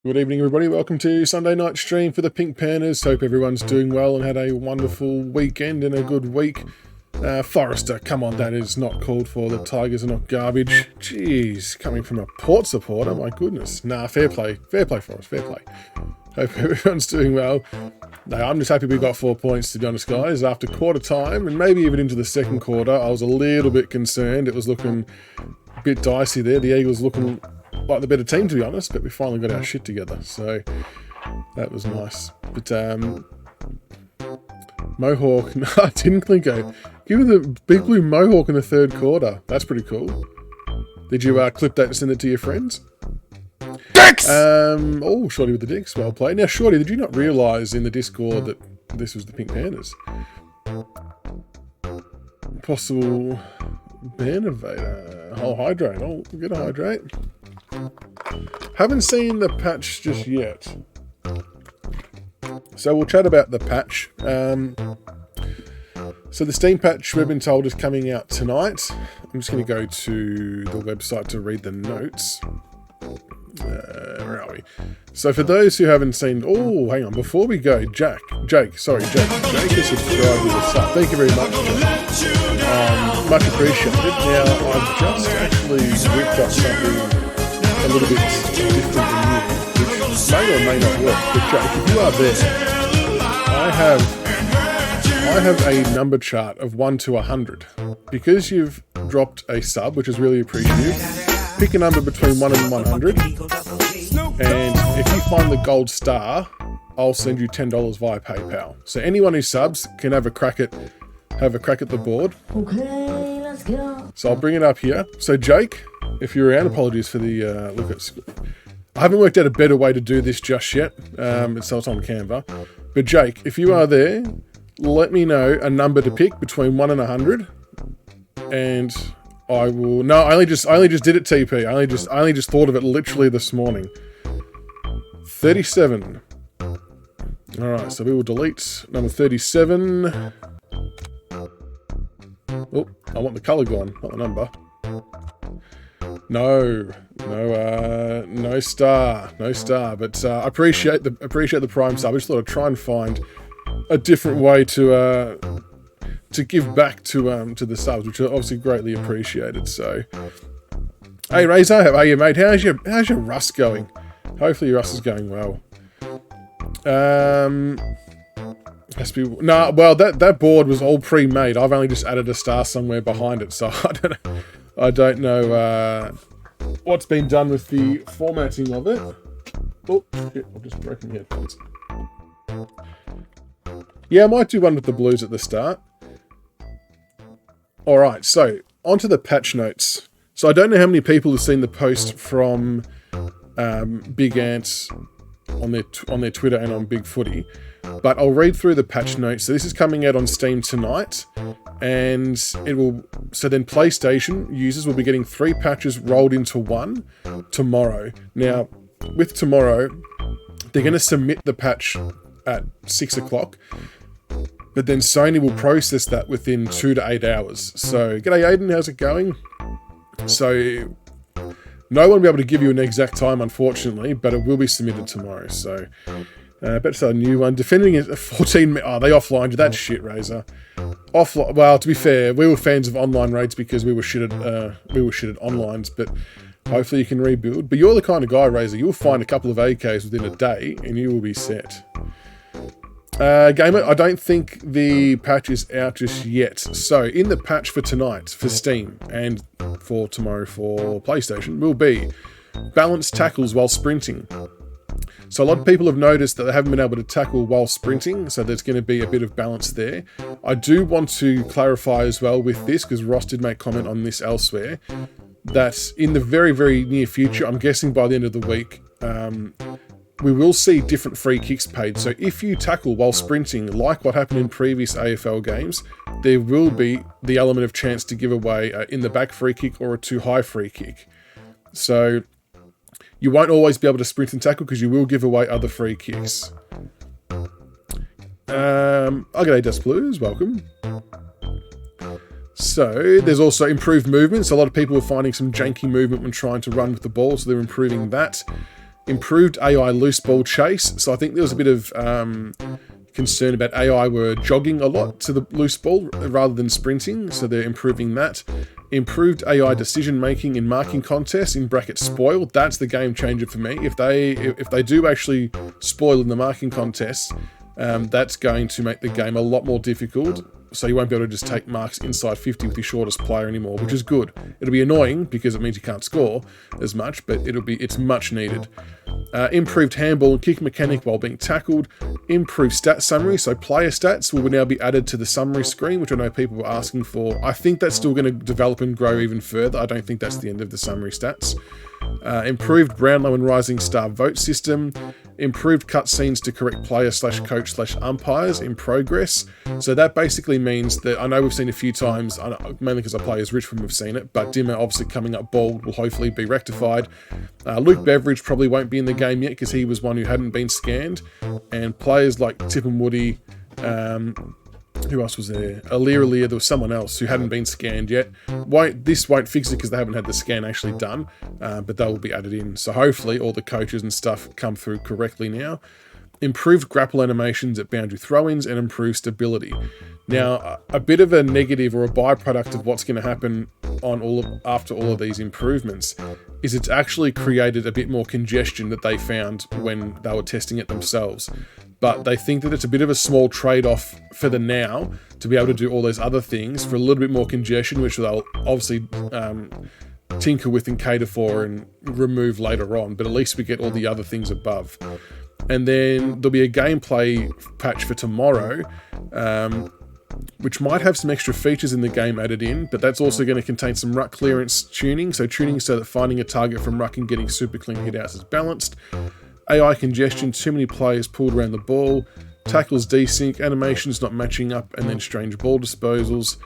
Good evening, everybody. Welcome to Sunday night stream for the Pink Panthers. Hope everyone's doing well and had a wonderful weekend and a good week. Forrester, come on, that is not called for. The Tigers are not garbage. Jeez, coming from a Port supporter, my goodness. Nah, fair play. Fair play for us, fair play. Hope everyone's doing well. No, I'm just happy we got 4 points, to be honest, guys. After quarter time, and maybe even into the second quarter, I was a little bit concerned. It was looking a bit dicey there. The Eagles looking like the better team, to be honest, but we finally got our shit together, so that was nice. But Mohawk, no, I didn't think so. Give me the big blue Mohawk in the third quarter. That's pretty cool. Did you clip that and send it to your friends? Dicks! Oh, Shorty with the dicks. Well played. Now, Shorty, did you not realise in the Discord that this was the Pink Panthers? Possible ban evader. I'll hydrate. I'll get a hydrate. Haven't seen the patch just yet. So we'll chat about the patch. So the Steam patch, we've been told, is coming out tonight. I'm just going to go to the website to read the notes. Where are we? So for those who haven't seen... Oh, hang on. Before we go, Jake has subscribed with us up. Thank you very much, Jake. Much appreciated. Now, I've just actually whipped up something a little bit different than you, which may or may not work. But Jake, if you are there, I have a number chart of 1 to 100. Because you've dropped a sub, which is really appreciative, pick a number between 1 and 100. And if you find the gold star, I'll send you $10 via PayPal. So anyone who subs can have a crack at the board. Okay, let's go. So I'll bring it up here. So Jake, if you're around, apologies for the look at. I haven't worked out a better way to do this just yet. It's on Canva. But Jake, if you are there, let me know a number to pick between 1 and 100, and I will. No, I only just did it. TP. I only just thought of it literally this morning. 37. All right, so we will delete number 37. Oh, I want the colour gone, not the number. No star. But I appreciate the Prime sub. I just thought I'd try and find a different way to give back to the subs, which are obviously greatly appreciated. So, hey Razor, how are you, mate? How's your Rust going? Hopefully your Rust is going well. Has to be, nah, well, that board was all pre-made. I've only just added a star somewhere behind it, so I don't know what's been done with the formatting of it. Oh shit! I'm just breaking headphones. Yeah, I might do one with the blues at the start. All right, so onto the patch notes. So I don't know how many people have seen the post from Big Ants on their Twitter and on Big Footy, but I'll read through the patch notes. So this is coming out on Steam tonight, and it will. So then PlayStation users will be getting 3 patches rolled into one tomorrow. Now, with tomorrow, they're going to submit the patch at 6 o'clock, but then Sony will process that within 2 to 8 hours. So, g'day Aiden, how's it going? So, no one will be able to give you an exact time, unfortunately, but it will be submitted tomorrow. So, better start a new one. Defending it at 14... Oh, they offlined you. That's shit, Razor. Offline. Well, to be fair, we were fans of online raids because we were shit at onlines, but hopefully you can rebuild. But you're the kind of guy, Razor, you'll find a couple of AKs within a day and you will be set. Gamer, I don't think the patch is out just yet. So, in the patch for tonight, for Steam, and for tomorrow for PlayStation, will be balanced tackles while sprinting. So a lot of people have noticed that they haven't been able to tackle while sprinting, so there's going to be a bit of balance there. I do want to clarify as well with this, because Ross did make comment on this elsewhere, that in the very, very near future, I'm guessing by the end of the week, we will see different free kicks paid. So if you tackle while sprinting, like what happened in previous AFL games, there will be the element of chance to give away in the back free kick or a too high free kick. So you won't always be able to sprint and tackle because you will give away other free kicks. Okay, Dust Blues, welcome. So there's also improved movement. So a lot of people are finding some janky movement when trying to run with the ball, so they're improving that. Improved AI loose ball chase. So I think there was a bit of concern about AI were jogging a lot to the loose ball rather than sprinting, so they're improving that. Improved AI decision making in marking contests, in brackets spoil. That's the game changer for me. If they do actually spoil in the marking contests, that's going to make the game a lot more difficult. So you won't be able to just take marks inside 50 with your shortest player anymore, which is good. It'll be annoying because it means you can't score as much, but it's much needed. Improved handball and kick mechanic while being tackled. Improved stat summary, so player stats will now be added to the summary screen, which I know people were asking for. I think that's still going to develop and grow even further. I don't think that's the end of the summary stats. Improved Brownlow and Rising Star vote system. Improved cutscenes to correct player/coach/umpires in progress. So that basically means that, I know we've seen a few times, mainly because I play as Richmond, we've seen it, but Dimmer obviously coming up bald will hopefully be rectified. Luke Beveridge probably won't be in the game yet because he was one who hadn't been scanned. And players like Tip and Woody, who else was there? Alir, there was someone else who hadn't been scanned yet. This won't fix it because they haven't had the scan actually done, but they will be added in. So hopefully all the coaches and stuff come through correctly now. Improved grapple animations at boundary throw-ins and improved stability. Now, a bit of a negative or a byproduct of what's going to happen after all of these improvements is it's actually created a bit more congestion that they found when they were testing it themselves. But they think that it's a bit of a small trade-off for the now to be able to do all those other things for a little bit more congestion, which they'll obviously tinker with and cater for and remove later on. But at least we get all the other things above. And then there'll be a gameplay patch for tomorrow, which might have some extra features in the game added in, but that's also going to contain some ruck clearance tuning. So tuning so that finding a target from ruck and getting super clean hitouts is balanced. AI congestion, too many players pulled around the ball, tackles desync, animations not matching up, and then strange ball disposals,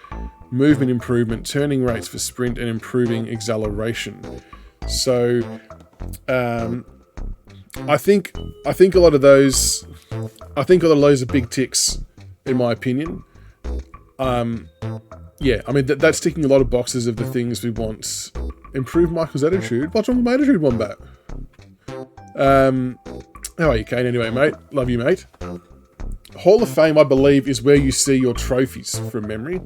movement improvement, turning rates for sprint, and improving acceleration. So, I think a lot of those are big ticks, in my opinion. Yeah, I mean that's ticking a lot of boxes of the things we want. Improve Michael's attitude. What's wrong with my attitude, Wombat? How are you, Kane? Anyway, mate. Love you, mate. Hall of Fame, I believe, is where you see your trophies from memory.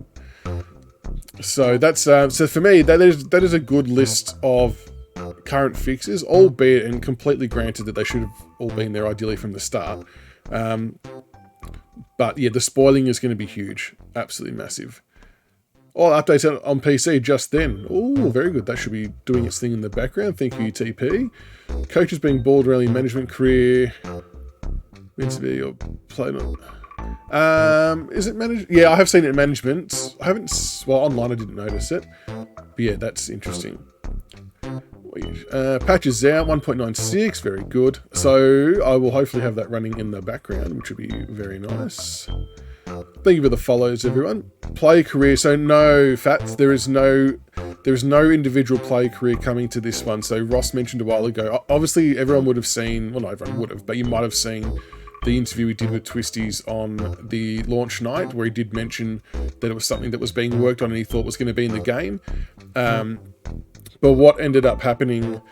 So that's so for me, that is a good list of current fixes, albeit and completely granted that they should have all been there ideally from the start. But yeah, the spoiling is going to be huge, absolutely massive. All updates on PC just then. Oh, very good. That should be doing its thing in the background. Thank you, TP. Coaches being bored early management career. Meant to be or played on. Is it managed? Yeah, I have seen it in management. I haven't. Well, online I didn't notice it. But yeah, that's interesting. Patches out 1.96, very good. So I will hopefully have that running in the background, which would be very nice. Thank you for the follows, everyone. Play career. So no, Fats, there is no individual play career coming to this one. So Ross mentioned a while ago. Obviously, everyone would have seen. Well, not everyone would have, but you might have seen the interview we did with Twisties on the launch night, where he did mention that it was something that was being worked on and he thought was going to be in the game. But what ended up happening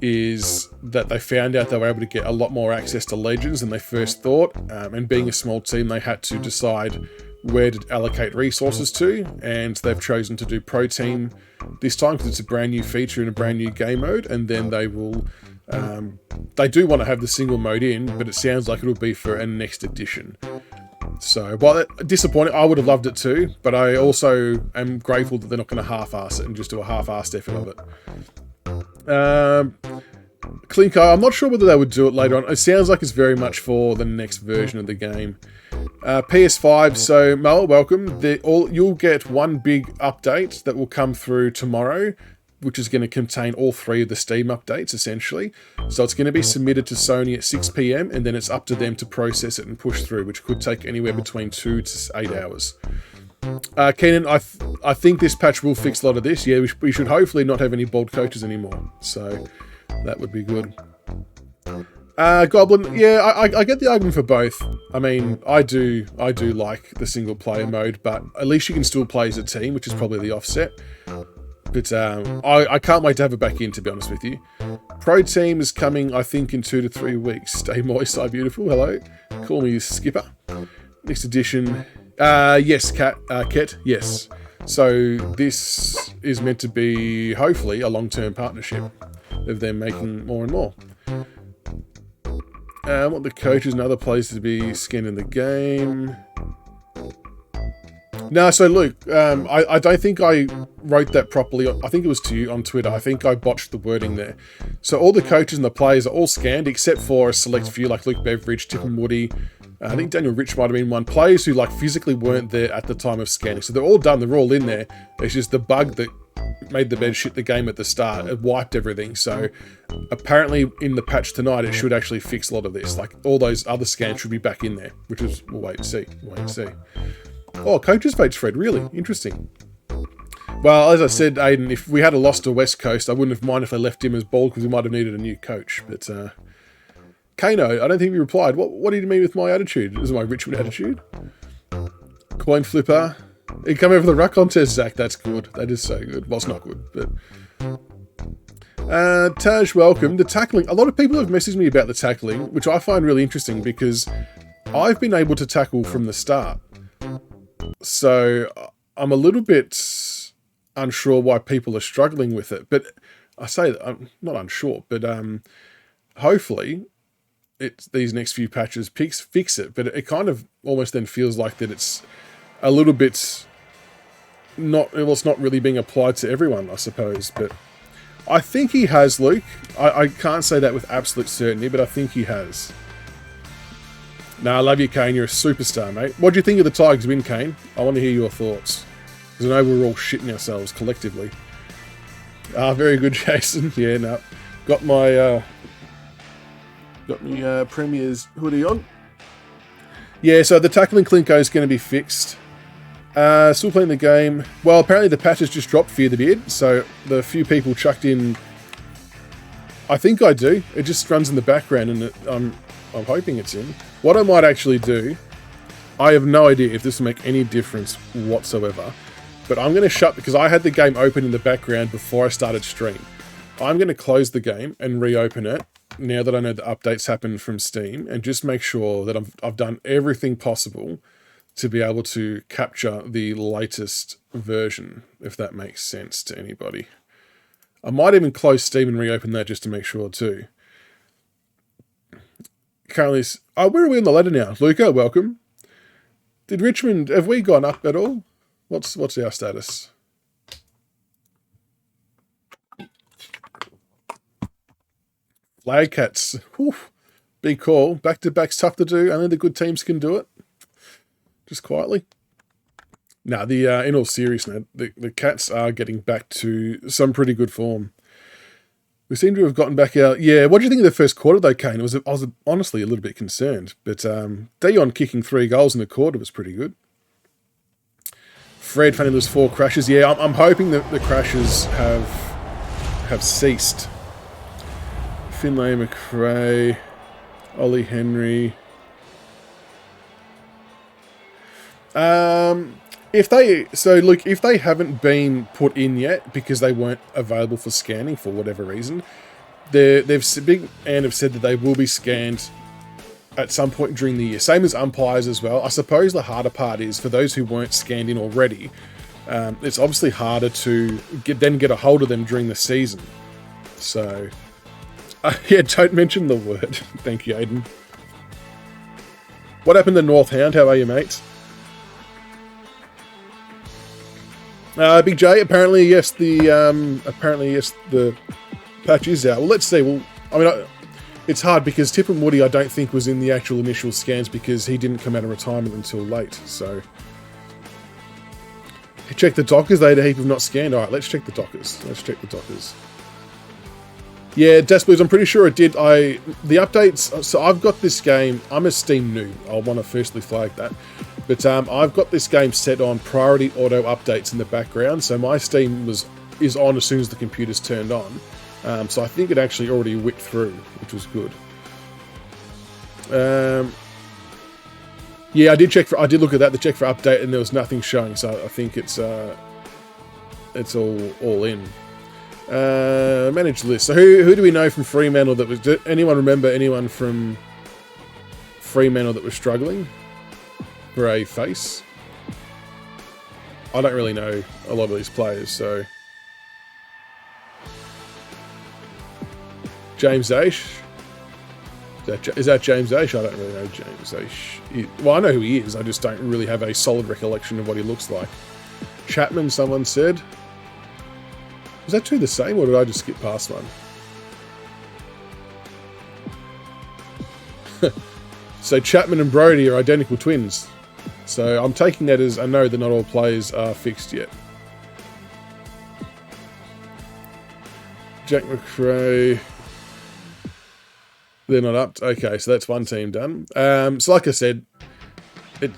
is that they found out they were able to get a lot more access to Legends than they first thought. And being a small team, they had to decide where to allocate resources to. And they've chosen to do Pro Team this time because it's a brand new feature and a brand new game mode. And then they will... they do want to have the single mode in, but it sounds like it'll be for a next edition. So, while disappointing, I would have loved it too, but I also am grateful that they're not going to half-ass it and just do a half-assed effort of it. Klinko, I'm not sure whether they would do it later on. It sounds like it's very much for the next version of the game. PS5, so Mel, welcome. You'll get one big update that will come through tomorrow, which is going to contain all 3 of the Steam updates, essentially. So it's going to be submitted to Sony at 6 PM, and then it's up to them to process it and push through, which could take anywhere between 2 to 8 hours. Keenan, I think this patch will fix a lot of this. Yeah, we should hopefully not have any bald coaches anymore. So that would be good. Goblin, yeah, I get the argument for both. I mean, I do like the single player mode, but at least you can still play as a team, which is probably the offset. But I can't wait to have it back in, to be honest with you. Pro Team is coming, I think, in 2 to 3 weeks. Stay moist, stay beautiful. Hello. Call me Skipper. Next edition. Yes, Ket. Yes. So this is meant to be, hopefully, a long-term partnership of them making more and more. I want the coaches and other players to be skinned in the game. No, so Luke, I don't think I wrote that properly. I think it was to you on Twitter. I think I botched the wording there. So all the coaches and the players are all scanned, except for a select few like Luke Beveridge, Tip and Woody. I think Daniel Rich might have been one. Players who like physically weren't there at the time of scanning. So they're all done. They're all in there. It's just the bug that made the bed shit the game at the start. It wiped everything. So apparently in the patch tonight, it should actually fix a lot of this. Like all those other scans should be back in there, which is, we'll wait and see. We'll wait and see. Oh, coaches votes, Fred. Really? Interesting. Well, as I said, Aiden, if we had a loss to West Coast, I wouldn't have minded if they left him as bald because we might have needed a new coach. But, Kano, I don't think he replied. What did you mean with my attitude? Is it my Richmond attitude? Coin flipper. He come over the ruck contest, Zach. That's good. That is so good. Well, it's not good, but... Taj, welcome. The tackling. A lot of people have messaged me about the tackling, which I find really interesting because I've been able to tackle from the start. So I'm a little bit unsure why people are struggling with it. But I say that I'm not unsure, but hopefully these next few patches fix it. But it kind of almost then feels like that it's a little bit it's not really being applied to everyone, I suppose. But I think he has, Luke. I can't say that with absolute certainty, but I think he has. No, I love you, Kane. You're a superstar, mate. What do you think of the Tigers win, Kane? I want to hear your thoughts. Because I know we're all shitting ourselves collectively. Very good, Jason. Yeah, no. Got my Premier's hoodie on. Yeah, so the tackling Klinko is going to be fixed. Still playing the game. Well, apparently the patch has just dropped Fear the Beard. So the few people chucked in... I think I do. It just runs in the background and I'm hoping it's in. What I might actually do, I have no idea if this will make any difference whatsoever, but I'm going to shut, because I had the game open in the background before I started stream. I'm going to close the game and reopen it now that I know the updates happen from Steam, and just make sure that I've done everything possible to be able to capture the latest version, if that makes sense to anybody. I might even close Steam and reopen that just to make sure too. Currently, where are we on the ladder now? Luca, welcome. Did Richmond, have we gone up at all? What's our status? Flag Cats. Whew, big call. Back-to-back's tough to do. Only the good teams can do it. Just quietly. Now, in all seriousness, the Cats are getting back to some pretty good form. We seem to have gotten back out. Yeah, what do you think of the first quarter, though, Kane? I was honestly a little bit concerned. But Dion kicking 3 goals in the quarter was pretty good. Fred finding those 4 crashes. Yeah, I'm hoping that the crashes have ceased. Finlay, McRae, Ollie Henry. If they haven't been put in yet because they weren't available for scanning for whatever reason, they've Big and have said that they will be scanned at some point during the year. Same as umpires as well. I suppose the harder part is for those who weren't scanned in already. It's obviously harder to get a hold of them during the season. So, yeah, don't mention the word. Thank you, Aiden. What happened to North Hound? How are you, mates? Big J, apparently yes, the patch is out. Well, let's see. Well, I mean, it's hard because Tip and Woody I don't think was in the actual initial scans because he didn't come out of retirement until late. So, check the Dockers. They had a heap of not scanned. All right, let's check the Dockers. Yeah, Desblues, I'm pretty sure it did. The updates. So I've got this game. I'm a Steam noob. I want to firstly flag that. But I've got this game set on priority auto updates in the background, so my Steam is on as soon as the computer's turned on. So I think it actually already whipped through, which was good. Yeah, I did look at that, the check for update, and there was nothing showing. So I think it's all in. Manage list. So who do we know from Fremantle that was? Did anyone remember anyone from Fremantle that was struggling for a face? I don't really know a lot of these players, so James Aish. Is that James Aish? I don't really know James Aish. Well, I know who he is. I just don't really have a solid recollection of what he looks like. Chapman, someone said. Was that two the same, or did I just skip past one? So Chapman and Brody are identical twins. So I'm taking that as I know that not all players are fixed yet. Jack McRae. They're not up. Okay, so that's one team done. So like I said, it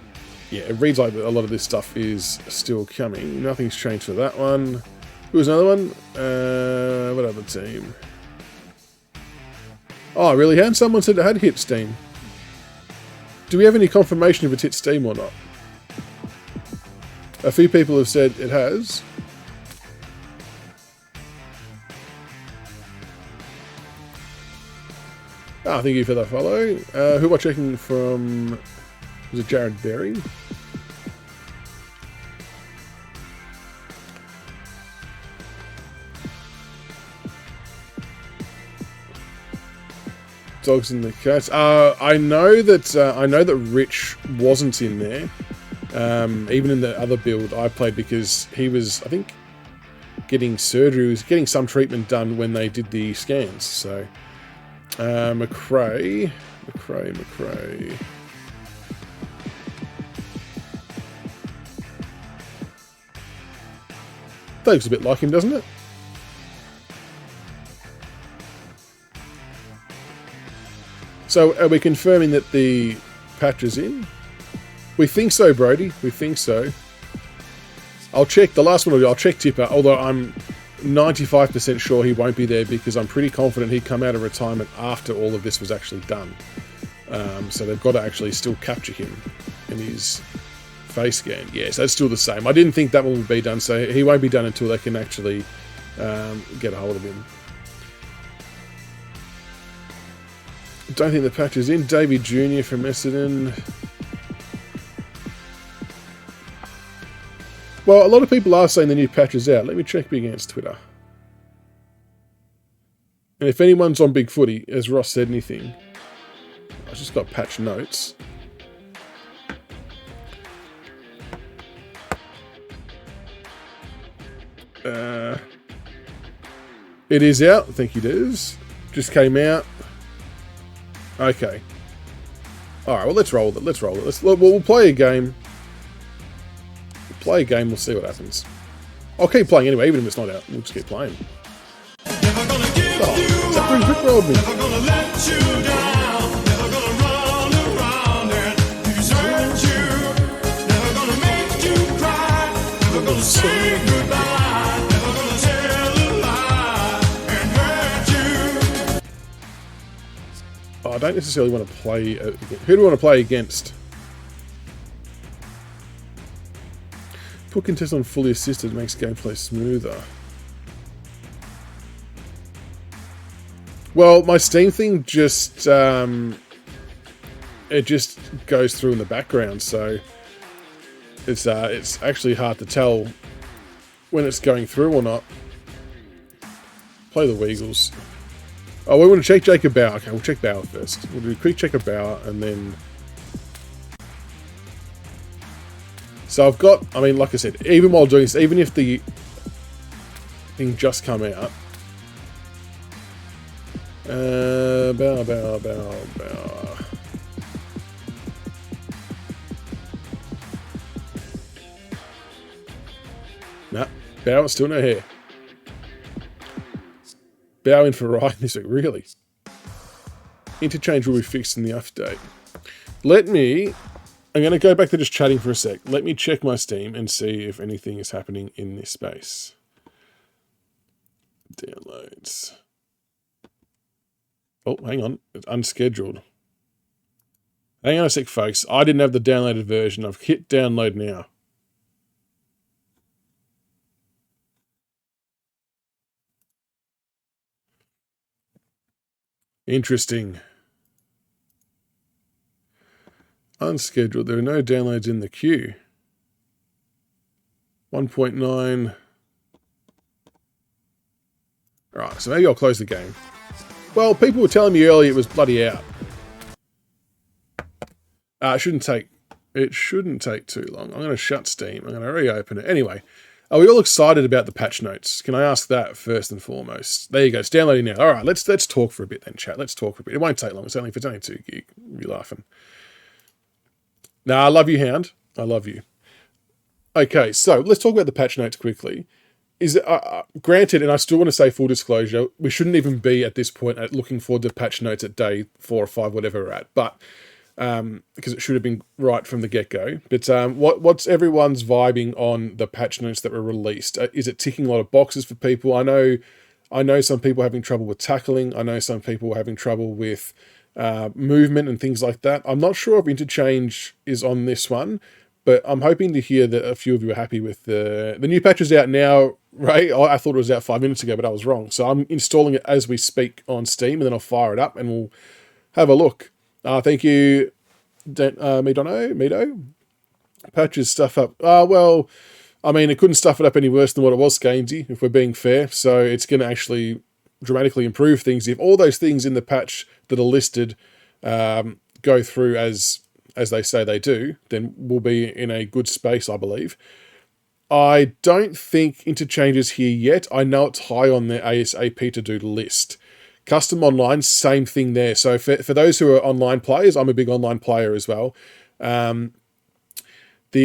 reads like a lot of this stuff is still coming. Nothing's changed for that one. Who was another one? What other team? Oh, really? Hadn't someone said it had hit Steam? Do we have any confirmation if it's hit Steam or not? A few people have said it has. Thank you for that follow. Who am I checking from? Was it Jared Berry? Dogs and the Cats. I know that Rich wasn't in there. Even in the other build I played because he was, I think, getting surgery. He was getting some treatment done when they did the scans. So, McRae. That looks a bit like him, doesn't it? So, are we confirming that the patch is in? We think so, Brody. We think so. I'll check. The last one I'll check Tipper, although I'm 95% sure he won't be there because I'm pretty confident he'd come out of retirement after all of this was actually done. So they've got to actually still capture him in his face scan. Yeah, so it's still the same. I didn't think that one would be done, so he won't be done until they can actually get a hold of him. Don't think the patch is in. Davey Jr. from Essendon. Well, a lot of people are saying the new patch is out. Let me check against Twitter. And if anyone's on Big Footy, has Ross said anything? I just got patch notes. It is out. I think it is. Just came out. Okay. All right. Well, let's roll it. Let's roll it. We'll play a game. We'll play a game. We'll see what happens. I'll keep playing anyway, even if it's not out. We'll just keep playing. Oh, that brings Rick rolled me. Never gonna let you down. Never gonna run around and desert you. Never gonna make you cry. Never gonna say goodbye. Never gonna tell a lie and hurt you. Oh, I don't necessarily want to play. Who do I want to play against? Put contest on fully assisted makes gameplay smoother. Well, my Steam thing just it just goes through in the background, so it's actually hard to tell when it's going through or not. Play the Weagles. Oh, we want to check Jacob Bauer. Okay, we'll check Bauer first. We'll do a quick check of Bauer and then. So I've got, I mean, like I said, even while doing this, even if the thing just come out. Bauer. Nah, Bauer still no hair. Bauer in for Ryan this week, really? Interchange will be fixed in the update. I'm going to go back to just chatting for a sec. Let me check my Steam and see if anything is happening in this space. Downloads. Oh, hang on. It's unscheduled. Hang on a sec, folks. I didn't have the downloaded version. I've hit download now. Interesting. Unscheduled. There are no downloads in the queue. 1.9. Alright, so maybe I'll close the game. Well, people were telling me earlier it was bloody out. It shouldn't take too long. I'm going to shut Steam. I'm going to reopen it. Anyway, are we all excited about the patch notes? Can I ask that first and foremost? There you go. It's downloading now. All right, let's talk for a bit then, chat. Let's talk for a bit. It won't take long. If it's only 2 gig, you'll be laughing. Nah, I love you, Hound. I love you. Okay, so let's talk about the patch notes quickly. Is granted, and I still want to say full disclosure, we shouldn't even be at this point at looking forward to patch notes at day 4 or 5, whatever we're at, but because it should have been right from the get-go. But what's everyone's vibing on the patch notes that were released? Is it ticking a lot of boxes for people? I know some people are having trouble with tackling. I know some people are having trouble with movement and things like that. I'm not sure if interchange is on this one, but I'm hoping to hear that a few of you are happy with the new patch is out now, right? I thought it was out 5 minutes ago, but I was wrong. So I'm installing it as we speak on Steam, and then I'll fire it up and we'll have a look. Thank you, Mido. Patches stuff up. Well, I mean, it couldn't stuff it up any worse than what it was, Gainesy, if we're being fair. So it's going to actually dramatically improve things. If all those things in the patch that are listed go through as they say they do, then we'll be in a good space, I believe. I don't think interchange is here yet. I know it's high on the ASAP to-do list. Custom online, same thing there. So for those who are online players, I'm a big online player as well. The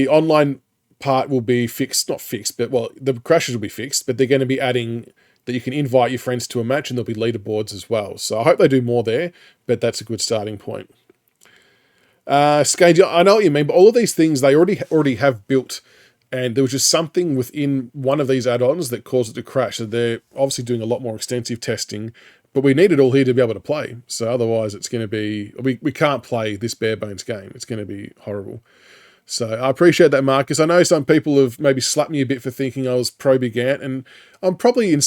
online part will be fixed, not fixed, but well, the crashes will be fixed, but they're going to be adding that you can invite your friends to a match and there'll be leaderboards as well. So I hope they do more there, but that's a good starting point. Skage, I know what you mean, but all of these things they already have built, and there was just something within one of these add-ons that caused it to crash. So they're obviously doing a lot more extensive testing, but we need it all here to be able to play. So otherwise it's going to be, we can't play this bare bones game. It's going to be horrible. So I appreciate that, Marcus. I know some people have maybe slapped me a bit for thinking I was pro Big Ant, and I'm probably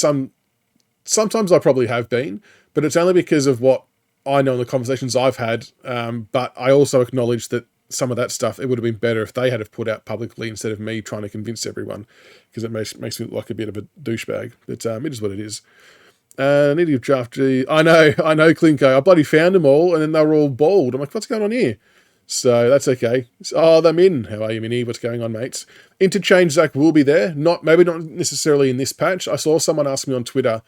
sometimes I probably have been, but it's only because of what I know in the conversations I've had, but I also acknowledge that some of that stuff, it would have been better if they had have put out publicly instead of me trying to convince everyone, because it makes me look like a bit of a douchebag. But it is what it is. Native draft G. I know, Klinko. I bloody found them all, and then they were all bald. I'm like, what's going on here? So that's okay. Oh, they're Min. How are you, Minnie? What's going on, mates? Interchange Zach will be there. Maybe not necessarily in this patch. I saw someone ask me on Twitter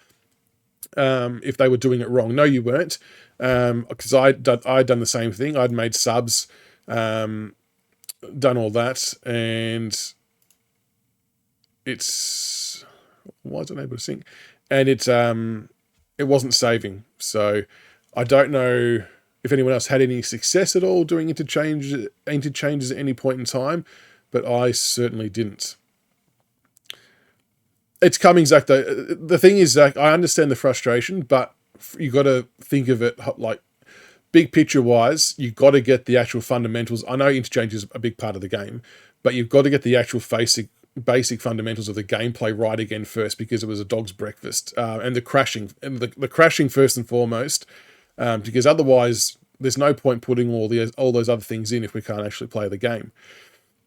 if they were doing it wrong. No, you weren't, because I'd done the same thing. I'd made subs, done all that, and it's why was it able to sync? And it wasn't saving. So I don't know if anyone else had any success at all doing interchanges at any point in time, but I certainly didn't. It's coming, Zach, though. The thing is, Zach, I understand the frustration, but you got to think of it like big picture wise. You've got to get the actual fundamentals. I know interchange is a big part of the game, but you've got to get the actual basic fundamentals of the gameplay right again first, because it was a dog's breakfast, and the crashing first and foremost, because otherwise there's no point putting all those other things in if we can't actually play the game,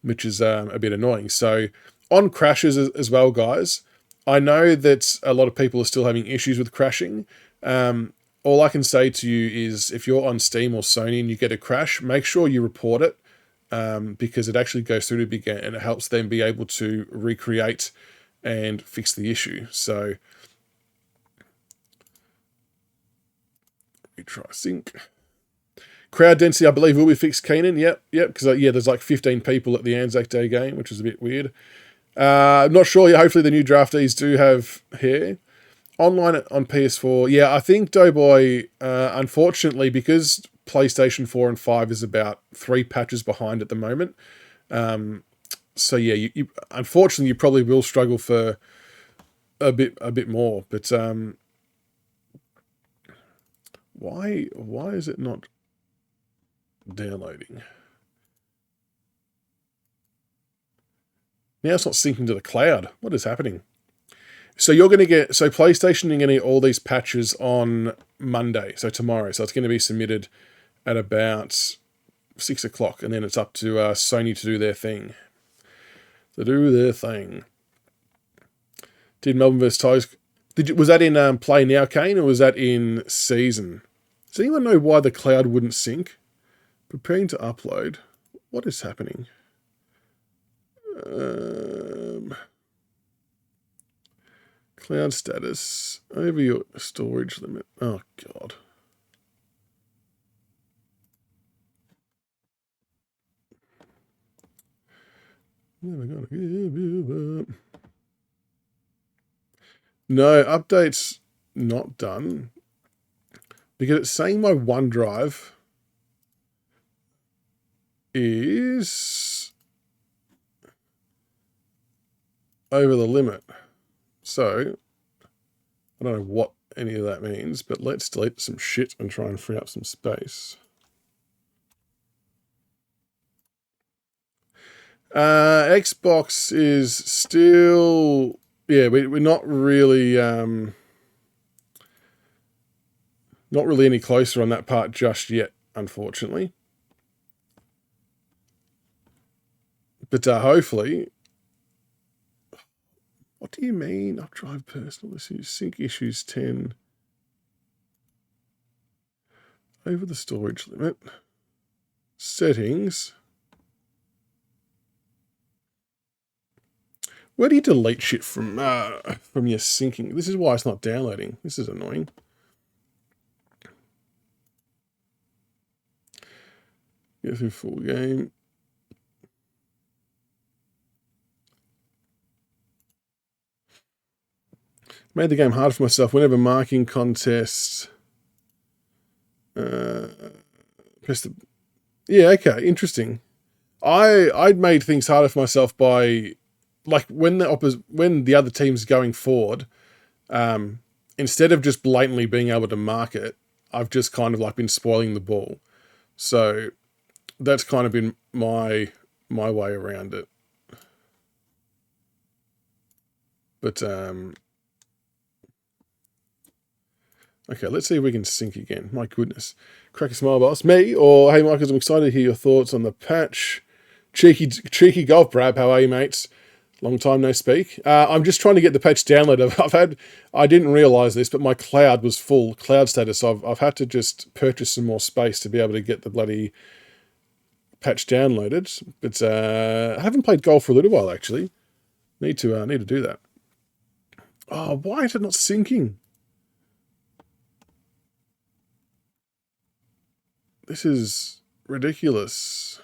which is a bit annoying. So on crashes as well, guys, I know that a lot of people are still having issues with crashing. All I can say to you is, if you're on Steam or Sony and you get a crash, make sure you report it, because it actually goes through to Big and it helps them be able to recreate and fix the issue. So retry sync. Crowd density, I believe, will be fixed, Keenan. Yep, because there's like 15 people at the Anzac Day game, which is a bit weird. I'm not sure. Hopefully the new draftees do have hair. Online on PS4, yeah, I think Doughboy, unfortunately, because PlayStation 4 and 5 is about 3 patches behind at the moment. So yeah, you unfortunately you probably will struggle for a bit more. But why is it not downloading? Now it's not syncing to the cloud. What is happening? So PlayStation are going to get all these patches on Monday, so tomorrow. So it's going to be submitted at about 6 o'clock, and then it's up to Sony to do their thing. Did Melbourne vs Tigers? Was that in Play Now, Kane, or was that in Season? Does anyone know why the cloud wouldn't sync? Preparing to upload. What is happening? Cloud status. Over your storage limit. Oh, God. No, update's not done, because it's saying my OneDrive is over the limit. So I don't know what any of that means, but let's delete some shit and try and free up some space. Xbox is still, yeah, we're not really any closer on that part just yet, unfortunately. But hopefully. What do you mean? Updrive personal issues, sync issues 10. Over the storage limit. Settings. Where do you delete shit from your syncing? This is why it's not downloading. This is annoying. Go through full game. Made the game hard for myself whenever marking contests. Yeah, okay, interesting. I'd made things harder for myself by, like, when the other team's going forward, instead of just blatantly being able to mark it, I've just kind of like been spoiling the ball. So that's kind of been my way around it. But Okay, let's see if we can sync again. My goodness. Crack a smile, boss. Me or, hey, Marcus, I'm excited to hear your thoughts on the patch. Cheeky golf, Brab. How are you, mates? Long time no speak. I'm just trying to get the patch downloaded. I didn't realise this, but my cloud was full, cloud status. I've had to just purchase some more space to be able to get the bloody patch downloaded. But I haven't played golf for a little while, actually. Need to do that. Oh, why is it not syncing? This is ridiculous.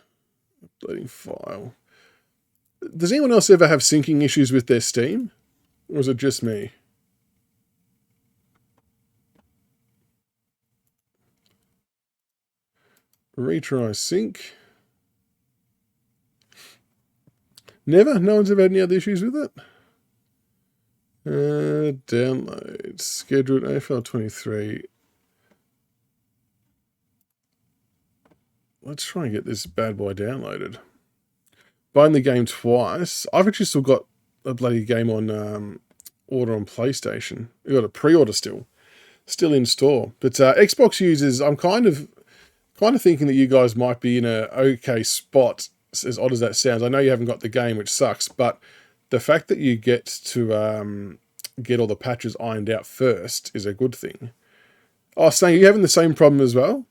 Uploading file. Does anyone else ever have syncing issues with their Steam? Or is it just me? Retry sync. Never? No one's ever had any other issues with it? Download. Scheduled AFL23. Let's try and get this bad boy downloaded. Buying the game twice. I've actually still got a bloody game on order on PlayStation. We've got a pre-order still in store. But Xbox users, I'm kind of thinking that you guys might be in a okay spot, as odd as that sounds. I know you haven't got the game, which sucks, but the fact that you get to get all the patches ironed out first is a good thing. Oh, saying you having the same problem as well?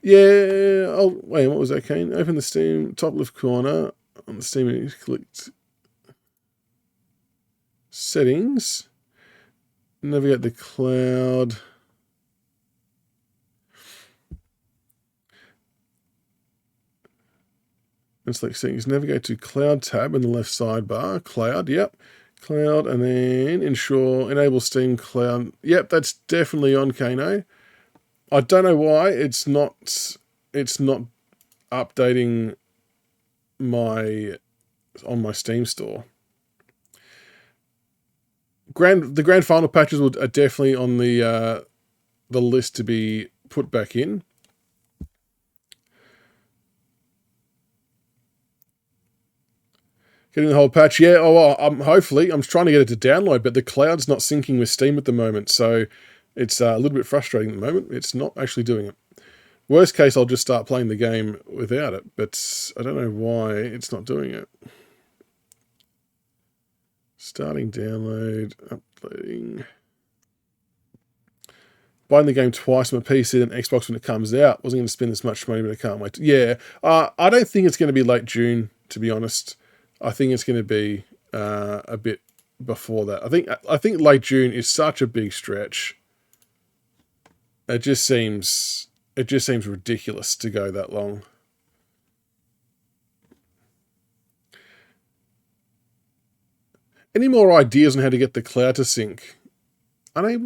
Yeah, wait, what was that, Kane? Open the Steam, top left corner, on the Steam, and clicked settings, navigate the cloud. And select settings, navigate to cloud tab in the left sidebar, cloud, yep, cloud, and then ensure, enable Steam cloud. Yep, that's definitely on, Kano. I don't know why it's not updating on my Steam store. The grand final patches are definitely on the list to be put back in. Getting the whole patch, yeah. Oh, well, hopefully, I'm trying to get it to download, but the cloud's not syncing with Steam at the moment, so it's a little bit frustrating at the moment. It's not actually doing it. Worst case, I'll just start playing the game without it, but I don't know why it's not doing it. Starting download, uploading. Buying the game twice on my PC and Xbox when it comes out. Wasn't going to spend this much money, but I can't wait. Yeah, I don't think it's going to be late June, to be honest. I think it's going to be a bit before that. I think late June is such a big stretch. It just seems ridiculous to go that long. Any more ideas on how to get the cloud to sync?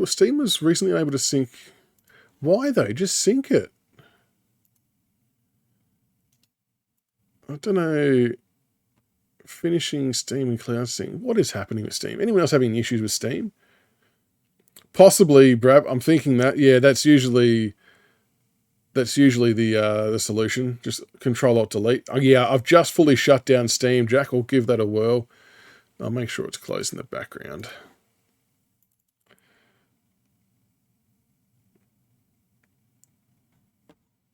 Steam was recently unable to sync. Why though? Just sync it. I don't know. Finishing Steam and cloud sync. What is happening with Steam? Anyone else having issues with Steam? Possibly, Brab. I'm thinking that. Yeah, that's usually the solution. Just Control-Alt-Delete. Oh, yeah, I've just fully shut down Steam, Jack. I'll give that a whirl. I'll make sure it's closed in the background.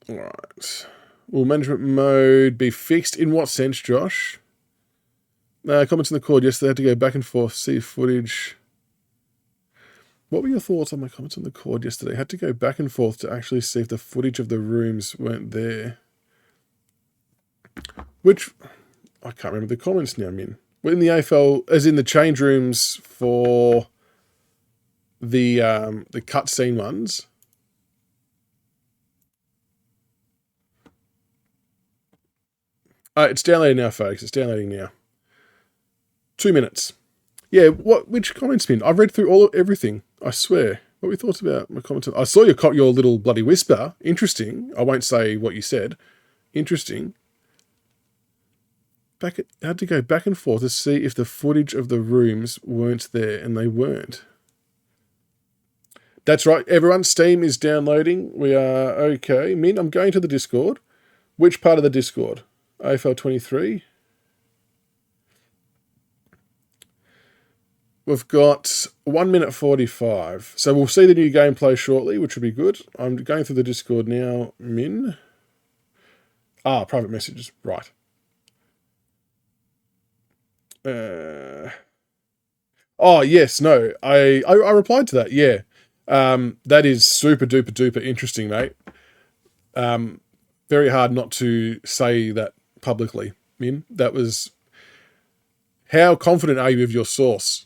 All right. Will management mode be fixed? In what sense, Josh? Comments in the cord yesterday, had to go back and forth, see footage. What were your thoughts on my comments on the cord yesterday? Had to go back and forth to actually see if the footage of the rooms weren't there. Which, I can't remember the comments now, Min. In the AFL, as in the change rooms for the cutscene ones. It's downloading now, folks. It's downloading now. 2 minutes. Yeah, which comments, Min? I've read through everything. I swear. What were your thoughts about my comments? I saw your little bloody whisper. Interesting. I won't say what you said. Interesting. Had to go back and forth to see if the footage of the rooms weren't there, and they weren't. That's right, everyone. Steam is downloading. We are okay. Min, I'm going to the Discord. Which part of the Discord? AFL23. we've got 1 minute 45. So we'll see the new gameplay shortly, which will be good. I'm going through the Discord now. Min. Private messages. Right. Oh, yes. No. I replied to that. Yeah. That is super duper duper interesting, mate. Very hard not to say that publicly, Min. That was... How confident are you with your source?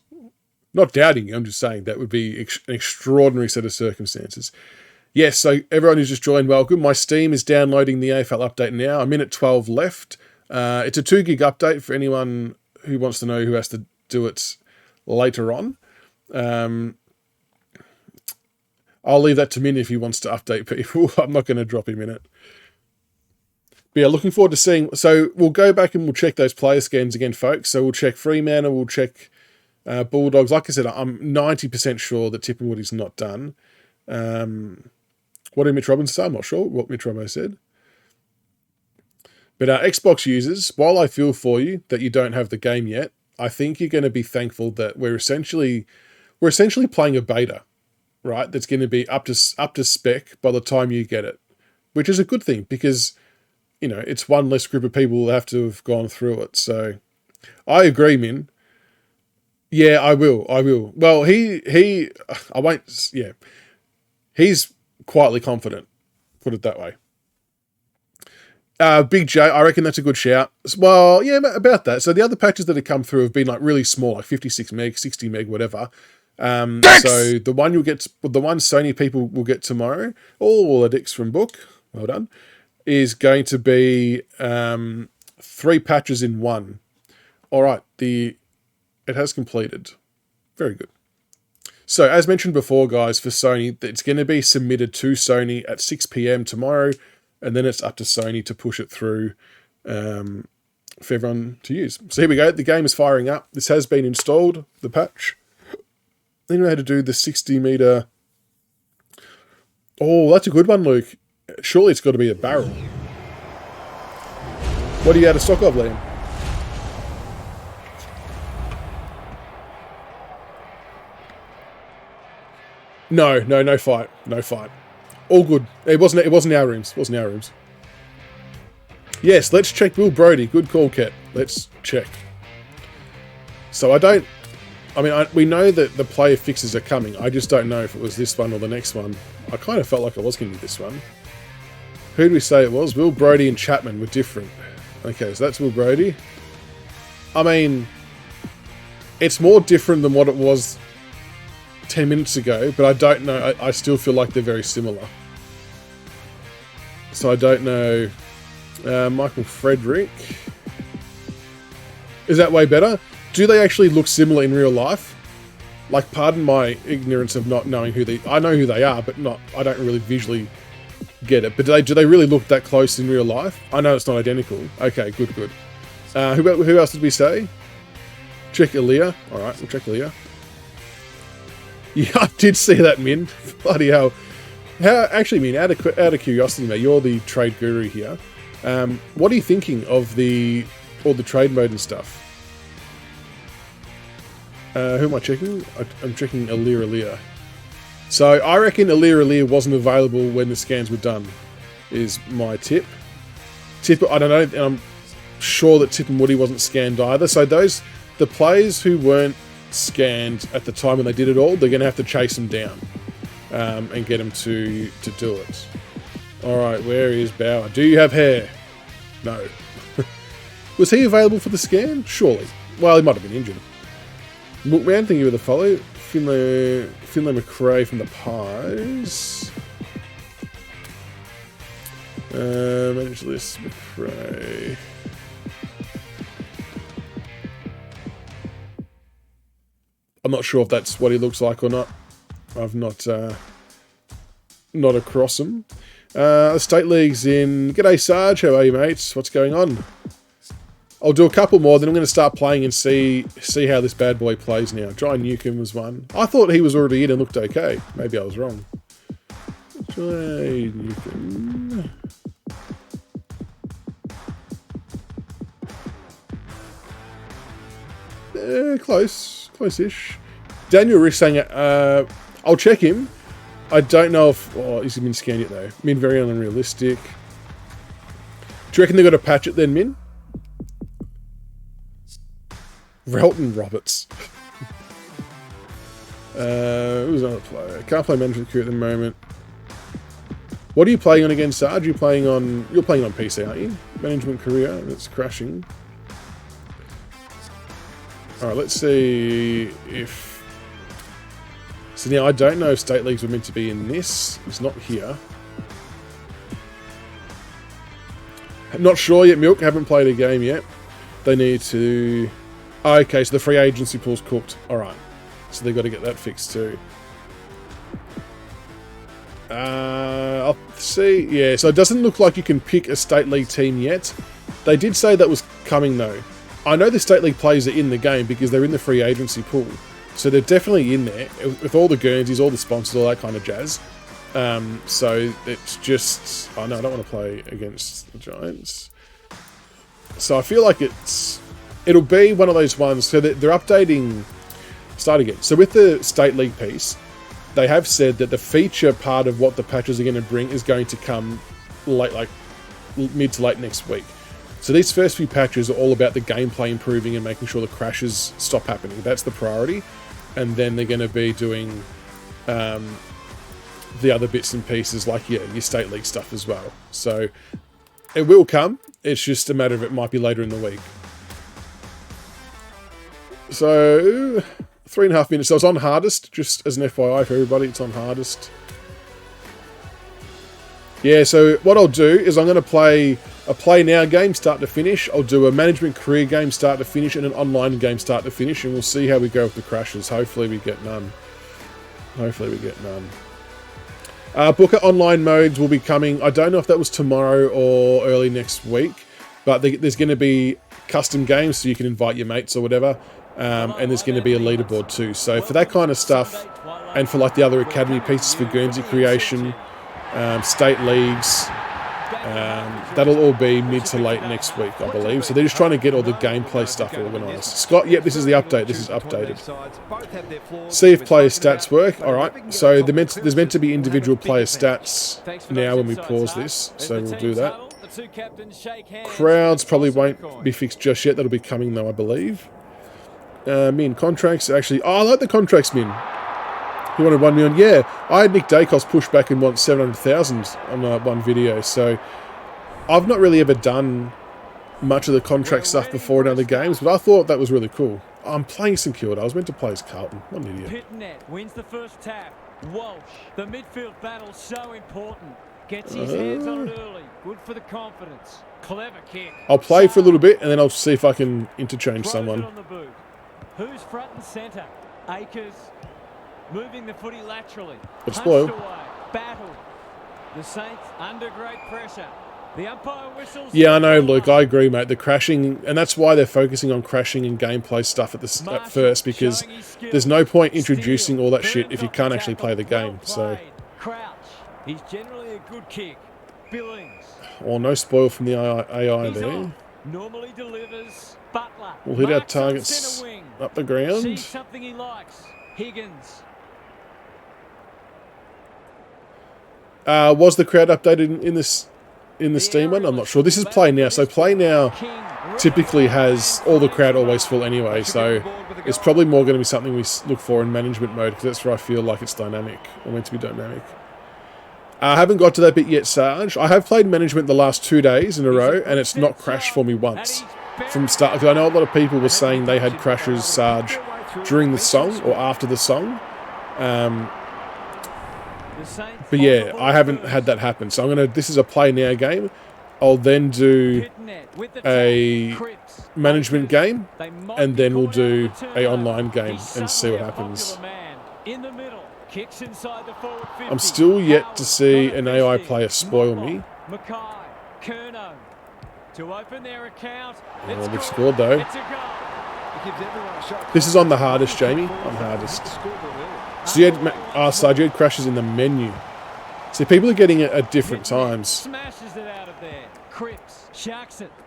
Not doubting you, I'm just saying that would be an extraordinary set of circumstances. Yes, so everyone who's just joined, welcome. My Steam is downloading the AFL update now. I'm in at 12 left. It's a 2 gig update for anyone who wants to know who has to do it later on. I'll leave that to Min if he wants to update people. I'm not going to drop him in it. But yeah, looking forward to seeing... So we'll go back and we'll check those player scans again, folks. So we'll check Fremantle, we'll check Bulldogs. Like I said, I'm 90% sure that Tipperwoody's not done. What did Mitch Robbins say? I'm not sure what Mitch Robbo said. But Xbox users, while I feel for you that you don't have the game yet, I think you're going to be thankful that we're essentially playing a beta, right? That's going to be up to spec by the time you get it, which is a good thing because, you know, it's one less group of people that have to have gone through it. So I agree, Min. Yeah, I will. Well, I won't, yeah. He's quietly confident, put it that way. Big J, I reckon that's a good shout. Well, yeah, about that. So the other patches that have come through have been like really small, like 56 meg, 60 meg, whatever. So the one Sony people will get tomorrow, all the dicks from Book, well done, is going to be 3 patches in one. All right, it has completed. Very good. So as mentioned before, guys, for Sony, it's going to be submitted to Sony at 6 p.m. tomorrow, and then it's up to Sony to push it through for everyone to use. So here we go. The game is firing up. This has been installed, the patch. Then we had to do the 60-meter... Oh, that's a good one, Luke. Surely it's got to be a barrel. What are you out of stock of, Liam? No fight. No fight. All good. It wasn't our rooms. Yes, let's check Will Brodie. Good call, Ket. Let's check. So we know that the player fixes are coming. I just don't know if it was this one or the next one. I kind of felt like it was going to be this one. Who did we say it was? Will Brodie and Chapman were different. Okay, so that's Will Brodie. I mean, it's more different than what it was 10 minutes ago, but I don't know. I still feel like they're very similar. So I don't know. Michael Frederick. Is that way better? Do they actually look similar in real life? Like, pardon my ignorance of not knowing I know who they are, but I don't really visually get it. But do they really look that close in real life? I know it's not identical. Okay, good. Who else did we say? Check Aaliyah. All right, we'll check Aaliyah. Yeah, I did see that, Min. Bloody hell. Actually, Min, out of curiosity, mate, you're the trade guru here. What are you thinking of all the trade mode and stuff? Who am I checking? I'm checking Aaliyah. So I reckon Aaliyah wasn't available when the scans were done, is my tip. I don't know, and I'm sure that Tip and Woody wasn't scanned either. So the players who weren't scanned at the time when they did it all, they're going to have to chase them down and get them to do it. All right, where is Bauer? Do you have hair? No. Was he available for the scan? Surely. Well, he might have been injured. Bookman, thank you for the follow. Finlay McRae from the Pies. Manage list, McRae. I'm not sure if that's what he looks like or not. I've not across him. State League's in. G'day, Sarge. How are you, mates? What's going on? I'll do a couple more, then I'm going to start playing and see how this bad boy plays now. Jai Newcomb was one. I thought he was already in and looked okay. Maybe I was wrong. Jai Newcomb. Close-ish. Daniel Rish saying, I'll check him. I don't know if... Oh, he's been scanned yet, though. Min, very unrealistic. Do you reckon they got to patch it then, Min? Relton Roberts. Who's another player? Can't play Management Career at the moment. What are you playing on again, Sarge? You're playing on PC, aren't you? Management Career. That's crashing. Alright, let's see if... So now I don't know if State Leagues were meant to be in this. It's not here. I'm not sure yet, Milk. Haven't played a game yet. They need to... Oh, okay, so the free agency pool's cooked. Alright. So they've got to get that fixed too. I'll see. Yeah, so it doesn't look like you can pick a State League team yet. They did say that was coming though. I know the State League players are in the game because they're in the free agency pool. So they're definitely in there with all the Guernseys, all the sponsors, all that kind of jazz. So it's just... Oh no, I don't want to play against the Giants. So I feel like it'll be one of those ones. So they're updating... Start again. So with the State League piece, they have said that the feature part of what the patches are going to bring is going to come late, like mid to late next week. So these first few patches are all about the gameplay improving and making sure the crashes stop happening. That's the priority. And then they're going to be doing the other bits and pieces like your State League stuff as well. So it will come. It's just a matter of it might be later in the week. So 3.5 minutes. So it's on hardest, just as an FYI for everybody. It's on hardest. Yeah, so what I'll do is I'm going to play a play now game start to finish. I'll do a management career game start to finish and an online game start to finish, and we'll see how we go with the crashes. Hopefully we get none. Hopefully we get none. Booker online modes will be coming. I don't know if that was tomorrow or early next week, but there's going to be custom games so you can invite your mates or whatever. And there's going to be a leaderboard too. So for that kind of stuff, and for like the other academy pieces for Guernsey creation, state leagues, that'll all be mid to late next week, I believe. So they're just trying to get all the gameplay stuff organised. Scott, yep, this is the update. This is updated. See if player stats work. All right. So there's meant to be individual player stats now when we pause this. So we'll do that. Crowds probably won't be fixed just yet. That'll be coming though, I believe. Min contracts actually. Oh, I like the contracts, Min. You wanted 1 million? Yeah, I had Nick Dacos push back and want 700,000 on one video. So I've not really ever done much of the contract stuff before in other games, but I thought that was really cool. I'm playing St Kilda. I was meant to play as Carlton. What an idiot. Pitnet wins the first tap. Walsh, the midfield battle so important. Gets his hands on it early. Good for the confidence. Clever kick. I'll play for a little bit and then I'll see if I can interchange someone. Who's front and centre? Akers moving the footy laterally. It's spoiled. Battle. The Saints under great pressure. The umpire whistles. Yeah, I know, Luke. I agree, mate. The crashing, and that's why they're focusing on crashing and gameplay stuff at first, because there's no point introducing all that shit if you can't actually play the game. So. Crouch. He's generally a good kick. Billings. Oh, no spoil from the AI there. Normally delivers. Butler. We'll hit our targets up the ground. See something he likes. Higgins. Was the crowd updated in the Steam one? I'm not sure. This is Play Now. So Play Now typically has all the crowd always full anyway. So it's probably more going to be something we look for in management mode, because that's where I feel like it's dynamic, or meant to be dynamic. I haven't got to that bit yet, Sarge. I have played management the last 2 days in a row, and it's not crashed for me once. From start, because I know a lot of people were saying they had crashes, Sarge, during the song or after the song. But yeah, I haven't had that happen. So I'm gonna. This is a play now game. I'll then do a management game, and then we'll do a online game and see what happens. I'm still yet to see an AI player spoil me. Oh, they've scored though. This is on the hardest, Jamie. On hardest. So you had, Sarge, you had crashes in the menu. See, people are getting it at different times.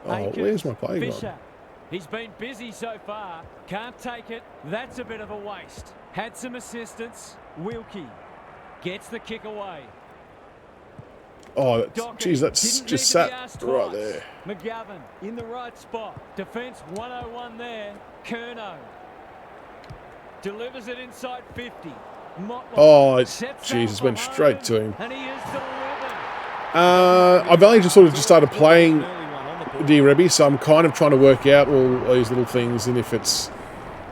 Oh, where's my play gone? He's been busy so far. Can't take it. That's a bit of a waste. Had some assistance. Wilkie gets the kick away. Oh, geez, that's just sat right there. McGovern in the right spot. Defence 101 there. Curnow delivers it inside 50. Oh, Jesus, went straight to him. And he is delivered. I've only just started playing D-Rebby, so I'm kind of trying to work out all these little things, and if it's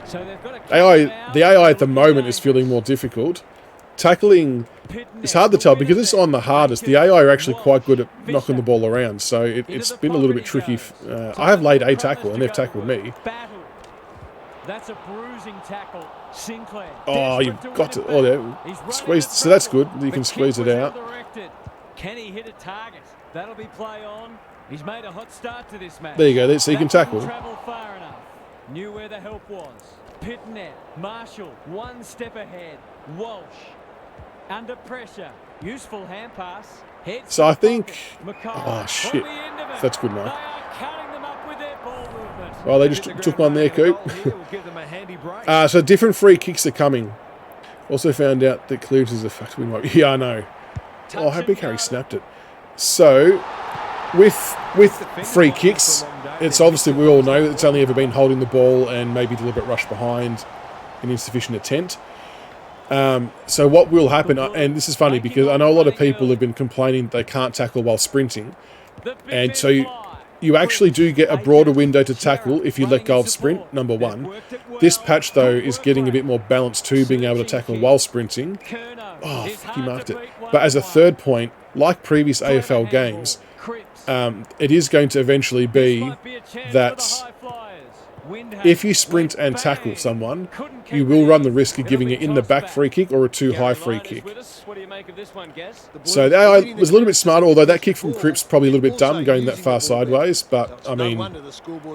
So they've got the AI at the moment is feeling more difficult. Tackling, it's hard to tell because it's on the hardest. The AI are actually quite good at knocking the ball around, so it's been a little bit tricky. I have laid a tackle, and they've tackled me. That's a bruising tackle. Sinclair. Oh, you've got to. Oh, there. Squeeze. So that's good. You can squeeze it out. Can he hit a target? That'll be play on. He's made a hot start to this match. There you go. So you can tackle. Travel far enough. Knew where the help was. Pitnet. Marshall. One step ahead. Walsh. Under pressure. Useful hand pass. So I think. Oh shit. That's good enough. Well, they just took one there, Coop. So different free kicks are coming. Also found out that clearances are fucked. Yeah, I know. Oh, how big Harry snapped it. So, with free kicks, it's obviously, we all know, it's only ever been holding the ball and maybe deliberate rush behind an insufficient attempt. So what will happen, and this is funny because I know a lot of people have been complaining they can't tackle while sprinting. And so you actually do get a broader window to tackle if you let go of sprint, number one. This patch, though, is getting a bit more balanced too, being able to tackle while sprinting. Oh, fuck, he marked it. But as a third point, like previous AFL games, it is going to eventually be that if you sprint and tackle someone, you will run the risk of giving it in the back free kick or a too high free kick. So the AI was a little bit smarter, although that kick from Cripps probably a little bit dumb going that far sideways. But I mean,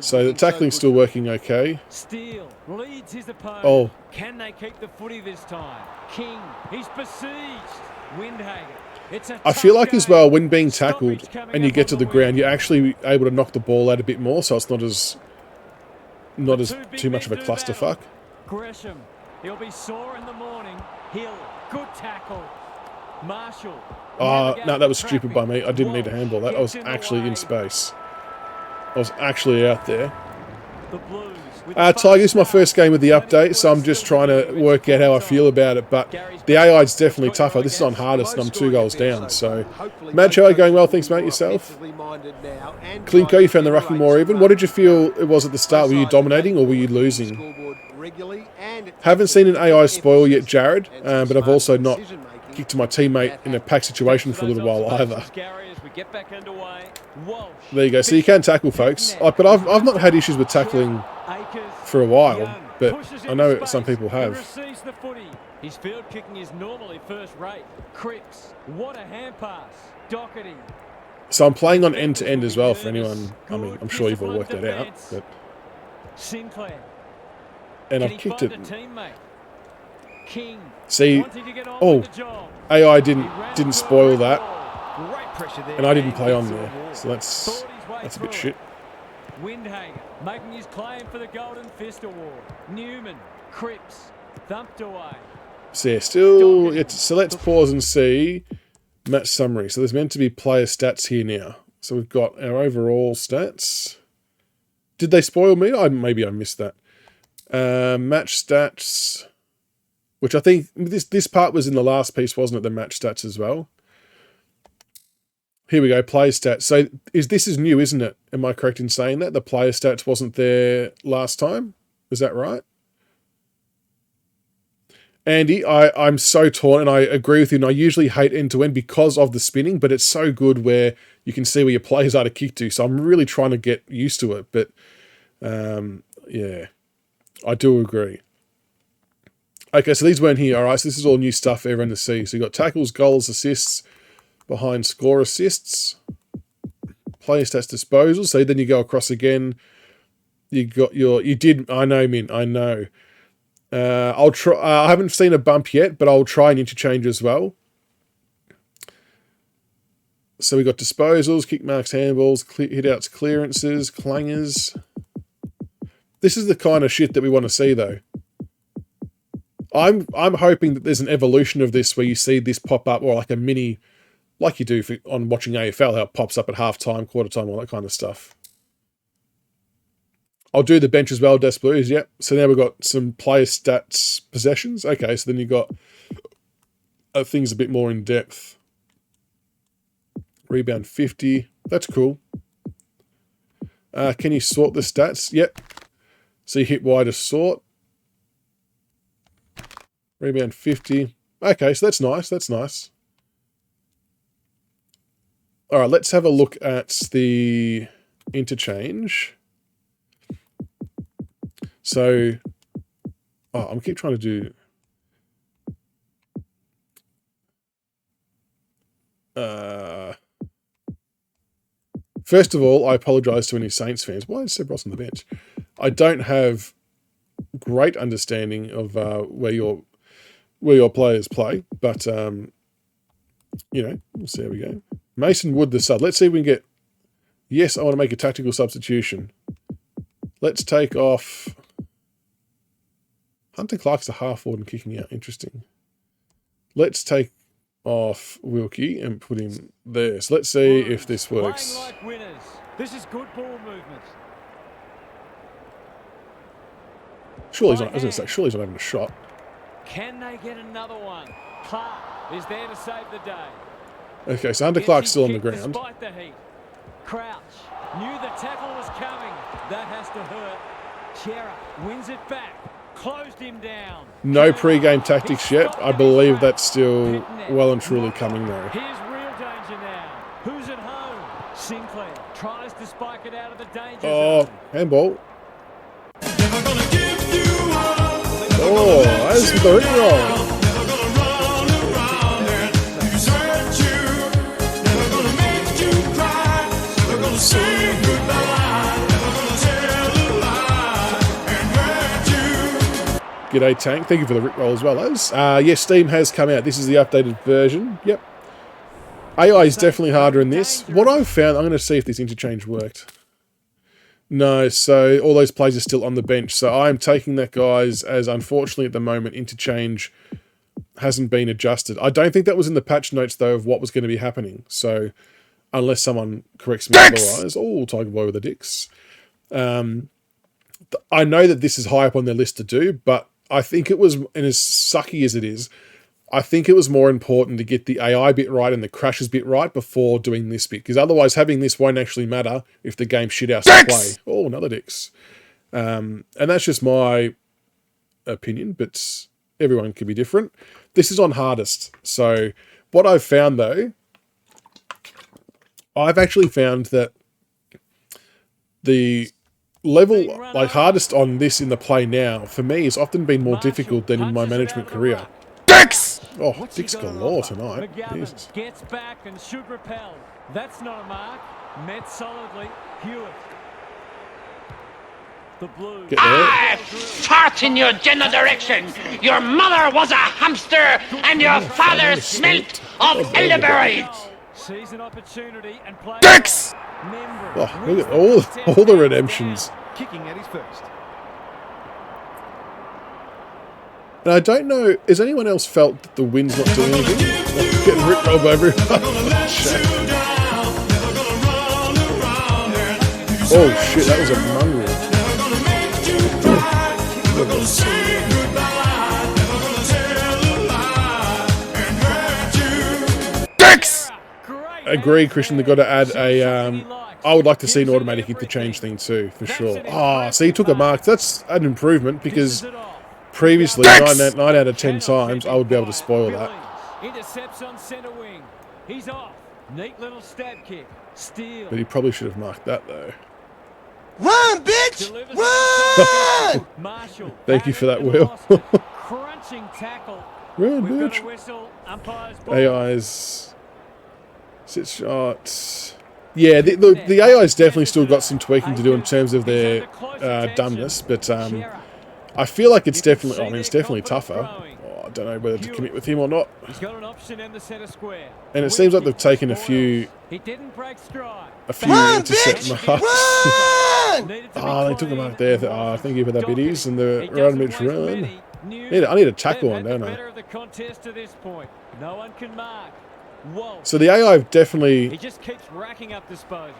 so the tackling's still working okay. Steele leads his opponent. Oh, can they keep the footy this time? King, he's besieged. Windhager. I feel like as well when being tackled and you get to the ground, you're actually able to knock the ball out a bit more, so it's not as too much of a clusterfuck. Gresham, he'll be sore in the morning. Hill, good tackle. Marshall. Oh, no, that was stupid by me. I didn't need to handle that. I was actually in space. I was actually out there. Tiger, this is my first game with the update, so I'm just trying to work out how I feel about it. But the AI is definitely tougher. This is on hardest, and I'm 2 goals down. So, Madge, how are you going well? Thanks, mate. Yourself? Klinko, you found the rucking more even. What did you feel it was at the start? Were you dominating or were you losing? Haven't seen an AI spoil yet, Jared, but I've also not kicked to my teammate in a pack situation for a little while either. There you go. So you can tackle, folks. But I've not had issues with tackling for a while, but I know some people have. His field kicking is normally first rate. Cripps, what a hand pass. Doherty. So I'm playing on end to end as well for anyone. I mean, I'm sure you've all worked that out. But Sinclair. And I've kicked it. King. See, oh, AI didn't spoil that, and I didn't play on there, so that's a bit shit. Windhager making his claim for the Golden Fist Award. Newman, Cripps, thumped away. So yeah, still, so let's pause and see match summary. So there's meant to be player stats here now. So we've got our overall stats. Did they spoil me? Maybe I missed that. Match stats, which I think this part was in the last piece, wasn't it? The match stats as well. Here we go, player stats. So this is new, isn't it? Am I correct in saying that? The player stats wasn't there last time? Is that right? Andy, I'm so torn, and I agree with you, and I usually hate end-to-end because of the spinning, but it's so good where you can see where your players are to kick to, so I'm really trying to get used to it, but yeah, I do agree. Okay, so these weren't here, all right, so this is all new stuff for everyone to see. So you've got tackles, goals, assists, behind score assists, player stats, disposals. So then you go across again. I know, Min, I know. I'll try. I haven't seen a bump yet, but I'll try an interchange as well. So we got disposals, kick marks, handballs, hitouts, clearances, clangers. This is the kind of shit that we want to see, though. I'm hoping that there's an evolution of this where you see this pop up, or like a mini, like you do on watching AFL, how it pops up at half-time, quarter-time, all that kind of stuff. I'll do the bench as well, Des Blues, yep. So now we've got some player stats possessions. Okay, so then you've got things a bit more in depth. Rebound 50, that's cool. Can you sort the stats? Yep. So you hit Y to sort. Rebound 50. Okay, so that's nice, that's nice. All right, let's have a look at the interchange. So, I'm keep trying to do... First of all, I apologise to any Saints fans. Why is Seb Ross on the bench? I don't have great understanding of where your players play, but you know, we'll see how we go. Mason Wood, the sub. Let's see if we can get... Yes, I want to make a tactical substitution. Let's take off... Hunter Clark's a half forward and kicking out. Interesting. Let's take off Wilkie and put him there. So let's see if this works. Like winners. This is good ball movement. Surely he's not, I was going to say, surely he's not having a shot. Can they get another one? Clark is there to save the day. Okay, so Hunter Clark's still on the ground. Despite the heat. Crouch knew the tackle was coming. That has to hurt. Chera wins it back. Closed him down. No pre-game tactics yet. I believe that's still well and truly coming though. Here's real danger now. Who's at home? Sinclair tries to spike it out of the danger zone. Handball. Oh, that's the roll. G'day Tank, thank you for the rickroll as well as. Yes, Steam has come out. This is the updated version. Yep. AI is definitely harder in this. What I've found, I'm going to see if this interchange worked. No, so all those players are still on the bench. So I'm taking that, guys, as unfortunately at the moment interchange hasn't been adjusted. I don't think that was in the patch notes, though, of what was going to be happening. So unless someone corrects me otherwise. Oh, Tiger Boy with the dicks. I know that this is high up on their list to do, but I think it was, and as sucky as it is, I think it was more important to get the AI bit right and the crashes bit right before doing this bit, because otherwise having this won't actually matter if the game's shit house to play. Oh, another dicks. And that's just my opinion, but everyone can be different. This is on hardest. So what I've found, though, I've actually found that the level, like hardest on this in the play now, for me, has often been more difficult than in my management career. Dicks! Oh, dicks galore tonight. Jesus. Gets back and should repel. That's not a mark. Met solidly. Hewitt. The Blues. I fart in your general direction. Your mother was a hamster and your father smelt of elderberry. Sees an opportunity and plays. Dicks! Oh, look at all the redemptions. Kicking at his first. And I don't know, has anyone else felt that the wind's not doing anything? Like getting rickrolled by everyone. Oh shit, that was a mongrel. Dicks! Agree, Christian, they've got to add a, I would like to see an automatic interchange thing too, for sure. Ah, so he took a mark. That's an improvement, because previously, 9 out of 10 times, I would be able to spoil that. Intercepts on centre wing. He's off. Neat little stab kick. Steal. But he probably should have marked that, though. Run, bitch! Run! Marshall. Thank you for that, Will. Crunching tackle. Run, We've got bitch. a whistle. Umpire's ball. AI's sit shots. Yeah, the AI's definitely still got some tweaking to do in terms of their dumbness, but I feel like it's definitely, I mean, it's definitely tougher. Oh, I don't know whether to commit with him or not. He's got an option in the centre square. And it seems like they've taken a few He didn't break stride. intercept marks. Oh, they took him out there. Oh, thank you for that, biddies. And the right mid run. I need a tackle on, don't I? No one can mark. Walsh. So the AI have definitely... He just keeps racking up disposals.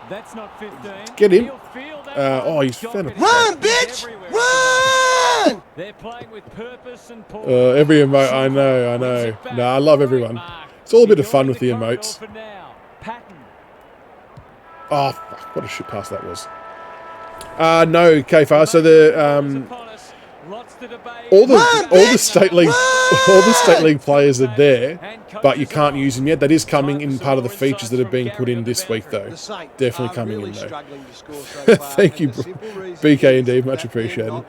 That's not 15. Get him. He'll feel that Oh, he's found a... Run, bitch! Run! They're playing with purpose and pause. Every emote, I know. No, I love everyone. It's all a bit of fun with the emotes. Oh, fuck, what a shit pass that was. No, Kfar, so the... all the state league players are there, but you can't use them yet. That is coming in part of the features that are being put in this week, though. Definitely coming in, though. Thank you, BK and Dave, much appreciated.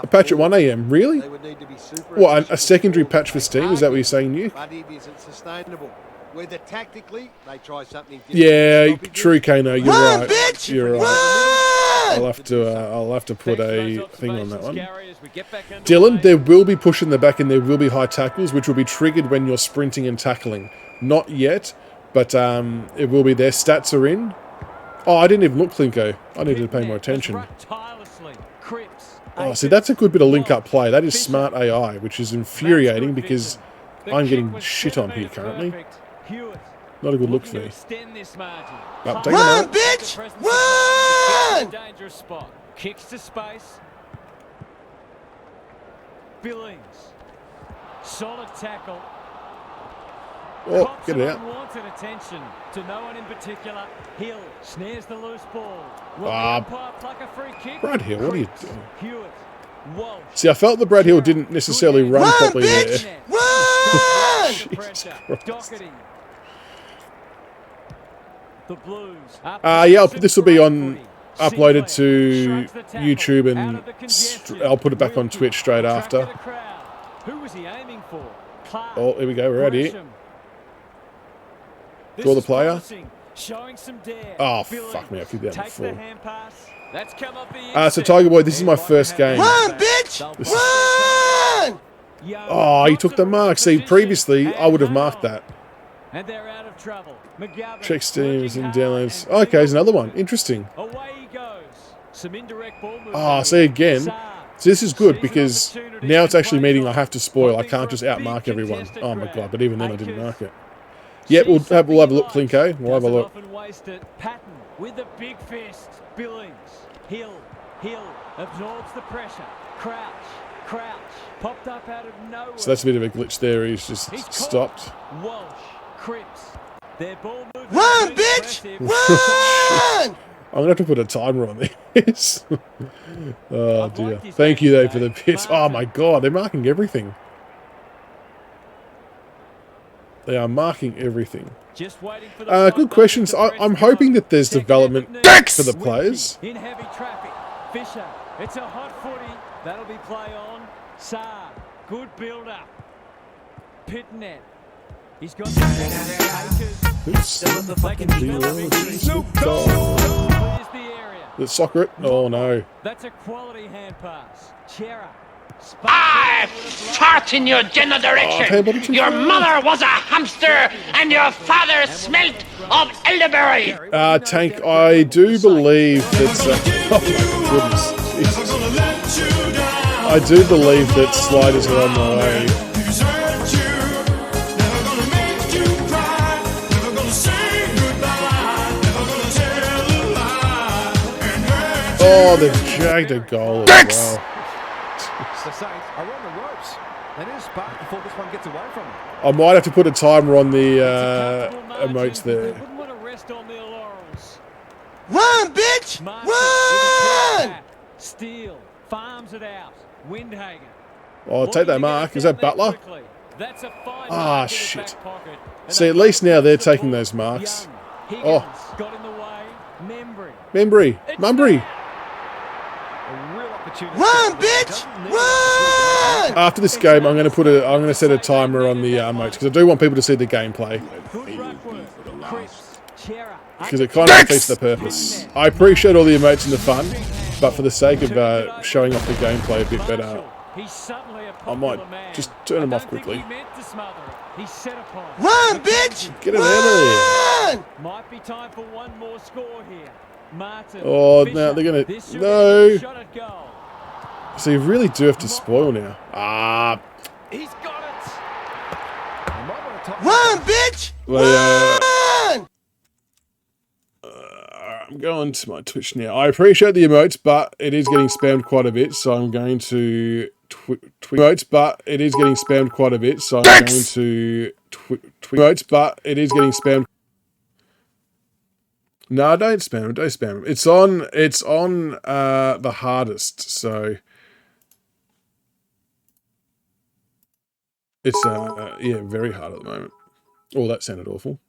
A patch at 1 AM, really? What, a secondary patch for Steam? Is that what you're saying, Nuke? Yeah, true, Kano. You're right. You're right. I'll have to put a thing on that one. Dylan, there will be push in the back and there will be high tackles, which will be triggered when you're sprinting and tackling. Not yet, but it will be there. Stats are in. Oh, I didn't even look, Klinko. I needed to pay more attention. Oh, see, that's a good bit of link-up play. That is smart AI, which is infuriating because I'm getting shit on here currently. Not a good look for me. Run, bitch! Run! Dangerous spot. Kicks to space. Billings. Solid tackle. Oh, get it out. Unwanted attention to no one in particular. Hill snares the loose ball. Brad Hill, what are you doing? Hewitt. See, I felt that Brad Hill didn't necessarily run properly there. Run! Jesus Christ. The Blues. Yeah, this will be on uploaded to YouTube, and I'll put it back on Twitch straight after. Who was he aiming for? Oh, here we go. We're ready. Draw the player. Oh, fuck me. I kicked that before. So, Tiger Boy, this is my first game. Run, bitch! Run! Oh, he took the mark. See, previously, I would have marked that. And they're out of trouble. Check Steams and downloads. Oh, okay, there's another one. Interesting. Away he goes. Some indirect ball movement. Oh, see again. So this is good because now it's actually meaning I have to spoil. I can't just outmark everyone. Oh my god! But even then, I didn't mark it. Yep, we'll have a look, Klinko. We'll have a look. Patton with a big fist. Billings. Hill absorbs the pressure. Crouch. Popped up out of nowhere. So that's a bit of a glitch there. He's just stopped. Walsh. Cripps. Their ball movement. Run, bitch! Run! I'm going to have to put a timer on this. Oh, dear. Thank you, though, for the piss. Oh, my God. They're marking everything. They are marking everything. Good questions. I'm hoping that there's development for the players. In heavy traffic. Fisher. It's a hot footy. That'll be play on. Saar. Good build-up. Pitnet. He's got Let's soccer it. Oh no. That's a quality hand pass. Chera. I fart in your general direction. Your mother was a hamster and your father smelt of elderberry. Tank, I do believe that... oh my goodness. Jesus. I do believe that sliders are on the way. Oh, they've jagged a goal as well. The Saints are on the ropes. They need a spark before this one gets away from them. I might have to put a timer on the emotes there. Run, bitch! Run! Steele farms it out. Windhagen. Oh, take that mark. Is that Butler? Ah, shit. See, at least now they're taking those marks. Oh. Mumbry. Run, bitch! Run! After this game, I'm going to set a timer on the emotes because I do want people to see the gameplay. Because it kind of defeats the purpose. I appreciate all the emotes and the fun, but for the sake of showing off the gameplay a bit better, I might just turn them off quickly. Run, bitch! Get it out of there. Might be time for one more score here. Martin. Oh, Fisher. no, they're going This to... should No. be a shot at goal. So you really do have to spoil now. Ah. He's got it. He might want to top Run, bitch! Well, Run! I'm going to my Twitch now. I appreciate the emotes, but it is getting spammed quite a bit, so I'm going to emotes, but it is getting spammed quite a bit, so I'm going to emotes, but it is getting spammed. No, don't spam it. Don't spam it. It's on the hardest, so it's yeah, very hard at the moment. Oh, that sounded awful.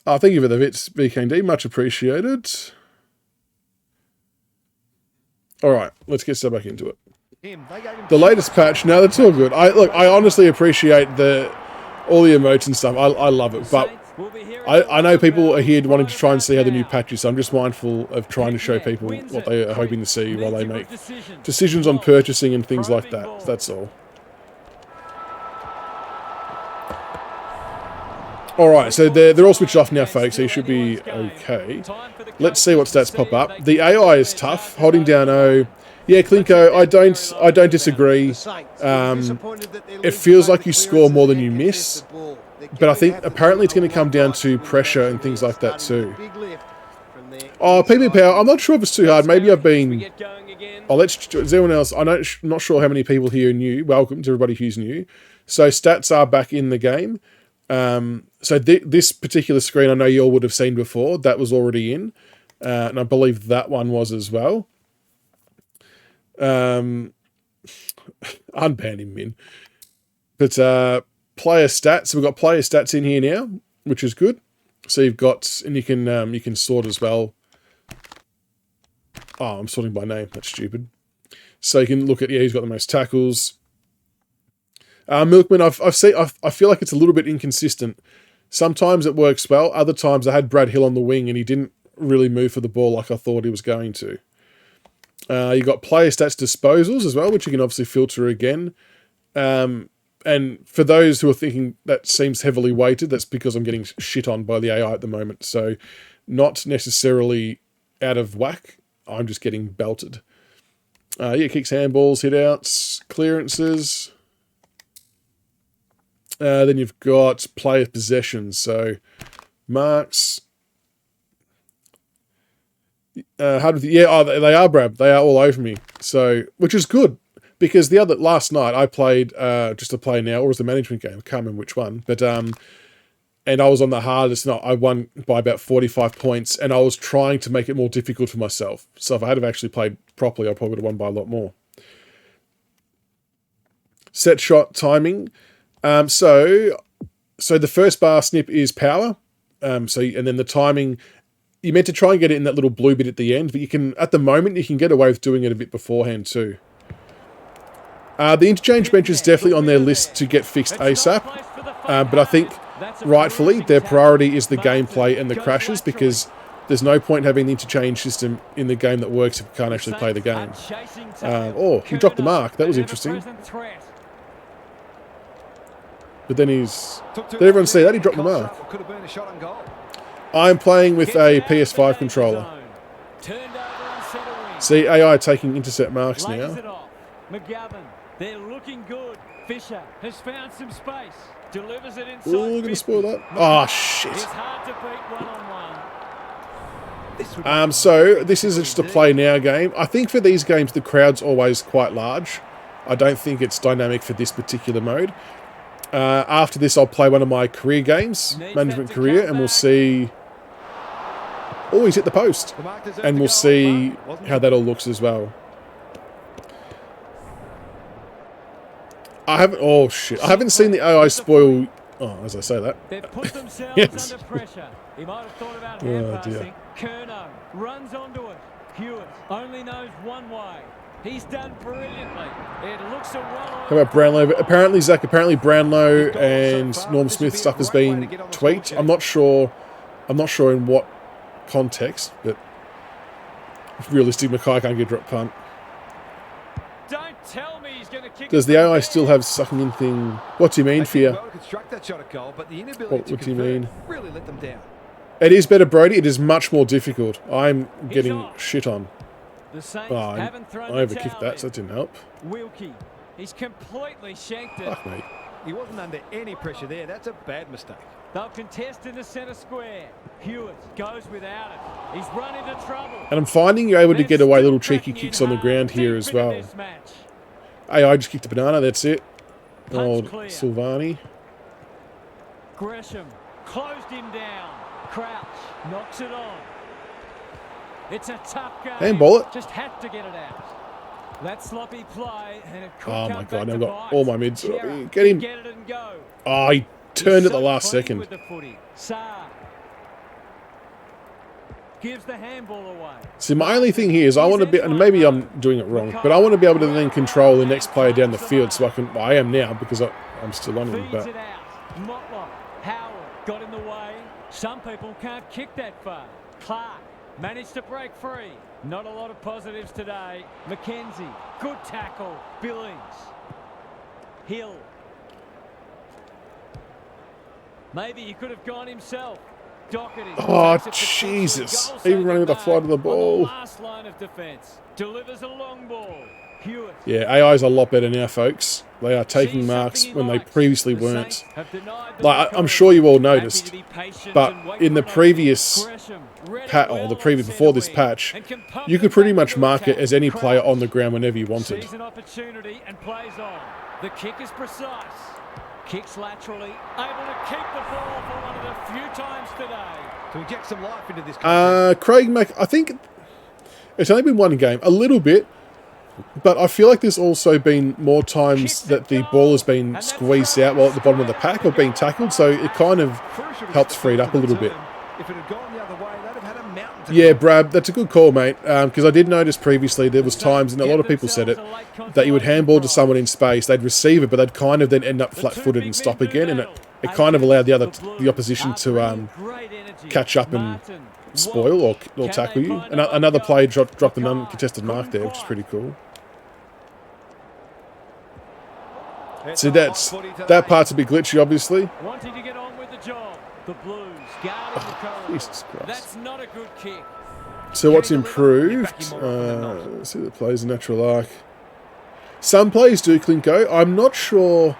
Oh, thank you for the bits, BKD. Much appreciated. All right, let's get stuck back into it. The latest patch. No, that's all good. I honestly appreciate all the emotes and stuff. I love it, but I know people are here wanting to try and see how the new patch is. So I'm just mindful of trying to show people what they are hoping to see while they make decisions on purchasing and things like that. That's all. Alright, so they're all switched off now, folks, so you should be okay. Let's see what stats pop up. The AI is tough, holding down O. Yeah, Klinko, I don't disagree. It feels like you score more than you miss, but I think apparently it's going to come down to pressure and things like that too. Oh, PP Power, I'm not sure if it's too hard. Maybe I've been... Oh, is anyone else? I'm not sure how many people here are new. Welcome to everybody who's new. So stats are back in the game. So this particular screen I know you all would have seen before. That was already in. And I believe that one was as well. Unban him, Min. But player stats. So we've got player stats in here now, which is good. So you've got, and you can sort as well. Oh, I'm sorting by name. That's stupid. So you can look at, yeah, who's got the most tackles. Milkman, I feel like it's a little bit inconsistent. Sometimes it works well. Other times I had Brad Hill on the wing and he didn't really move for the ball like I thought he was going to. You got player stats disposals as well, which you can obviously filter again. And for those who are thinking that seems heavily weighted, that's because I'm getting shit on by the AI at the moment. So not necessarily out of whack. I'm just getting belted. Yeah, kicks, handballs, hit outs, clearances. Then you've got player possessions. So marks. Yeah, they are, Brab. They are all over me. So, which is good. Because last night I played just to play now, or was the management game? I can't remember which one. But and I was on the hardest. I won by about 45 points, and I was trying to make it more difficult for myself. So if I had have actually played properly, I probably would have won by a lot more. Set shot timing. So the first bar snip is power. And then the timing. You meant to try and get it in that little blue bit at the end, but you can at the moment you can get away with doing it a bit beforehand too. The interchange bench is definitely on their list to get fixed ASAP, but I think rightfully their priority is the gameplay and the crashes, because there's no point having the interchange system in the game that works if you can't actually play the game. Oh, he dropped the mark. That was interesting. But then did everyone see that? He dropped the mark. I'm playing with a PS5 controller. See, AI taking intercept marks now. McGovern, they're looking good. Fisher has found some space. Delivers it inside. Oh, gonna spoil that. Oh shit. It's hard to beat one-on-one. So this is just a play now game. I think for these games the crowd's always quite large. I don't think it's dynamic for this particular mode. After this I'll play one of my career games, management career, and we'll see. Oh, he's hit the post. And we'll see how that all looks as well. I haven't seen the AI spoil. Oh, as I say that. They've put themselves Yes. under pressure. He might have thought about Oh, hand dear. passing. Kerno runs onto it. Hewitt only knows one way. He's done brilliantly. It looks a well. How about Brownlow? Apparently, Zach, Brownlow and Norm Smith stuff has been tweaked. I'm not sure in what context, but realistic Mackay can't get drop punt. Don't tell me he's going to Does the AI still have sucking in thing? What do you mean, Fear? Well to construct that shot at goal, but the inability What to do you convert mean? really let them down. It is better, Brody. It is much more difficult. I'm getting shit on. The Saints Oh, I haven't thrown the overkicked towel that, so in. that didn't help. Wilkie, he's completely shanked it. Fuck, mate. He wasn't under any pressure there. That's a bad mistake. They'll contest in the centre square. Hewitt goes without it. He's run into trouble. And I'm finding you're able to They're get away still little cheeky cracking kicks in on the hard ground here deep as into well. this match. AI just kicked a banana, that's it. Punch Old clear. Silvani. Gresham closed him down. Crouch knocks it on. It's a tough game. Handball it. Just had to get it out. That sloppy play, and it could Oh come my back god, to I've got bite. all my mids. Gerrard Get him. Get it and go. Oh, he turned He's at the so last clean second. with the footy. Saar gives the handball away. See, my only thing here is I want to be, and maybe I'm doing it wrong, but I want to be able to then control the next player down the field so I can, well, I am now because I'm still on him, Feeds but it out. Motlop, Howard got in the way. Some people can't kick that far. Clark managed to break free. Not a lot of positives today. McKenzie, good tackle. Billings. Hill. Maybe he could have gone himself. Doherty. Oh, takes it potentially Jesus. goal Even running with the saving flight of the mark on ball. last line of defence. Delivers a long ball. Hewitt. yeah, AI's a lot better now, folks. They are taking marks when they previously weren't. Like, I'm sure you all noticed, but in the previous before this patch, you could pretty much mark it as any player on the ground whenever you wanted. Sees an opportunity and plays on. The kick is precise. Kicks laterally, able to keep the ball for one of the few times today. To inject some life into this contest. Craig Mack, I think it's only been one game, a little bit, but I feel like there's also been more times that the ball has been squeezed out while at the bottom of the pack or being tackled, so it kind of helps free it up a little bit. If it had gone the other way, they'd have had a mountain to Yeah, Brad, that's a good call, mate, because I did notice previously there was times, and a lot of people said it, that you would handball to someone in space, they'd receive it, but they'd kind of then end up flat-footed and stop again, and it kind of allowed the opposition to catch up and spoil or tackle you. And another player dropped an uncontested mark there, which is pretty cool. So that part's a bit glitchy, obviously. Wanting to get on with the job. The Blues guarding the corridor. Jesus Christ. That's not a good kick. So what's improved? Let's see the plays a natural arc. Some players do Klinko. I'm not sure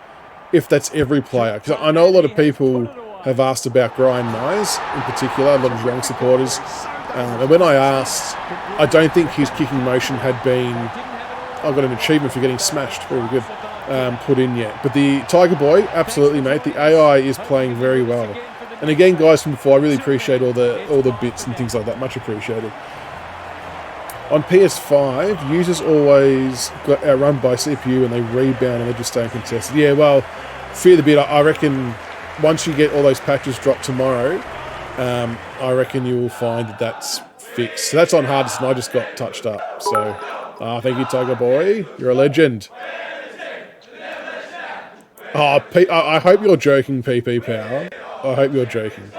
if that's every player, because I know a lot of people have asked about Brian Myers in particular, a lot of young supporters. And when I asked, I don't think his kicking motion had been, I got an achievement for getting smashed, very good, put in yet. But the Tiger Boy, absolutely, mate. The AI is playing very well. And again, guys from before, I really appreciate all the bits and things like that. Much appreciated. On PS5, users always got outrun by CPU and they rebound and they just stay uncontested. Yeah, well, fear the bit. I reckon once you get all those patches dropped tomorrow, I reckon you will find that that's fixed. So that's on hardest and I just got touched up. So thank you, Tiger Boy. You're a legend. Oh, I hope you're joking, PP Power. I hope you're joking.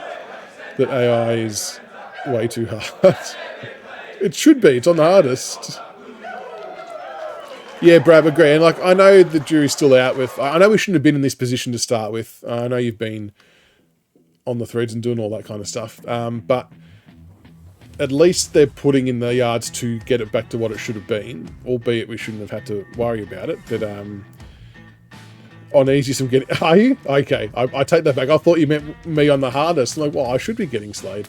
That AI is way too hard. It should be. It's on the hardest. Yeah, Brad, agree. And like, I know the jury's still out with. I know we shouldn't have been in this position to start with. I know you've been on the threads and doing all that kind of stuff. But at least they're putting in the yards to get it back to what it should have been. Albeit we shouldn't have had to worry about it. But on easy, some getting. Are you? Okay, I take that back. I thought you meant me on the hardest. I'm like, well, I should be getting slayed.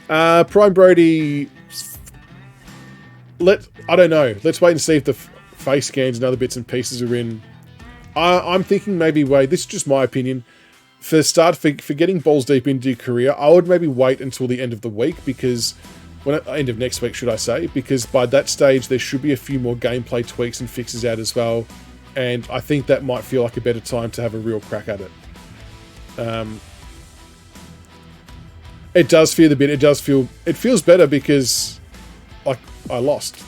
Prime Brody, I don't know. Let's wait and see if the face scans and other bits and pieces are in. I'm thinking maybe wait. This is just my opinion. For getting balls deep into your career, I would maybe wait until the end of the week because end of next week, should I say? Because by that stage there should be a few more gameplay tweaks and fixes out as well, and I think that might feel like a better time to have a real crack at it. It does feel a bit. It feels better because, like, I lost.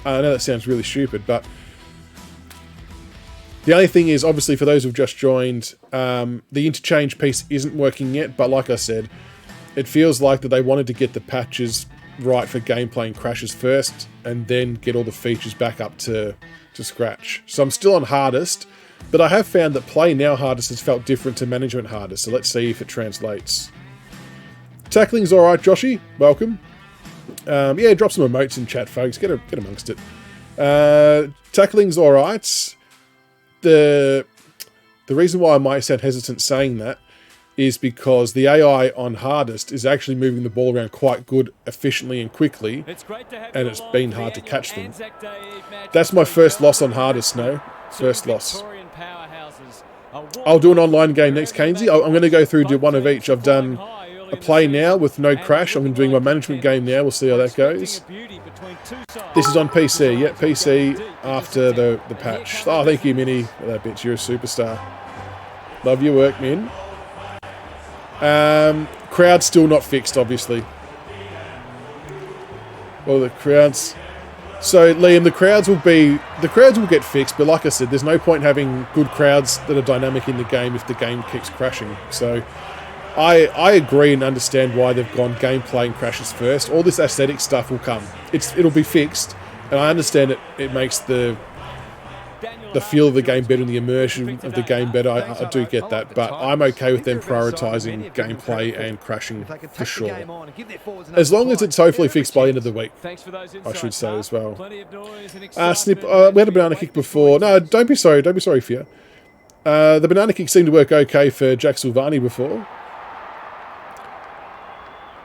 I know that sounds really stupid, but the only thing is, obviously, for those who've just joined, the interchange piece isn't working yet. But like I said, it feels like that they wanted to get the patches right for gameplay and crashes first, and then get all the features back up to to scratch. So I'm still on hardest, but I have found that play now hardest has felt different to management hardest. So let's see if it translates. Tackling's all right, Joshy. Welcome. Yeah, drop some emotes in chat, folks. Get amongst it. Tackling's all right. The reason why I might sound hesitant saying that is because the AI on hardest is actually moving the ball around quite good, efficiently and quickly, and it's been hard to catch them. That's my first loss on hardest, no. First loss. I'll do an online game next, Keynesy. I'm going to go through, do one of each. I've done a play now with no crash. I'm doing my management game now. We'll see how that goes. This is on PC. Yeah, PC after the patch. Oh, thank you, Minnie. That bitch, you're a superstar. Love your work, Min. Crowd's still not fixed, obviously. Well, the crowds. So, Liam, the crowds will get fixed, but like I said, there's no point having good crowds that are dynamic in the game if the game keeps crashing. So, I agree and understand why they've gone gameplay and crashes first. All this aesthetic stuff will come. It'll be fixed, and I understand it makes the feel of the game better and the immersion of the game better. I do get that, but I'm okay with them prioritising gameplay and crashing for sure. As long as it's hopefully fixed by the end of the week, I should say as well. Snip, we had a banana kick before. No, don't be sorry, Fia. The banana kick seemed to work okay for Jack Silvani before.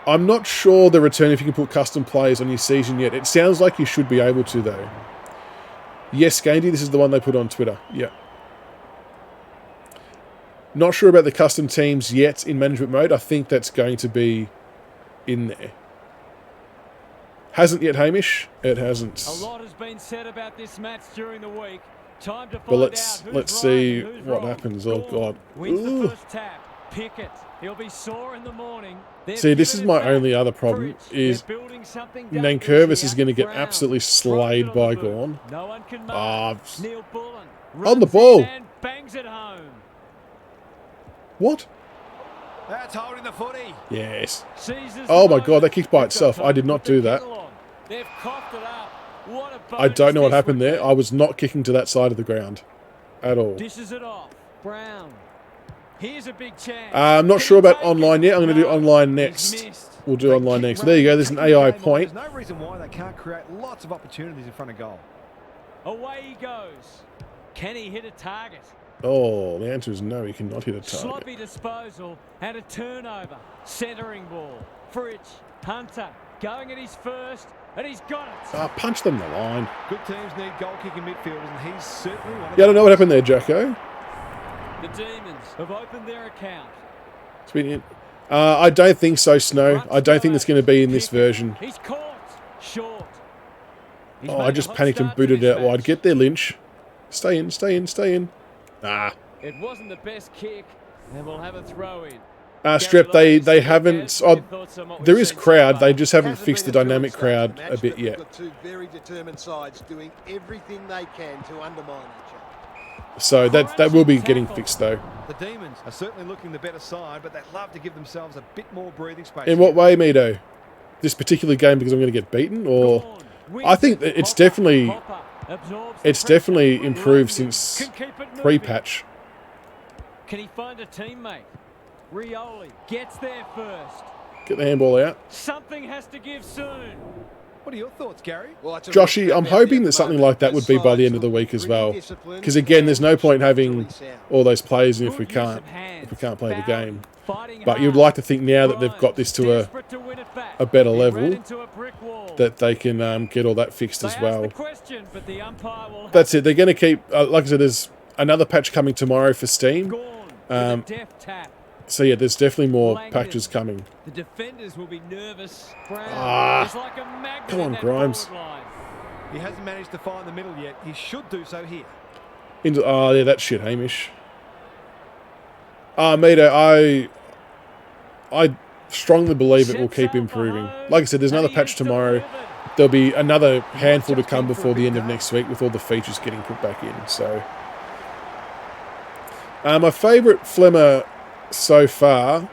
I'm not sure the return if you can put custom players on your season yet. It sounds like you should be able to, though. Yes, Gandy, this is the one they put on Twitter. Yeah. Not sure about the custom teams yet in management mode. I think that's going to be in there. Hasn't yet, Hamish. It hasn't. A lot has been said about this match during the week. Time to but let's see what happens. Oh God. Wins the first tap. Pickett. He'll be sore in the morning. See, this is my only other problem, is Nankervis is going to get absolutely slayed by Gorn. On the ball. What? That's holding the footy. Yes. Oh my God, that kicked by itself. I did not do that. I don't know what happened there. I was not kicking to that side of the ground at all. Dishes it off. Brown. Here's a big chance. I'm not sure about online yet. I'm going to do online next. We'll do online next. So there you go. There's an AI point. There's no reason why they can't create lots of opportunities in front of goal. Away he goes. Can he hit a target? Oh, the answer is no. He cannot hit a target. Sloppy disposal and a turnover. Centering ball. Fritsch. Hunter. Going at his first. And he's got it. Punch them the line. Good teams need goal-kicking midfielders, and he's certainly one of Yeah, I don't know what happened there, Jacko. The Demons have opened their account. I don't think so, Snow. I don't think it's going to be in this version. He's caught. Short. Oh, I just panicked and booted it out wide. Get there, Lynch. Stay in, stay in, stay in. Ah. It wasn't the best kick, and we'll have a throw in. Strep, they haven't... Oh, there is crowd, they just haven't fixed the dynamic crowd a bit yet. Two very determined sides doing everything they can to undermine each other. So that will be getting fixed, though. The Demons are certainly looking the better side, but they'd love to give themselves a bit more breathing space. In what way, Mito? This particular game because I'm going to get beaten? Or... I think that it's definitely improved since pre-patch. Can he find a teammate? Rioli gets there first. Get the handball out. Something has to give soon. What are your thoughts, Gary? Joshy, I'm hoping that something like that would be by the end of the week as well. Because again, there's no point having all those players in if we can't play the game. But you'd like to think now that they've got this to a better level, that they can get all that fixed as well. That's it. They're going to keep, like I said, there's another patch coming tomorrow for Steam. So yeah, there's definitely more patches coming. The defenders will be nervous. Come on, Grimes. He hasn't managed to find the middle yet. He should do so here. Oh, yeah, that's shit, Hamish. Mito, I strongly believe it will keep improving. Like I said, there's another patch tomorrow. There'll be another handful to come before the end of next week with all the features getting put back in. So, my favourite Flemmer so far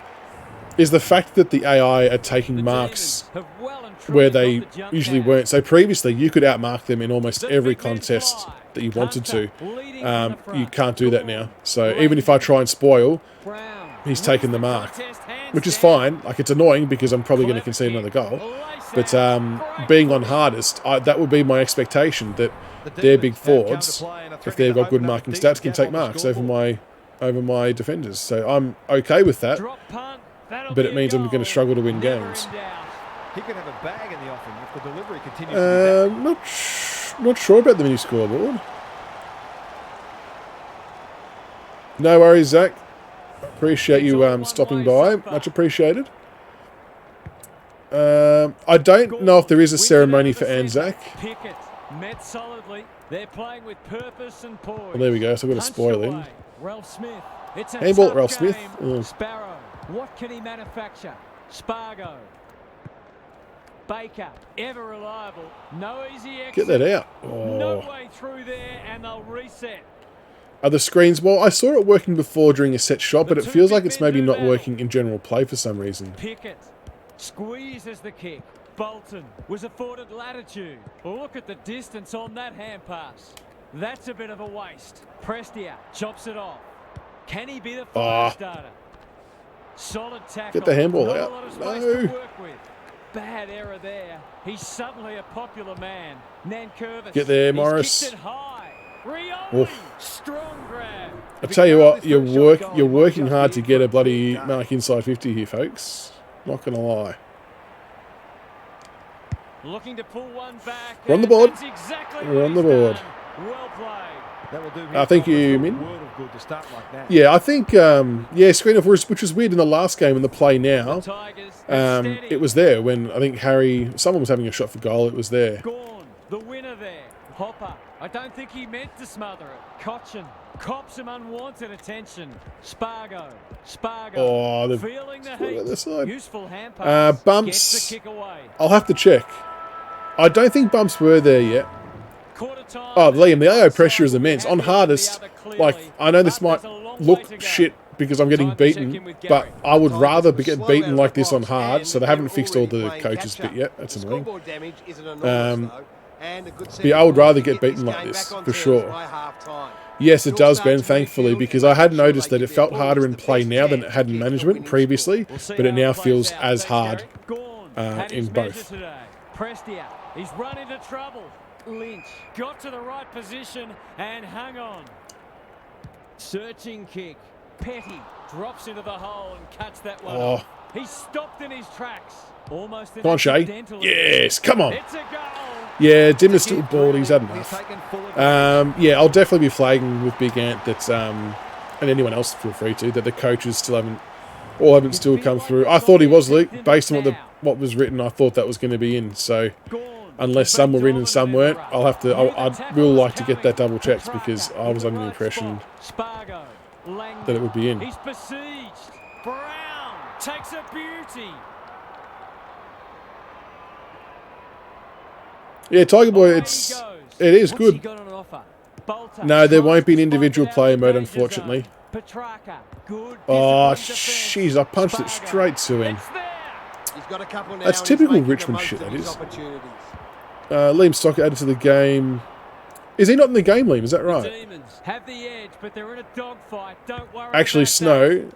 is the fact that the AI are taking marks where they usually weren't. So previously, you could outmark them in almost every contest that you wanted to. You can't do that now. So even if I try and spoil, he's taken the mark, which is fine. Like, it's annoying because I'm probably going to concede another goal. But being on hardest, that would be my expectation, that their big forwards, if they've got good marking stats, can take marks over my defenders. So I'm okay with that. But it means I'm going to struggle to win games. He could have a bag in the offing if the delivery continues to be bad. Not sure about the mini scoreboard. No worries, Zach. Appreciate you stopping by. Much appreciated. I don't know if there is a ceremony for Anzac. Met solidly. They're playing with purpose and poise. Well, there we go. So I've got a spoil in. Ralph Smith. It's a handball at tough Ralph Smith. game. Sparrow. What can he manufacture? Spargo. Baker. Ever reliable. No easy exit. Get that out. Oh. No way through there, and they'll reset. Are the screens... Well, I saw it working before during a set shot, but it feels like it's maybe not working in general play for some reason. Pickett squeezes the kick. Bolton was afforded latitude. Look at the distance on that hand pass. That's a bit of a waste. Prestia chops it off. Can he be the fire starter? Solid tackle. Get the handball Not out. a lot of space No. to work with. Bad error there. He's suddenly a popular man. Nankervis. Get there, He's Morris. kicked it high. Rioli. Strong grab. I tell you what, you're working hard to get a bloody mark inside 50 here, folks. Not gonna lie. Looking to pull one back. We're on the board. That's exactly We're what on the he's board. done. Well played. That will do him Thank you, a Min. world of good to start like that. Yeah, I think, screen of which was weird in the last game in the play now. Tigers, It was there when I think someone was having a shot for goal. It was there. Gone. The winner there. Hopper. I don't think he meant to smother it. Cochin cops some unwanted attention. Spargo. Oh, they've feeling the got it heat. this side. Useful hand pass. Bumps. Gets the kick away. I'll have to check. I don't think bumps were there yet. Quarter time. Oh, Liam, the AO pressure is immense. On hardest, like, I know this might look shit because I'm getting beaten, but I would rather get beaten like this on hard, so they haven't fixed all the coaches bit yet. That's annoying. But yeah, I would rather get beaten like this, for sure. Yes, it does, Ben, thankfully, because I had noticed that it felt harder in play now than it had in management previously, but it now feels as hard in both. Prestia, he's run into trouble. Lynch got to the right position and hung on. Searching kick. Petty drops into the hole and cuts that one off. He's stopped in his tracks. Almost Come on, Shay. Yes, come on. It's a goal. Yeah, Dimmer's still bald. He's had enough. Yeah, I'll definitely be flagging with Big Ant that, and anyone else feel free to, that the coaches haven't still come through. I thought he was leaked based on what was written. I thought that was going to be in. So unless some were in and some weren't, I will like to get that double checked because I was under the impression that it would be in. He's besieged. Brown takes a beauty. Yeah, Tiger Boy, it is good. No, there won't be an individual player mode, unfortunately. Oh, jeez, I punched it straight to him. That's typical Richmond shit, that is. Liam Stock added to the game. Is he not in the game, Liam? Is that right? Actually, Snow,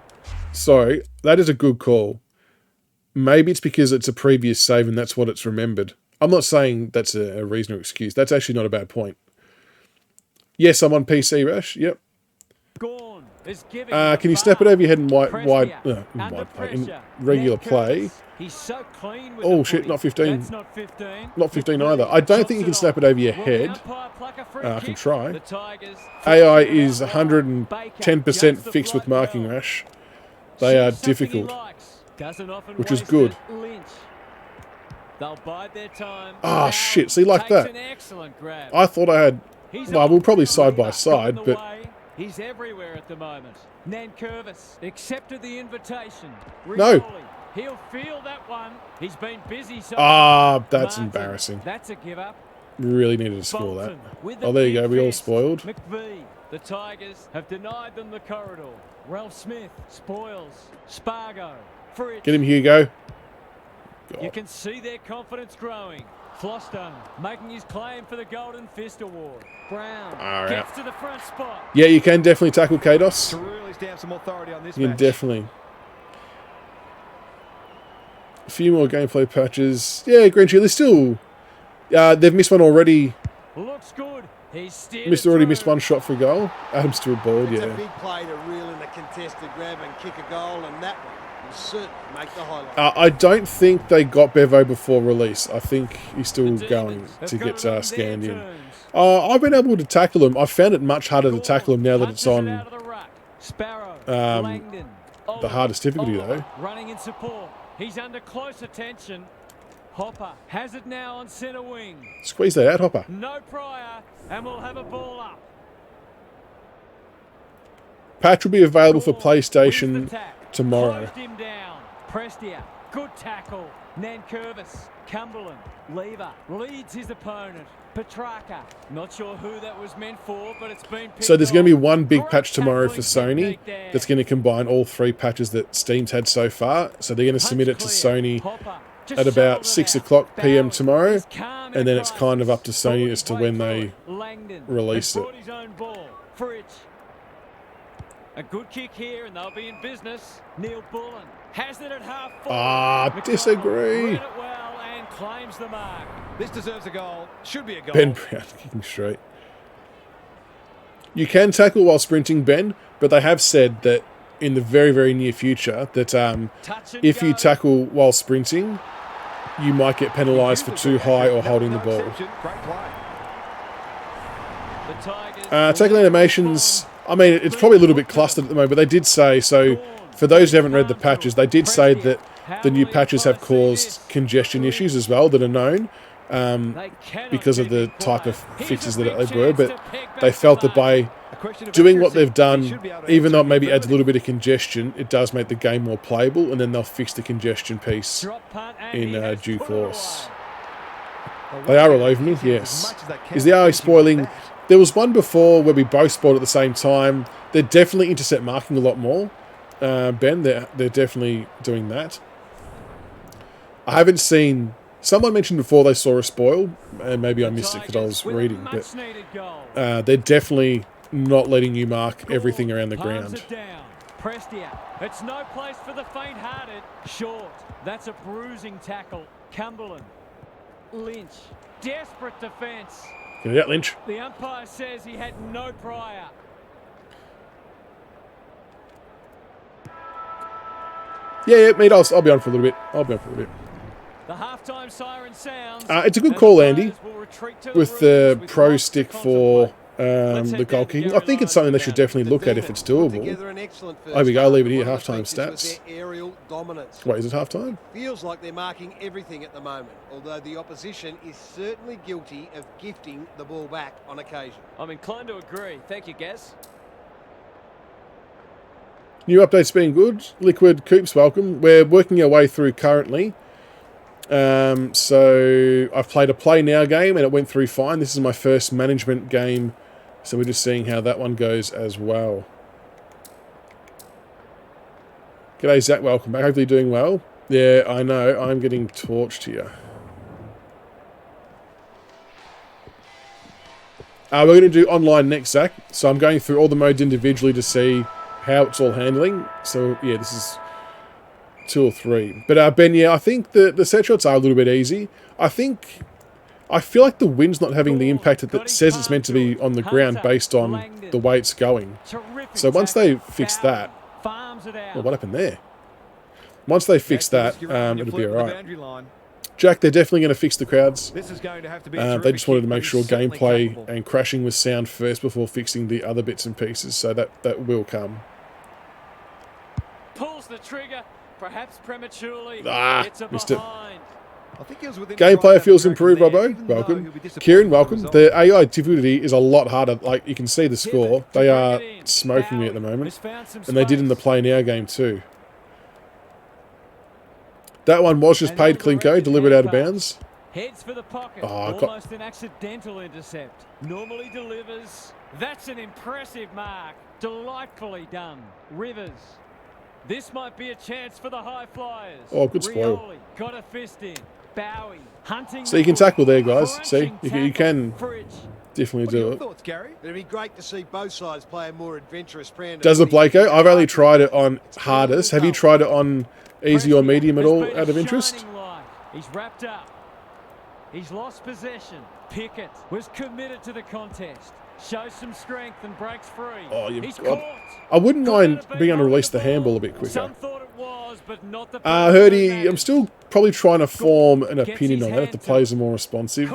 sorry, that is a good call. Maybe it's because it's a previous save and that's what it's remembered. I'm not saying that's a reasonable excuse. That's actually not a bad point. Yes, I'm on PC, Rash. Yep. Can you snap it over your head in in regular play? Oh shit, not 15. Not 15 either. I don't think you can snap it over your head. I can try. AI is 110% fixed with marking, Rash. They are difficult, which is good. Ah, shit. See, like that. I thought I had... Well, we're probably side by side, but... He's everywhere at the moment. Nankervis accepted the invitation. No. He'll feel that one. He's been busy. That's embarrassing. That's a give up. Really needed to score that. Oh, there you go. We all spoiled. McVee. The Tigers have denied them the corridor. Ralph Smith spoils. Spargo Fritz. Get him, Hugo. You God. can see their confidence growing. Floster making his claim for the Golden Fist Award. Brown Far gets out. to the front spot. Yeah, you can definitely tackle Kados. To really stamp some authority on this You can match. definitely. A few more gameplay patches. Yeah, Grinchy, they're still... they've missed one already. Looks good. He's steered Missed one shot for a goal. Adam's still bored, It's a yeah. big play to reel in a contested grab and kick a goal, and that one will certainly make the highlight. I don't think they got Bevo before release. I think he's still going to get scanned in. I've been able to tackle him. I've found it much harder to tackle him now that it's on the hardest difficulty, though. Running in support. He's under close attention. Hopper has it now on centre wing. Squeeze that out, Hopper. No prior, and we'll have a ball up. Patch will be available for PlayStation tomorrow. Closed him down. Prestia, good tackle. Nankervis, Cumberland, Lever leads his opponent. Petrarca, not sure who that was meant for, but it's been picked So there's going to be off. one big Great patch tomorrow for tackling Sony technique there. that's going to combine all 3 patches that Steam's had so far. So they're going to submit it to Punch clear. Sony Hopper just at about shoveled it 6 out. o'clock PM Bowers tomorrow, is calm in and then a it's kind of up to crisis. Sony as to Ball when is they played through it. Langdon release has it. brought his own ball. Fritsch. A good kick here, and they'll be in business. Neil Bullen has it at half forward. Disagree. Read it well and claims the mark. This deserves a goal. Should be a goal. Ben Brown kicking straight. You can tackle while sprinting, Ben, but they have said that in the very, very near future that Touch and if you go. tackle while sprinting, you might get penalised for too high or holding the ball. Great play. The Tigers Tackle animations, I mean, it's probably a little bit clustered at the moment, but they did say, so for those who haven't read the patches, they did say that the new patches have caused congestion issues as well that are known. Because of the type of fixes that they were, but they felt that by doing what they've done, even though it maybe adds a little bit of congestion, it does make the game more playable, and then they'll fix the congestion piece in due course. They are all over me, yes. Is the AI spoiling? There was one before where we both spoiled at the same time. They're definitely intercept marking a lot more, Ben. They're definitely doing that. I haven't seen... Someone mentioned before they saw a spoil, and maybe I missed it because I was reading, but they're definitely not letting you mark everything around the ground. Prestia, it's no place for the faint-hearted. Short, that's a bruising tackle. Cumberland, Lynch, desperate defence. Get it out, Lynch. The umpire says he had no prior. Yeah, mate, I'll be on for a little bit. The halftime siren sounds. It's a good call, Andy, with with the pro stick for the goal kicking. I think it's something they should definitely look at if it's doable. Together an excellent first There we go, half. leave it here, One of the halftime features was stats. their aerial dominance. Wait, is it halftime? Feels like they're marking everything at the moment, although the opposition is certainly guilty of gifting the ball back on occasion. I'm inclined to agree. Thank you, Gaz. New updates being good. Liquid Coops, welcome. We're working our way through currently. So I've played a Play Now game and it went through fine. This is my first management game, so we're just seeing how that one goes as well. G'day Zach, welcome back. Hopefully you're doing well. Yeah, I know. I'm getting torched here. We're going to do online next, Zach. So I'm going through all the modes individually to see how it's all handling. So yeah, this is 2 or 3. But Ben, yeah, I think the set shots are a little bit easy. I feel like the wind's not having the impact that it says it's meant to be on the ground based on the way it's going. So once they fix that... Well, what happened there? Once they fix that, it'll be alright. Jack, they're definitely going to fix the crowds. This is going to have to be They just wanted to make sure gameplay and crashing was sound first before fixing the other bits and pieces, so that will come. Pulls the trigger, perhaps prematurely. Missed it. I think he was within Gameplay feels stride improved, of that track Robbo. there, Welcome. even though he'll be disappointed Kieran, with the welcome. result. The AI difficulty is a lot harder. Like, you can see the score. They are smoking me at the moment. And they did in the Play Now game too. That one was just paid Klinko, delivered out of bounds. Heads for the pocket. Oh, Almost an accidental intercept. Normally delivers. That's an impressive mark. Delightfully done. Rivers. This might be a chance for the high flyers. Oh, good spoil. Rioli got a fist in. Bowie hunting. So you can tackle there, guys. See, you can Fridge. definitely What are do your it. thoughts, Gary? It'd be great to see both sides play a more adventurous brand. Does it, Blako? I've only tried it on hardest. Have you tried it on easy or medium at all, out of interest? He's wrapped up. He's lost possession. Pickett was committed to the contest. Shows some strength and breaks free. Oh, He's caught. I wouldn't mind being able to release the handball a bit quicker. Some thought it was, but not the Hurdy, I'm still probably trying to form an opinion on it if the players are more responsive.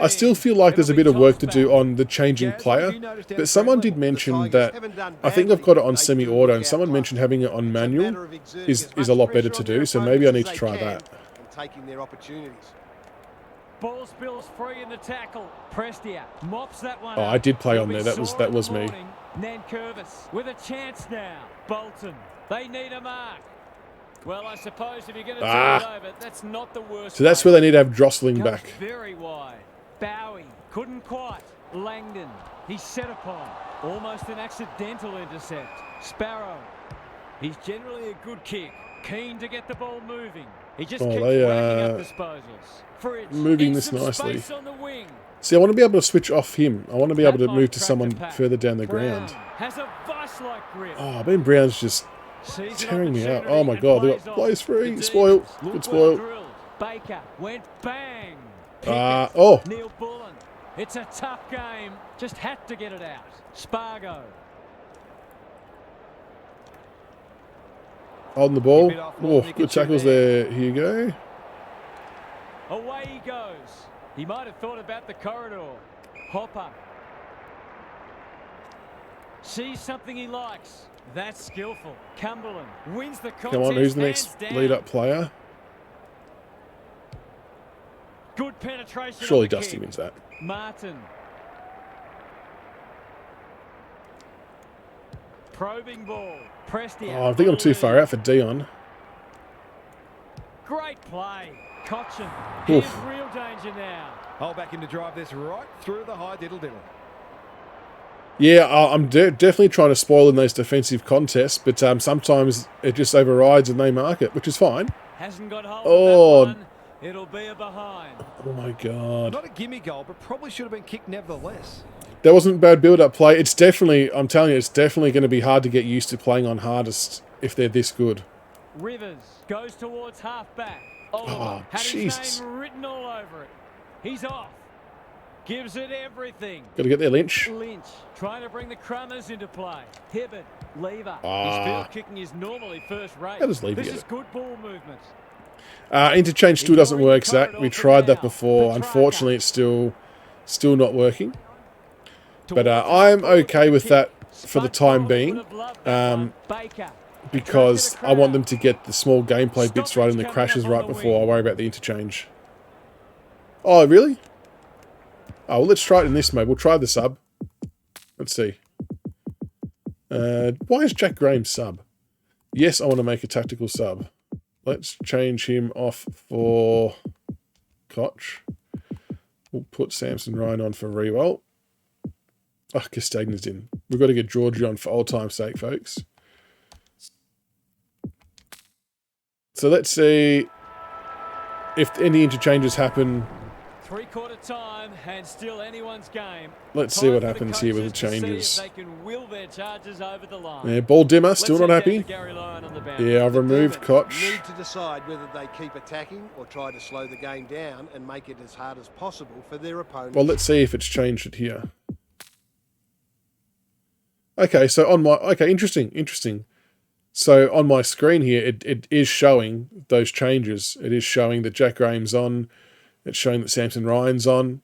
I still feel like there's a bit of work to do on the changing player, but someone did mention that, I think I've got it on semi-auto, and someone mentioned having it on manual is a lot better to do, so maybe I need to try that. Taking their opportunities. Ball spills free in the tackle. Prestia mops that one. Oh, I did play on there. That was me. Nankervis with a chance now. Bolton. They need a mark. Well, I suppose if you're going to do it over, that's not the worst. So that's where they need to have Jostling back. Very wide. Bowie couldn't quite. Langdon. He's set upon. Almost an accidental intercept. Sparrow. He's generally a good kick. Keen to get the ball moving. He just keeps racking up disposals. Fridge moving this nicely. On the wing. See, I want to be able to switch off him. I want to be able to move to someone further down the ground. Has a vice-like grip. Oh, Ben Brown's just tearing me out. Oh my god, they got plays free. Spoil. Good spoil. Baker went bang. Oh. Neil Bullen. It's a tough game. Just had to get it out. Spargo. On the ball. Oh, good tackles there. Here you go. Away he goes. He might have thought about the corridor. Hopper. Sees something he likes. That's skillful. Cumberland wins the contest. Come on, who's the next lead-up player? Good penetration. Surely Dusty wins that. Martin. Probing ball. Prestia. Oh, I think I'm too far out for Dion. Great play. Cochin. Here's real danger now. I'll back him to drive this right through the high diddle-diddle. Yeah, I'm definitely trying to spoil in those defensive contests, but sometimes it just overrides and they mark it, which is fine. Hasn't got hold of that one. It'll be a behind. Oh my god. Not a gimme goal, but probably should have been kicked nevertheless. That wasn't bad build-up play. It's definitely, I'm telling you, it's definitely going to be hard to get used to playing on hardest if they're this good. Rivers goes towards half-back. Oliver had his name written all over it. He's off. Gives it everything. Got to get there, Lynch. Lynch trying to bring the Crummers into play. Hibbert, Lever. His field kicking is normally first rate. How does Lever This get is it? good ball movement. Interchange still doesn't work, Zach. We tried that before. Unfortunately, it's still not working. But I'm okay with that for the time being. Because I want them to get the small gameplay bits right and the crashes right before I worry about the interchange. Oh, really? Oh, well, let's try it in this mode. We'll try the sub. Let's see. Why is Jack Graham sub? Yes, I want to make a tactical sub. Let's change him off for Koch. We'll put Samson Ryan on for Rewalt. Oh, Castagna's in. We've got to get Georgie on for old time's sake, folks. So let's see if any interchanges happen. Three-quarter time and still anyone's game. Let's see what happens here with the changes. They can will their charges over the line. Yeah, ball dimmer, still not happy. Yeah, I've removed Koch. Need to decide whether they keep attacking or try to slow the game down and make it as hard as possible for their opponent. Well, let's see if it's changed it here. Okay, so on my... Okay, interesting. So on my screen here, it is showing those changes. It is showing that Jack Graham's on. It's showing that Samson Ryan's on.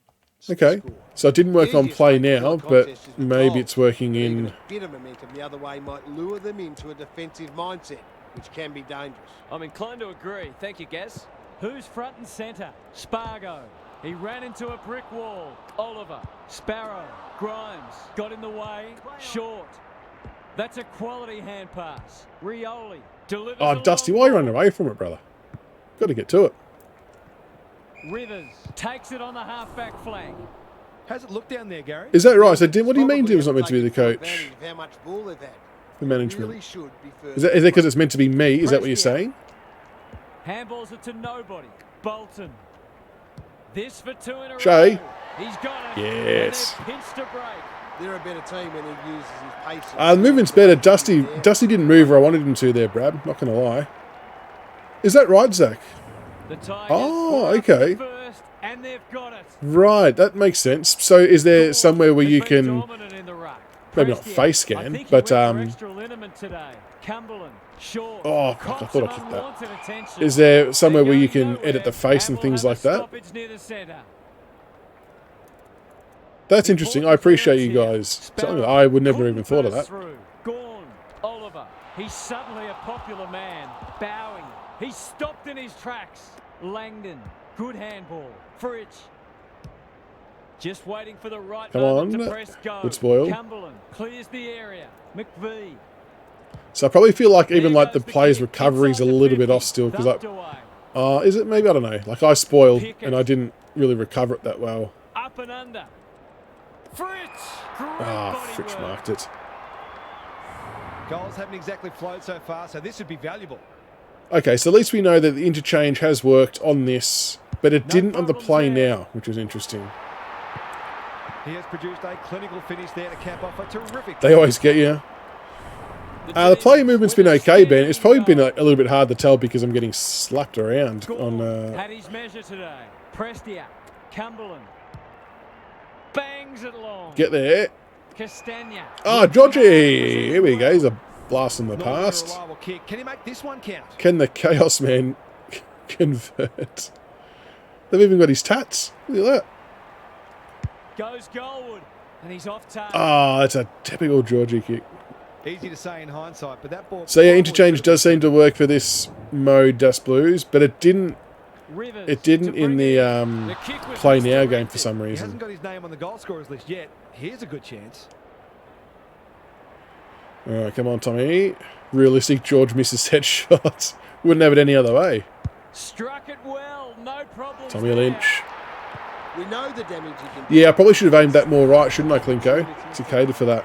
Okay, so it didn't work on play now, but maybe it's working in... A bit of momentum the other way might lure them into a defensive mindset, which can be dangerous. I'm inclined to agree. Thank you, Gaz. Who's front and centre? Spargo. He ran into a brick wall. Oliver. Sparrow. Grimes. Got in the way. Short. That's a quality hand pass. Rioli. Delivers. Oh, Dusty, why are you running away from it, brother? Got to get to it. Rivers takes it on the half-back flank. How's it look down there, Gary? Is that right? So, what do you mean Dim's not meant to be the coach? How much ball they've had. The management. Really should be Is that because it's meant to be me? Is that what you're saying? Handballs it to nobody. Bolton. This for 2 in a Shay. row. He's got it. Yes. And they've pinched a break. They're a better team when he uses his pace. The movement's better. Dusty didn't move where I wanted him to there, Brad. Not going to lie. Is that right, Zach? The Tigers Oh, are up okay. first, and they've got it. Right, that makes sense. So is there somewhere where you Has been can, dominant in the ruck. maybe not Prestia, face I scan, think he but went for extra liniment today. Cumberland, Short. oh, fuck, I Cops thought I some clicked that. unwanted attention. Is there somewhere They're where you going can edit the nowhere, face and we'll things have a like that? stoppage near the centre. That's interesting. I appreciate you guys. Something that I would never even thought of that. Gorn, Oliver. He's suddenly a popular man. Bowing. He's stopped in his tracks. Langdon. Good handball. Fridge. Just waiting for the right Come moment on. to press go. Good spoil. Cumberland clears the area. McVee. So I probably feel like even There like the goes player's kick. recovery is a Inside the little bit 50. off still because Dumped away. is it maybe, I don't know, like I spoiled Pickett. and I didn't really recover it that well. Up and under. Fritz. Great body Fritz work. marked it. Goals haven't exactly flowed so far, so this would be valuable. Okay, so at least we know that the interchange has worked on this, but it didn't on the problems play there. now, which was interesting. He has produced a clinical finish there to cap off a terrific... They always get you. The play movement's been okay, Ben. It's probably been a little bit hard to tell because I'm getting slapped around on... Had his measure today. Prestia. Cumberland. Bangs it long. Get there. Castagna. Ah, Georgie! Here we go. He's a blast in the Not a past. reliable kick. Can he make this one count? Can the Chaos Man convert? They've even got his tats. Look at that. Goes goalward. And he's off target. Ah, it's a typical Georgie kick. Easy to say in hindsight, but that ball... So yeah, interchange does seem to work for this mode, Dust Blues, but it didn't. Rivers It didn't to in bring the in. The kick was play now misdirected. game for some He reason. hasn't got his name on the goal scorers list yet. Here's a good chance. All right, come on, Tommy. Realistic George misses headshots. Wouldn't have it any other way. Struck it well. No problem. Tommy Lynch. We know the damage he can do. Yeah, I probably should have aimed that more right, shouldn't I, Klinko? To cater for that.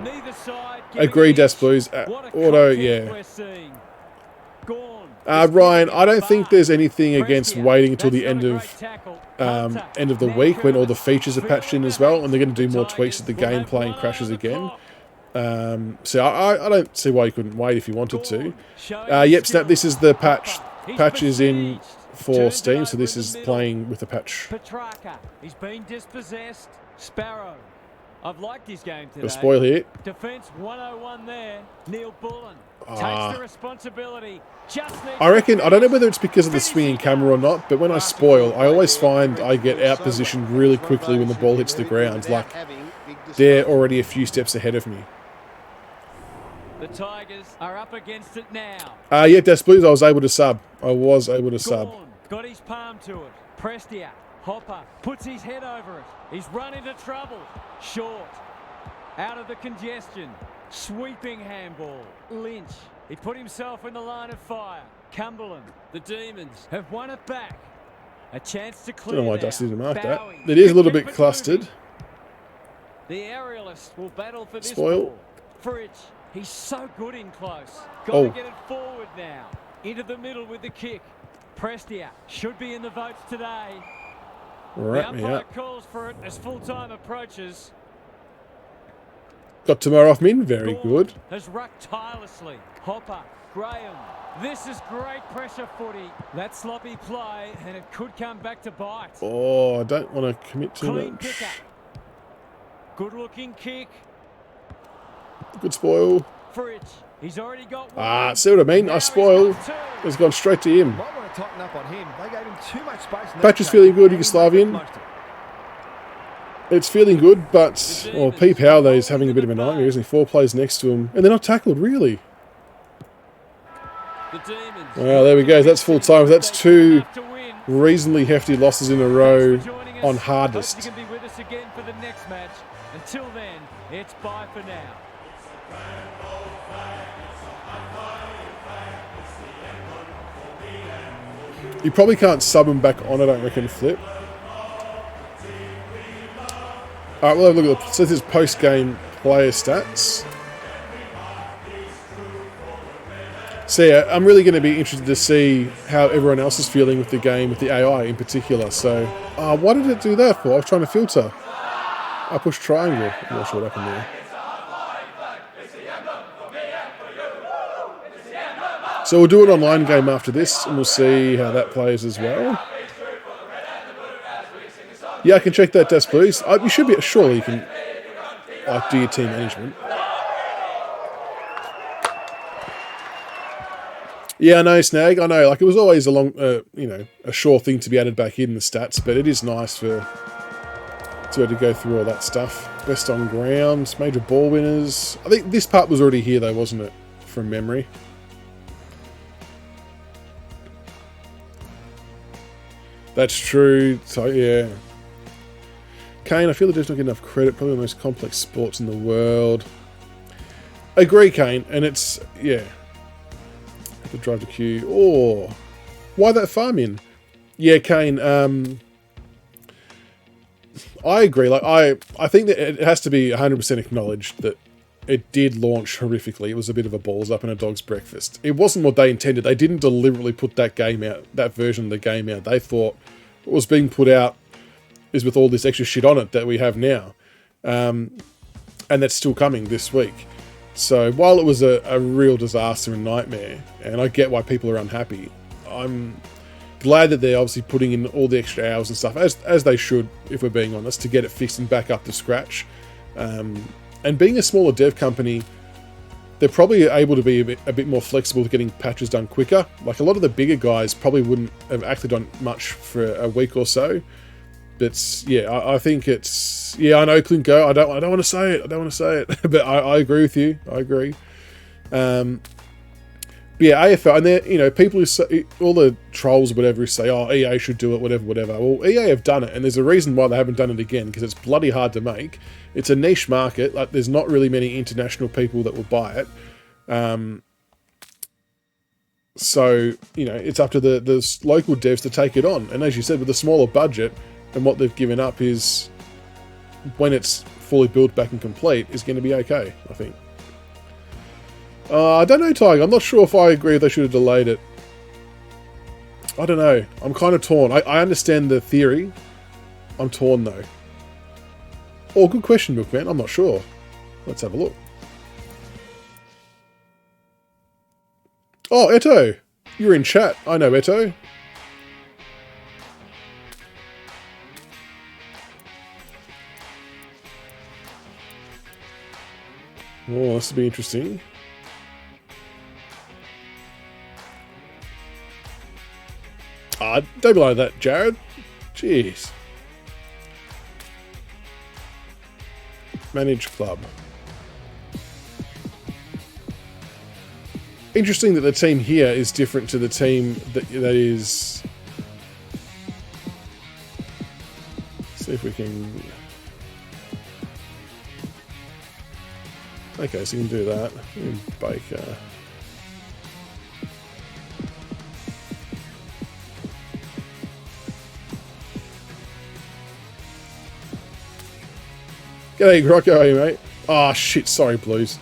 Neither side giving Agree, an Dust inch. Blues. What a Auto, contest yeah. we're seeing. Gone. Ryan, I don't think there's anything against Prestia. waiting until the That's end not a of great tackle. end of the Now week when all the Curtis. features are patched in as well, and they're going to do more tweaks as the gameplay and crashes again. So I don't see why you couldn't wait if you wanted to. Yep, Snap. This is the patch. Patch is in for Steam, so this is playing with the patch. Petrarca. He's been dispossessed. Sparrow. I've liked his game today. The spoil here. Defense 101 there. Neil Bullen Ah. takes the responsibility. Just needs I reckon, I don't know whether it's because of the swinging camera or not, but when I spoil, I always find I get out positioned really quickly when the ball hits the ground. Like, they're already a few steps ahead of me. The Tigers are up against it now. Yeah, Des Blues, I was able to sub. Gorn got his palm to it. Prestia. Hopper puts his head over it. He's run into trouble. Short. Out of the congestion. Sweeping handball. Lynch. He put himself in the line of fire. Cumberland. The Demons have won it back. A chance to clear. Don't know why now. Dusty didn't mark that. Bowie. It is a little Keep bit it clustered. moving. The aerialist will battle for this Spoil. ball. Fridge. He's so good in close. Got Oh. to get it forward now. Into the middle with the kick. Prestia should be in the votes today. Wrap The me umpire up. calls for it as full-time approaches. Got tomorrow off min. Very Gorn good. has rucked tirelessly. Hopper, Graham. This is great pressure footy. That sloppy play, and it could come back to bite. Oh, I don't want to commit too Clean much. pick-up. Good-looking kick. Good spoil. Fridge. He's already got one. See what I mean? Now I he's spoiled. got two. It's gone straight to him. Might want to tighten up on him. They gave him too much space. in that Patch is game. feeling good, Maybe Yugoslavian. most of it. It's feeling good, but well, Pete Howley is having a bit of a nightmare, isn't he? 4 players next to him, and they're not tackled, really. The Demons. Well, there we go. That's full time. That's 2 reasonably hefty losses in a row on hardest. Hope you can be with us again for the next match. Until then, it's bye for now. You probably can't sub him back on, I don't reckon, Flip. Alright, we'll have a look at the... So this is post-game player stats. So yeah, I'm really going to be interested to see how everyone else is feeling with the game, with the AI in particular. So, why did it do that for? I was trying to filter. I pushed triangle. I'm not sure what happened there. So we'll do an online game after this, and we'll see how that plays as well. Yeah, I can check that desk, please. You should be, surely you can, like, do your team management. Yeah, I know, Snag. I know. Like, it was always a long, a sure thing to be added back in the stats, but it is nice to be able to go through all that stuff. Best on ground, major ball winners. I think this part was already here, though, wasn't it? From memory. That's true. So, yeah. Kane, I feel that there's not enough credit. Probably the most complex sports in the world. Agree, Kane. And it's, yeah. The drive to queue. Oh, why that farm in? Yeah, Kane. I agree. Like I think that it has to be 100% acknowledged that it did launch horrifically. It was a bit of a balls up and a dog's breakfast. It wasn't what they intended. They didn't deliberately put that game out, that version of the game out. They thought what was being put out is with all this extra shit on it that we have now, and that's still coming this week. So while it was a real disaster and nightmare, and I get why people are unhappy, I'm glad that they're obviously putting in all the extra hours and stuff, as they should, if we're being honest, to get it fixed and back up to scratch. And being a smaller dev company, they're probably able to be a bit more flexible with getting patches done quicker. Like a lot of the bigger guys probably wouldn't have acted on much for a week or so. But yeah, I think it's, yeah, I know, Clint Go. I don't want to say it. But I agree with you. I agree. But yeah, AFL, and they're, people who say, all the trolls or whatever who say, oh, EA should do it, whatever. Well, EA have done it, and there's a reason why they haven't done it again, because it's bloody hard to make. It's a niche market. Like, there's not really many international people that will buy it. So, it's up to the local devs to take it on. And as you said, with a smaller budget, and what they've given up is, when it's fully built back and complete, is going to be okay, I think. I don't know, Tiger. I'm not sure if I agree they should have delayed it. I don't know. I'm kind of torn. I understand the theory. I'm torn, though. Oh, good question, Milkman. I'm not sure. Let's have a look. Oh, Eto. You're in chat. I know Eto. Oh, this will be interesting. Don't be like that, Jared. Jeez. Manage club. Interesting that the team here is different to the team that is... See if we can... Okay, so you can do that. Baker. G'day, Grocko, how are you, mate? Oh, shit, sorry, Blues.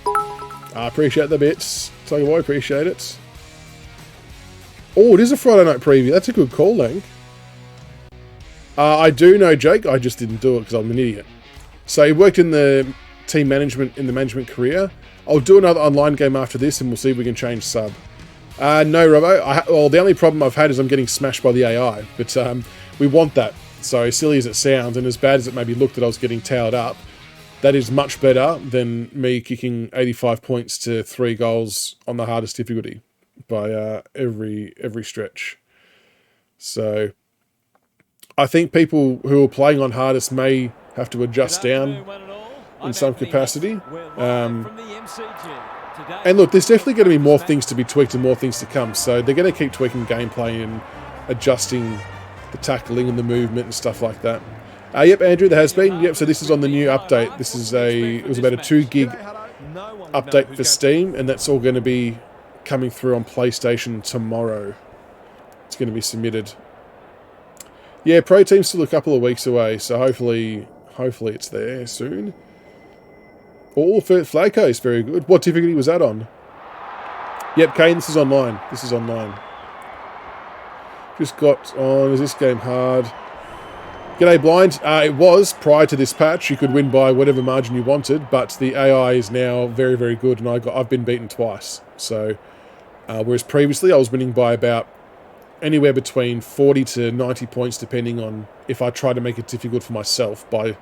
I appreciate the bits. Tiger Boy, appreciate it. Oh, it is a Friday night preview. That's a good call, Lang. I do know Jake. I just didn't do it because I'm an idiot. So he worked in the team management, in the management career. I'll do another online game after this and we'll see if we can change sub. No, Robbo. Well, the only problem I've had is I'm getting smashed by the AI. But we want that. So silly as it sounds, and as bad as it maybe looked that I was getting towed up, that is much better than me kicking 85 points to 3 goals on the hardest difficulty by every stretch. So I think people who are playing on hardest may have to adjust down in some capacity. And look, there's definitely going to be more things to be tweaked and more things to come. So they're going to keep tweaking gameplay and adjusting the tackling and the movement and stuff like that. Yep, Andrew, there has been. Yep, so this is on the new update. This is it was about a 2 gig update for Steam, and that's all going to be coming through on PlayStation tomorrow. It's going to be submitted. Yeah, Pro Team's still a couple of weeks away, so hopefully it's there soon. Oh, Flag Coast, very good. What difficulty was that on? Yep, Kane, this is online. This is online. Just got on. Is this game hard? G'day, Blind. It was prior to this patch. You could win by whatever margin you wanted, but the AI is now very, very good, and I've been beaten twice. So, whereas previously I was winning by about anywhere between 40 to 90 points, depending on if I try to make it difficult for myself by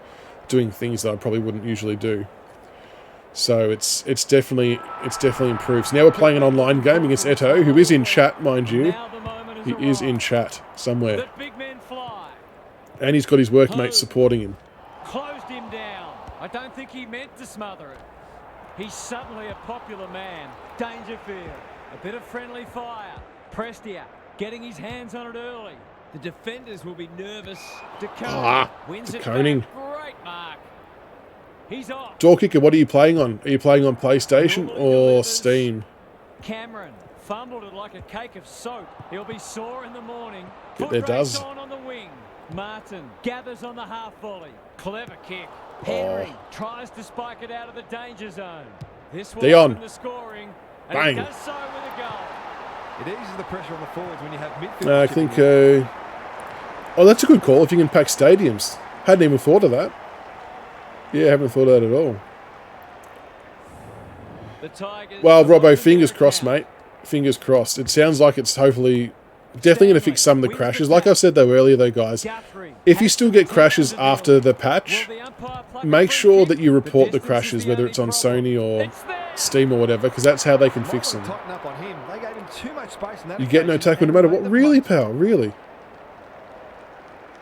doing things that I probably wouldn't usually do. So it's definitely improved. So now we're playing an online game against Eto, who is in chat, mind you. He is in chat somewhere. And he's got his workmates supporting him. Closed him down. I don't think he meant to smother it. He's suddenly a popular man. Dangerfield. A bit of friendly fire. Prestia getting his hands on it early. The defenders will be nervous. Wins it back. Great mark. He's off. Door kicker, what are you playing on? Are you playing on PlayStation or Steam? Cameron fumbled it like a cake of soap. He'll be sore in the morning. Get there, does. On the wing. Martin gathers on the half volley. Clever kick. Henry tries to spike it out of the danger zone. This will open the scoring. And bang. He does so with a goal. It eases the pressure on the forwards when you have midfield. I think. That's a good call. If you can pack stadiums, hadn't even thought of that. Yeah, haven't thought of that at all. Well, Robbo, fingers crossed, mate. Fingers crossed. It sounds like it's definitely going to fix some of the crashes. Like I said though earlier, though, guys, if you still get crashes after the patch, make sure that you report the crashes, whether it's on Sony or Steam or whatever, because that's how they can fix them. You get no tackle no matter what. Really, pal? Really?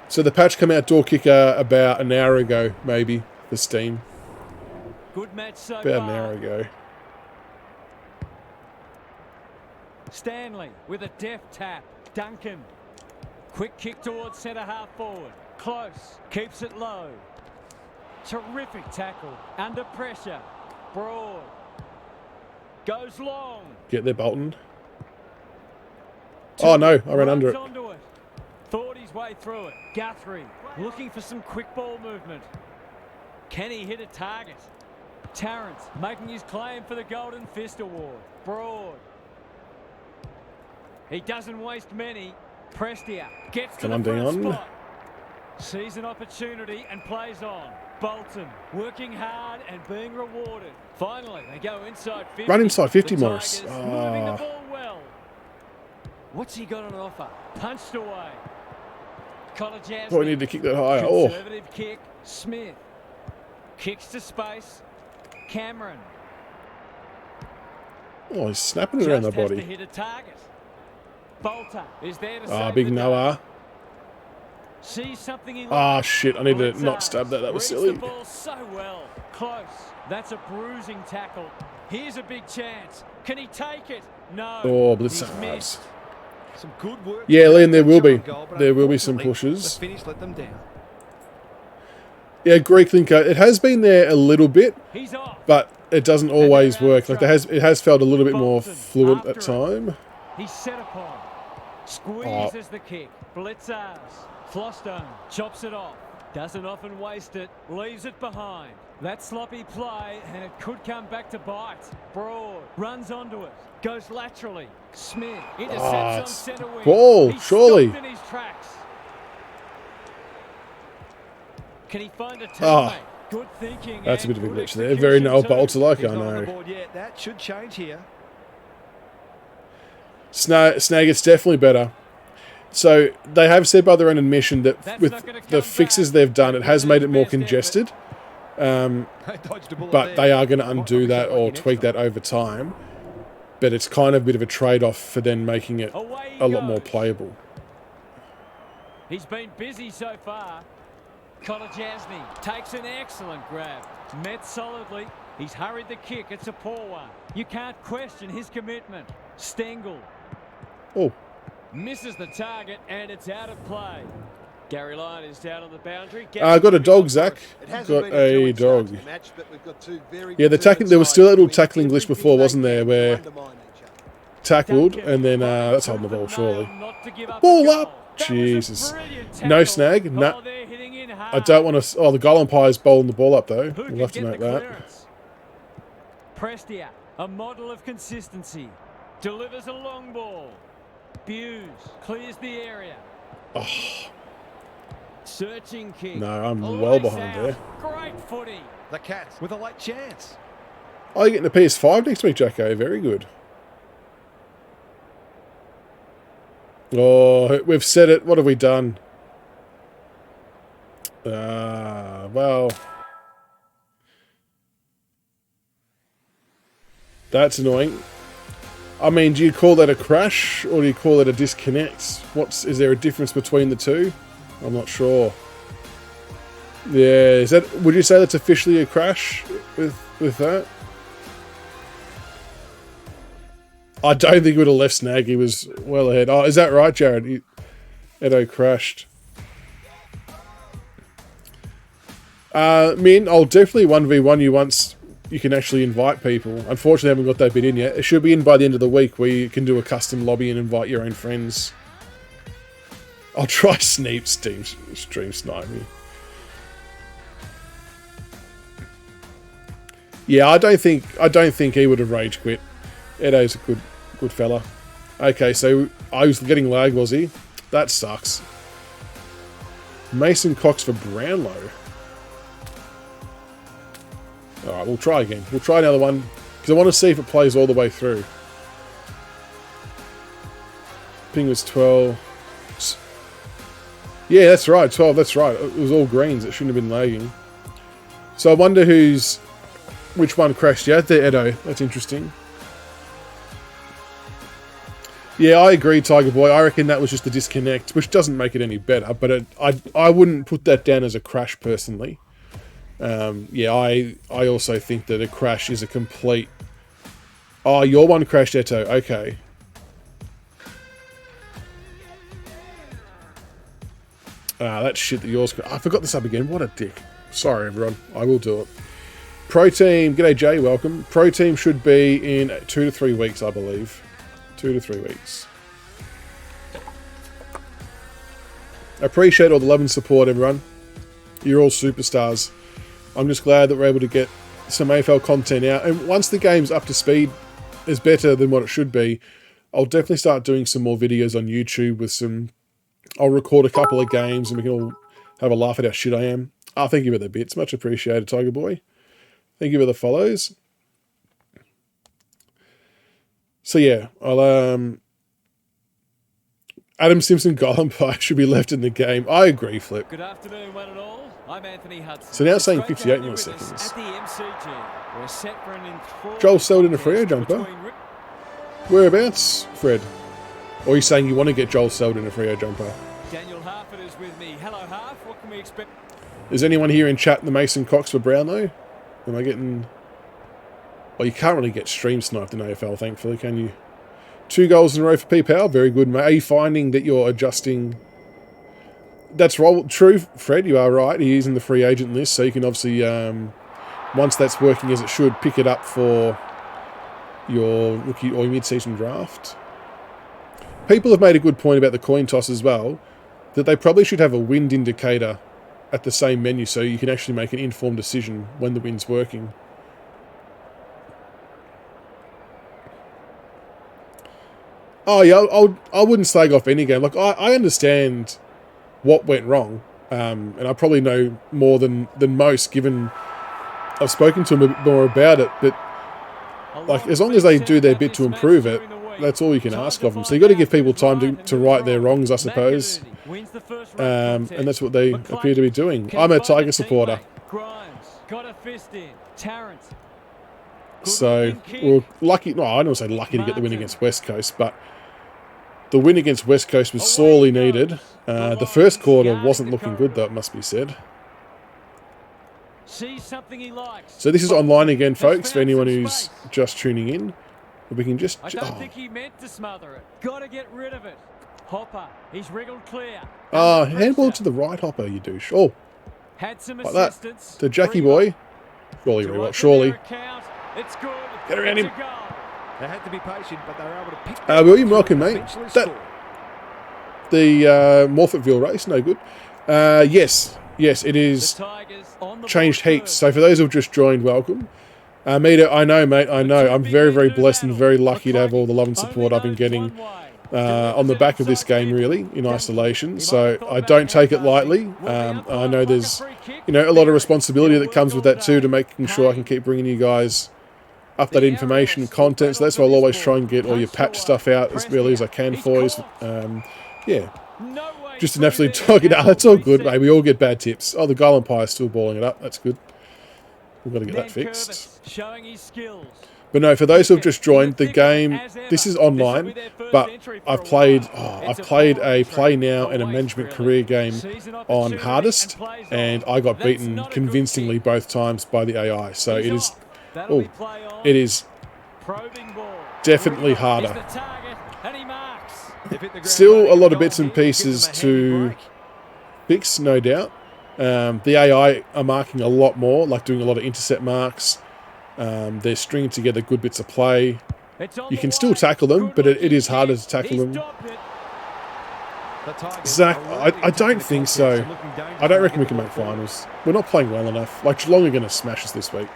So the patch came out, door kicker, about an hour ago, maybe, for Steam. Good match so about far. an hour ago. Stanley with a deft tap. Duncan. Quick kick towards centre half forward. Close. Keeps it low. Terrific tackle. Under pressure. Broad. Goes long. Get there, Bolton. Oh no, I ran under it. Thought his way through it. Guthrie looking for some quick ball movement. Can he hit a target? Tarrant making his claim for the Golden Fist Award. Broad. He doesn't waste many. Prestia gets to the front spot. Sees an opportunity and plays on. Bolton working hard and being rewarded. Finally, they go inside 50. Run inside 50, Morris. Moving the ball well. What's he got on offer? Punched away. Oh, we need to kick that higher. Conservative kick. Smith kicks to space. Cameron. Oh, he's snapping it around the body. To hit a target. Bolter is there to big Noah. See something he shit, I need to not stab that. That was silly. The ball so well. Close. That's a bruising tackle. Here's a big chance. Can he take it? No. Oh, Blitzers. Some good work. Yeah, Liam, there will be. There will be some pushes. The finish let them down. Yeah, Greek Linker. It has been there a little bit, He's off. but it doesn't always work. Like it has felt a little bit more fluent at time. He's set upon. Squeezes the kick. Blitzers. Flostone chops it off. Doesn't often waste it. Leaves it behind. That sloppy play, and it could come back to bite. Broad runs onto it. Goes laterally. Smith intercepts on centre wing. Ball, surely. In his tracks. Can he find a teammate? Good thinking. That's a bit of a glitch there. Very no bolts like I know. That should change here. Snag, it's definitely better. So they have said by their own admission that with the fixes they've done, it has made it more congested. But they are going to undo that or tweak that over time. But it's kind of a bit of a trade-off for then making it a lot more playable. He's been busy so far. Kolajasny takes an excellent grab. Met solidly. He's hurried the kick. It's a poor one. You can't question his commitment. Stengel. Oh. Misses the target and it's out of play. Gary Lyon is down on the boundary. I got a dog, Zach. Got a dog. Yeah, the tackling. There was still a little tackling glitch before, wasn't there? Where tackled and then that's holding the ball, surely. Ball up. Jesus. No snag. No. I don't want to. Oh, the goal umpire's bowling the ball up though. We'll have to note that. Prestia, a model of consistency. Delivers a long ball. Buse clears the area. Oh, Searching kick. no, I'm well Loose behind out. there. Great footy. The Cats with a late chance. Oh, you're getting a PS5 next week, Jacko. Very good. Oh, we've said it. What have we done? Well, that's annoying. I mean, do you call that a crash or do you call it a disconnect? Is there a difference between the two? I'm not sure. Yeah, would you say that's officially a crash with that? I don't think it would have left snag. He was well ahead. Oh, is that right, Jared? Edo crashed. Min, I'll definitely 1v1 you once you can actually invite people. Unfortunately, I haven't got that bit in yet. It should be in by the end of the week where you can do a custom lobby and invite your own friends. I'll try stream snipe me. Yeah, I don't think he would have rage quit. Edo's a good fella. Okay, so I was getting lag, was he? That sucks. Mason Cox for Brownlow. Alright, we'll try again. We'll try another one, because I want to see if it plays all the way through. Ping was 12. Yeah, that's right, 12, that's right. It was all greens, it shouldn't have been lagging. So I wonder which one crashed. Yeah, there, Edo. That's interesting. Yeah, I agree, Tiger Boy. I reckon that was just a disconnect, which doesn't make it any better, but I wouldn't put that down as a crash personally. Yeah, I also think that a crash is a complete... Oh, your one crashed, Eto. Okay. That shit that yours... I forgot this up again. What a dick. Sorry, everyone. I will do it. Pro Team... G'day, Jay. Welcome. Pro Team should be in 2 to 3 weeks, I believe. 2 to 3 weeks. I appreciate all the love and support, everyone. You're all superstars. I'm just glad that we're able to get some AFL content out. And once the game's up to speed, is better than what it should be, I'll definitely start doing some more videos on YouTube with some... I'll record a couple of games and we can all have a laugh at how shit I am. Oh, thank you for the bits. Much appreciated, Tiger Boy. Thank you for the follows. So yeah, I'll Adam Simpson Golem Pie should be left in the game. I agree, Flip. Good afternoon, one and all. I'm Anthony Hudson. So now it's saying 58 more seconds. At the MCG, we're set for an enthralling Joel Selden a Freo jumper. Whereabouts, Fred? Or are you saying you want to get Joel Selden a Freo jumper? Daniel Harford is with me. Hello, Harf. What can we expect? Is anyone here in chat the Mason Cox for Brownlow? Am I getting... Well, you can't really get stream sniped in AFL, thankfully, can you? 2 goals in a row for P-Power. Very good, mate. Are you finding that you're adjusting... That's right. True, Fred, you are right. He is in the free agent list, so you can obviously, once that's working as it should, pick it up for your rookie or mid-season draft. People have made a good point about the coin toss as well, that they probably should have a wind indicator at the same menu so you can actually make an informed decision when the wind's working. Oh yeah, I wouldn't slag off any game. Like I understand what went wrong, and I probably know more than most, given I've spoken to them a bit more about it. But like, as long as they do their bit to improve it, that's all you can ask of them. So you got to give people time to right their wrongs, I suppose. And that's what they appear to be doing. I'm a Tiger supporter. So we're lucky. No, I don't say lucky to get the win against West Coast, but the win against West Coast was sorely needed. The first quarter wasn't looking good, though, it must be said. So this is online again, folks, for anyone who's just tuning in. We can just... I don't think he meant to smother it. Got to get rid of it. Hopper, he's wriggled clear. Handball to the right, Hopper, you douche. Oh, had some like that. To Jackie boy. Surely, rewatch. Surely. It's good. Get around him. They had to be patient, but they were able to pick William, welcome, mate. The Morphettville race, no good. Yes, it is changed heats. So for those who've just joined, welcome. Mita, I know, mate, I know. I'm very, very blessed and very lucky to have all the love and support I've been getting on the back of this game, really, in isolation. So I don't take it lightly. I know there's, you know, a lot of responsibility that comes with that too, to making sure I can keep bringing you guys up that information and content. So that's why I'll always try and get all your patch stuff out as early as I can for you. Yeah. Just an absolute dog. That's all good, mate. We all get bad tips. Oh, the Goal Empire's still balling it up. That's good. We've got to get that fixed. But no, for those who have just joined the game, this is online, but I've played a play now and a management career game on hardest, and I got beaten convincingly both times by the AI. So it is definitely harder. Still a lot of bits and pieces to fix, no doubt. The AI are marking a lot more, like doing a lot of intercept marks. They're stringing together good bits of play. You can still tackle them, but it is harder to tackle them. Zach, I don't think so. I don't reckon we can make finals. We're not playing well enough. Like, Geelong are going to smash us this week.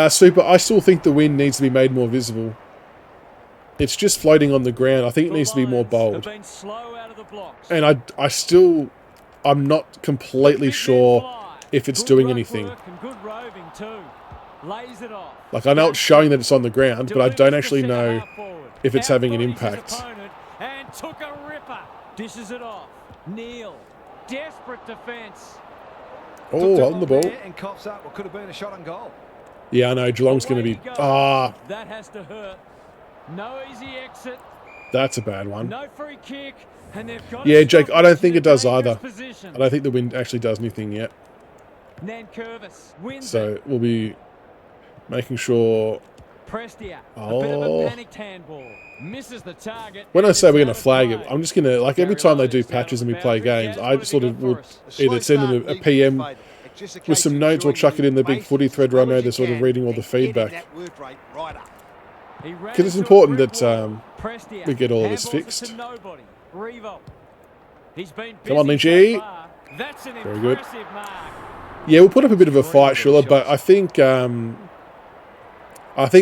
Super, I still think the win needs to be made more visible. It's just floating on the ground. I think it needs to be more bold. And I'm not completely sure if it's doing anything. Like, I know it's showing that it's on the ground, but I don't actually know if it's having an impact. And took a ripper. Dishes it off. Neil. Desperate defence. Oh, on the ball. And coughs up what could have been a shot on goal. Yeah, I know. Geelong's going to be... That has to hurt. No easy exit. That's a bad one. No free kick. And they've got yeah, Jake, I don't think it does either. I don't think the wind actually does anything yet. So we'll be making sure... Prestia, oh. A bit of a panicked handball. Misses the target. When I say we're going to flag it, I'm just going to, like, every time they do patches and we play games, I sort of will either send them a PM with some notes or chuck it in the big footy thread where I know they're sort of reading all the feedback. Because it's important that we get all of this fixed. Come on, Lynchy. Very good. Yeah, we'll put up a bit of a fight, Schuller, but I think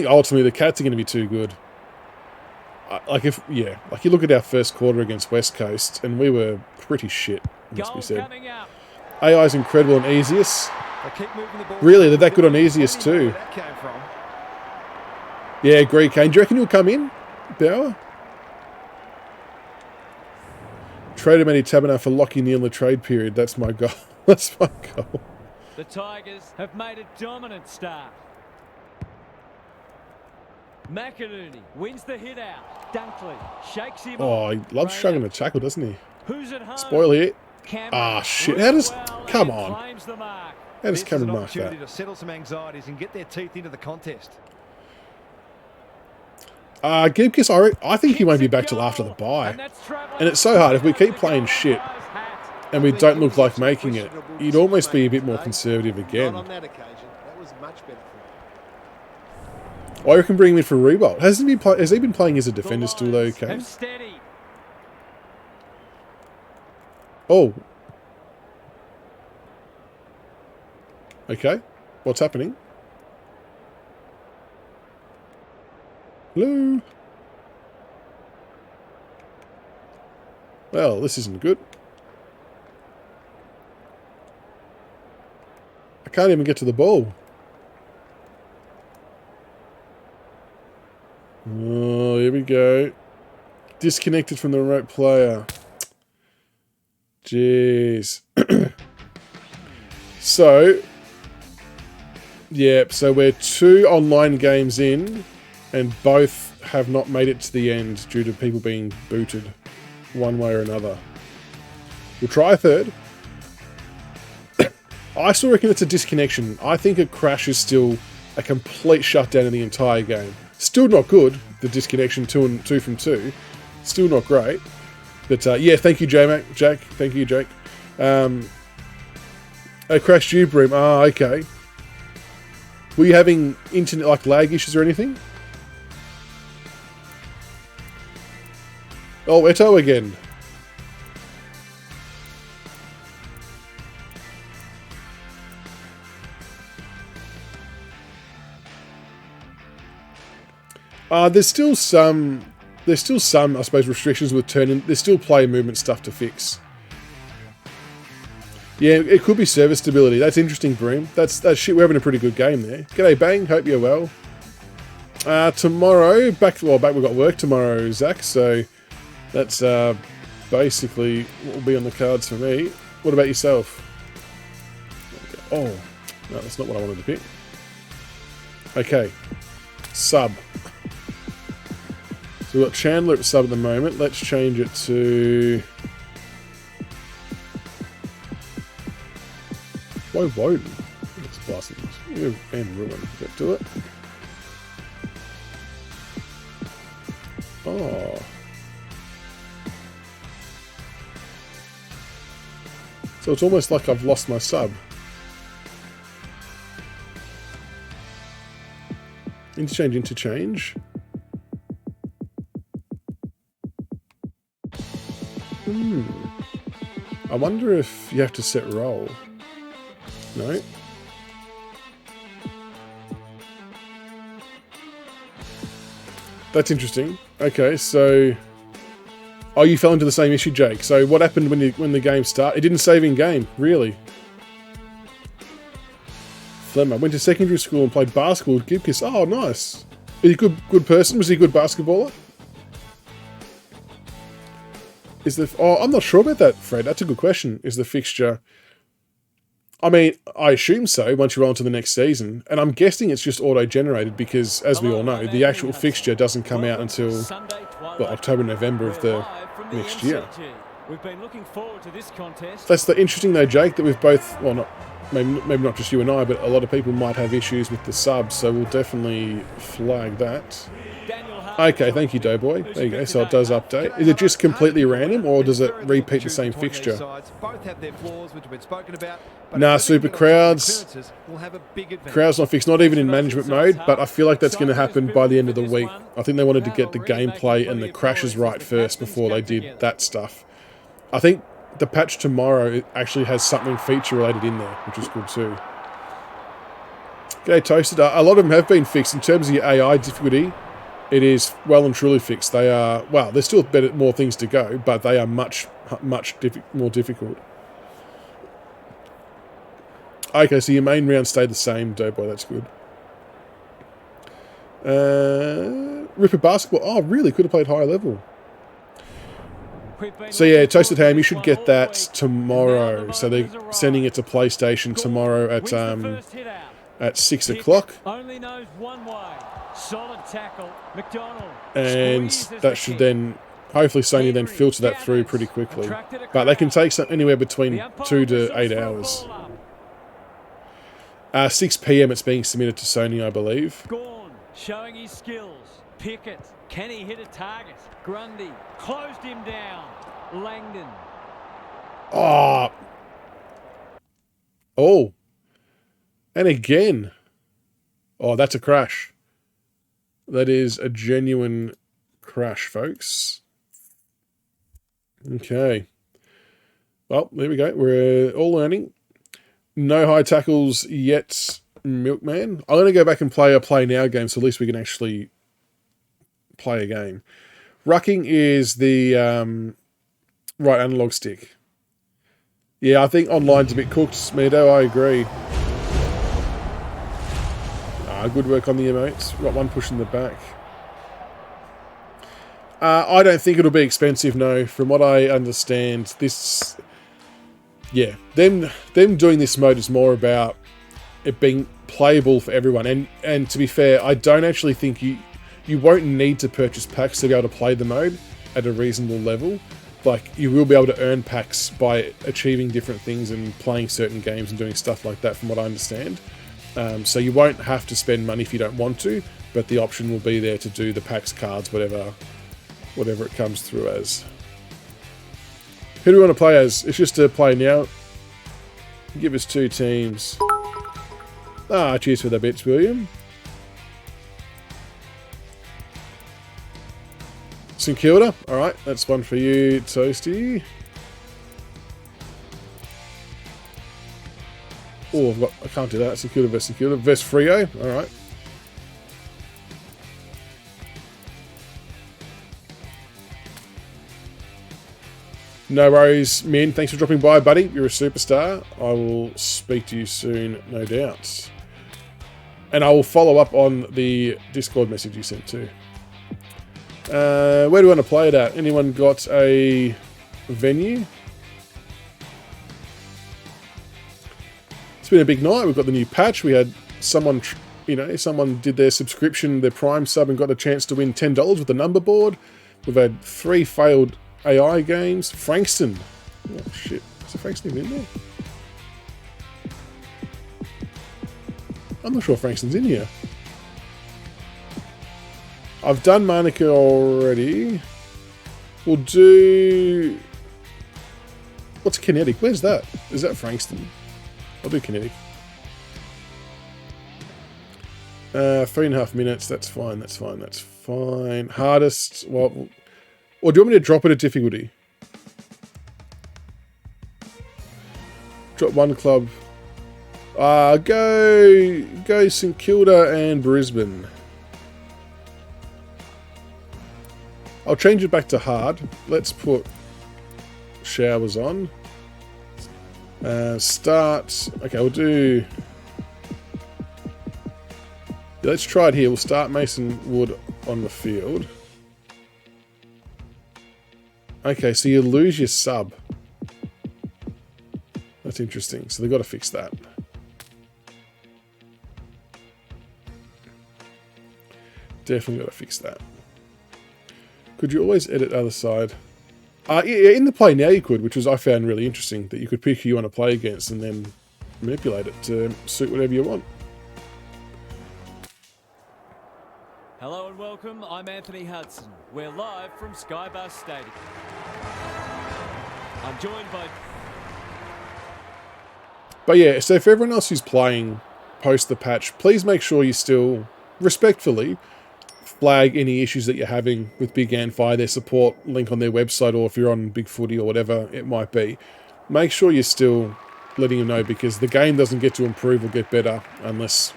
ultimately the Cats are going to be too good. Like you look at our first quarter against West Coast, and we were pretty shit, must be said. AI's incredible on easiest. Really, they're that good on easiest too. Yeah, agree, Kane. Do you reckon he'll come in, Bauer? Traded Matty Taberner for Lockie Neal in the trade period. That's my goal. That's my goal. The Tigers have made a dominant start. McInerney wins the hit out. Dunkley shakes him. Oh, he loves shrugging a tackle, doesn't he? Who's at home? Spoil here. Ah, shit. How does... Come on. How does Cameron mark that? To settle some anxieties and get their teeth into the contest. Gibkiss, I think he won't be back till after the bye. And it's so hard. If we keep playing shit and we don't look like making it, you'd almost be a bit more conservative again. I reckon bring him in for Rebolt. Has he been playing as a defender still though, okay? Oh. Okay. What's happening? Hello? Well, this isn't good. I can't even get to the ball. Oh, here we go. Disconnected from the remote player. Jeez. So, yeah, so we're 2 online games in, and both have not made it to the end due to people being booted one way or another. We'll try a third. I still reckon it's a disconnection. I think a crash is still a complete shutdown of the entire game. Still not good, the disconnection 2 from 2. Still not great. But yeah, thank you, Jack. Thank you, Jake. I crashed you, Broom. Ah, okay. Were you having internet, like, lag issues or anything? Oh, Eto again. There's still some, I suppose, restrictions with turning. There's still player movement stuff to fix. Yeah, it could be service stability. That's interesting, Bream. That's shit. We're having a pretty good game there. G'day, Bang. Hope you're well. Tomorrow, we've got work tomorrow, Zach. So that's basically what will be on the cards for me. What about yourself? Oh, no, that's not what I wanted to pick. Okay, sub. So we've got Chandler at sub at the moment. Let's change it to... Why Woden? Let's blast it. And Ruin. Get to it. Oh. So it's almost like I've lost my sub. Interchange. I wonder if you have to set role. No. That's interesting. Okay, so... Oh, you fell into the same issue, Jake. So what happened when the game started? It didn't save in game, really. Flemmer went to secondary school and played basketball with Gibkiss. Oh, nice. Is he a good person? Was he a good basketballer? I'm not sure about that, Fred. That's a good question. Is the fixture... I mean, I assume so once you roll into the next season. And I'm guessing it's just auto-generated because, as we all know, the actual fixture doesn't come out until October, November of the next year. We've been looking forward to this contest. That's the interesting though, Jake, that we've both, well, maybe not just you and I, but a lot of people might have issues with the subs, so we'll definitely flag that. Okay, thank you, Doughboy. There you go, so it does update. Is it just completely random, or does it repeat the same fixture? Nah, Super Crowds not fixed, not even in management mode, but I feel like that's going to happen by the end of the week. I think they wanted to get the gameplay and the crashes right first before they did that stuff. I think the patch tomorrow actually has something feature related in there, which is good too. G'day, Toasted. A lot of them have been fixed in terms of your AI difficulty. It is well and truly fixed. They are, well, there's still more things to go, but they are much more difficult. Okay, so your main round stayed the same, Doughboy, that's good. Ripper Basketball, oh really, could have played higher level. So yeah, Toasted Ham, you should get that tomorrow. So they're sending it to PlayStation tomorrow at 6 o'clock. Only knows one way. Solid tackle, McDonald. And that should then, hopefully Sony then filter that through pretty quickly. But they can take anywhere between 2 to 8 hours. 6 PM it's being submitted to Sony, I believe. Gorn showing his skills. Pickett, can he hit a target? Grundy closed him down. Langdon. Oh. And again. Oh, that's a crash. That is a genuine crash, folks. Okay. Well, there we go. We're all learning. No high tackles yet, Milkman. I'm going to go back and play a Play Now game, so at least we can actually play a game. Rucking is the right analog stick. Yeah, I think online's a bit cooked, Smedo. I agree. Good work on the emotes. Got one push in the back. I don't think it'll be expensive, no. From what I understand, this... Yeah, them doing this mode is more about it being playable for everyone. And to be fair, I don't actually think you won't need to purchase packs to be able to play the mode at a reasonable level. Like, you will be able to earn packs by achieving different things and playing certain games and doing stuff like that, from what I understand. So you won't have to spend money if you don't want to, but the option will be there to do the packs, cards, whatever it comes through as. Who do we want to play as? It's just to play now. Give us 2 teams. Cheers for the bits, William. St Kilda. Alright, that's one for you, Toasty. Oh, I can't do that. St Kilda versus St Kilda. Versus Freo. Alright. No worries, Min. Thanks for dropping by, buddy. You're a superstar. I will speak to you soon, no doubt. And I will follow up on the Discord message you sent too. Where do you want to play it at? Anyone got a venue? It's been a big night. We've got the new patch. We had someone, someone did their subscription, their Prime sub, and got a chance to win $10 with the number board. We've had 3 failed AI games. Frankston. Oh shit. Is Frankston in there? I'm not sure Frankston's in here. I've done Monica already. We'll do... What's Kinetic? Where's that? Is that Frankston? I'll do Kinetic. 3.5 minutes. That's fine. That's fine. That's fine. Hardest. Well, or do you want me to drop it at difficulty? Drop one club. Go St Kilda and Brisbane. I'll change it back to hard. Let's put showers on. Start. Okay, we'll do. Let's try it here. We'll start Mason Wood on the field. Okay, so you lose your sub. That's interesting. So they've got to fix that. Definitely got to fix that. Could you always edit other side? Yeah, in the play now you could, which was I found really interesting, that you could pick who you want to play against and then manipulate it to suit whatever you want. Hello and welcome, I'm Anthony Hudson. We're live from Skybus Stadium. I'm joined by... But yeah, so for everyone else who's playing post the patch, please make sure you still, respectfully, flag any issues that you're having with Big Ant via their support link on their website, or if you're on Big Footy or whatever it might be. Make sure you're still letting them know, because the game doesn't get to improve or get better unless,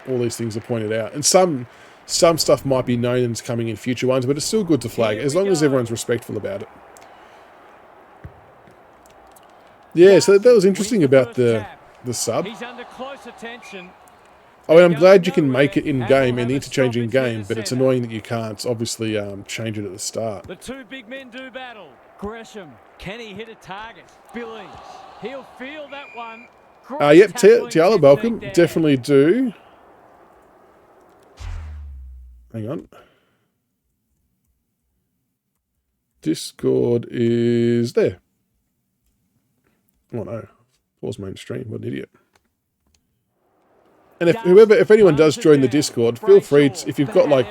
all these things are pointed out. And some stuff might be known and it's coming in future ones, but it's still good to flag as long as everyone's respectful about it. Yeah, so that was interesting about the sub. He's under close attention. Oh, and I'm glad you can make it in-game and the interchange in-game, but it's annoying that you can't obviously change it at the start. The two big men do battle. Gresham, can he hit a target? Billings, he'll feel that one. Yep, Tiala Welcome, definitely do. Hang on. Discord is there. Oh no, pause main stream, what an idiot. And if anyone does join the Discord, feel free to, if you've got like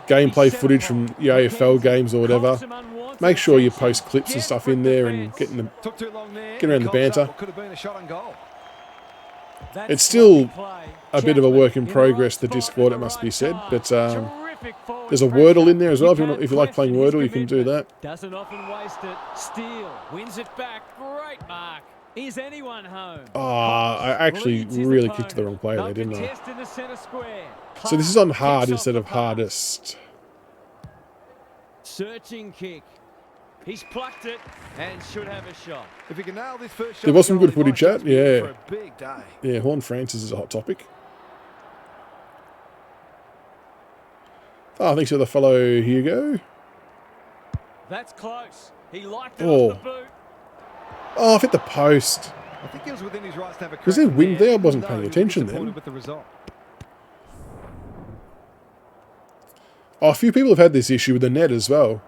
gameplay footage from your AFL games or whatever, make sure you post clips and stuff in there and get around the banter. It's still a bit of a work in progress, the Discord, it must be said, but there's a Wordle in there as well. If you like playing Wordle, you can do that. Doesn't often waste it. Steele wins it back. Great mark. Is anyone home? Oh, I actually really kicked the wrong player there, didn't I? So this is on hard instead of hardest. Searching kick. He's plucked it and should have a shot. If you can nail this first shot, there was some good footy chat, yeah. For a big day. Yeah, Horn Francis is a hot topic. Oh, thanks for the follow, Hugo. That's close. He liked it off the boot. Oh, I've hit the post. I think he was within his rights to have a crack. Was there wind there? I wasn't paying attention then. With the result. Oh, a few people have had this issue with the net as well.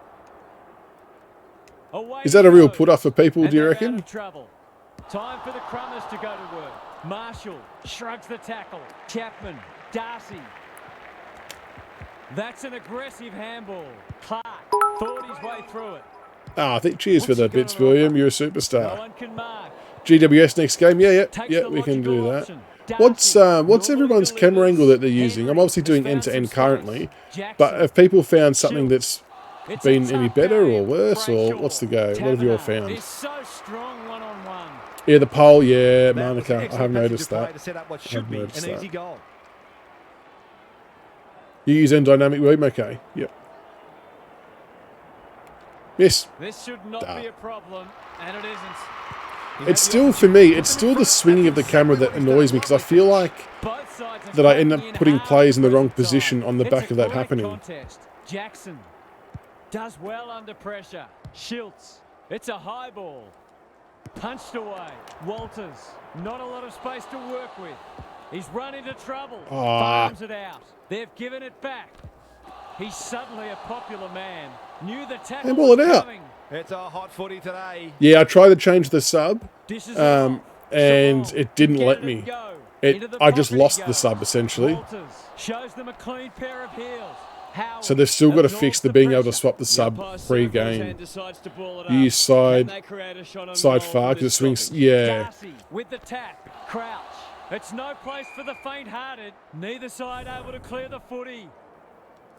Is that a real put-off for people, do you reckon? Time for the Crummers to go to work. Marshall shrugs the tackle. Chapman, Darcy. That's an aggressive handball. Clark thought his way through it. I think cheers for the bits, William. You're a superstar. GWS next game. Yeah, we can do that. What's everyone's camera angle that they're using? I'm obviously doing end-to-end currently, but have people found something that's been any better or worse, or what's the go? What have you all found? Yeah, the pole, yeah, Monica. I have noticed that. You use end dynamic William? Okay, yep. Miss. This should not be a problem, and it isn't. It's still, for me, it's still the swinging of the camera that annoys me, because I feel like that I end up putting players in the wrong position on the back of that happening. Contest. Jackson does well under pressure. Schultz, it's a high ball. Punched away. Walters, not a lot of space to work with. He's run into trouble. Farms it out. They've given it back. He's suddenly a popular man. Knew the tackle Handball it was out. coming. It's a hot footy today. Yeah, I tried to change the sub, Dishes and it didn't let me. I just lost the sub, essentially. Walters shows them a clean pair of heels. Howard So they've still got to absorbs fix the being able to pressure. swap the sub pre-game. Use Side side far, because it swings, yeah. Darcy with the tap. Crouch. It's no place for the faint-hearted. Neither side able to clear the footy.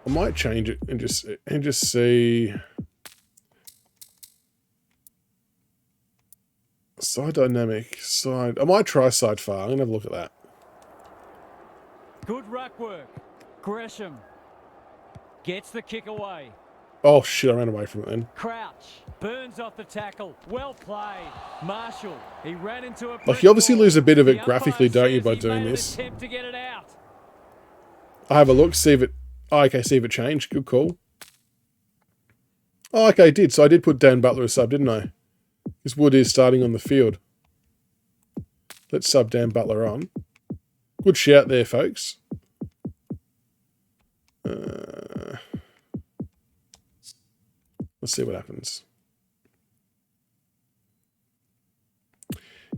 I might change it and just see. Side dynamic, side. I might try side far. I'm gonna have a look at that. Good ruck work. Gresham gets the kick away. Oh shit! I ran away from it then. Crouch burns off the tackle. Well played. Marshall. He ran into a. Like you obviously lose a bit of The it graphically, umpire don't you, says by he doing made an this? attempt to get it out. I have a look, see if it. Oh, okay, see if it changed. Good call. Oh, okay, it did. So I did put Dan Butler as sub, didn't I? Because Wood is starting on the field. Let's sub Dan Butler on. Good shout there, folks. Let's see what happens.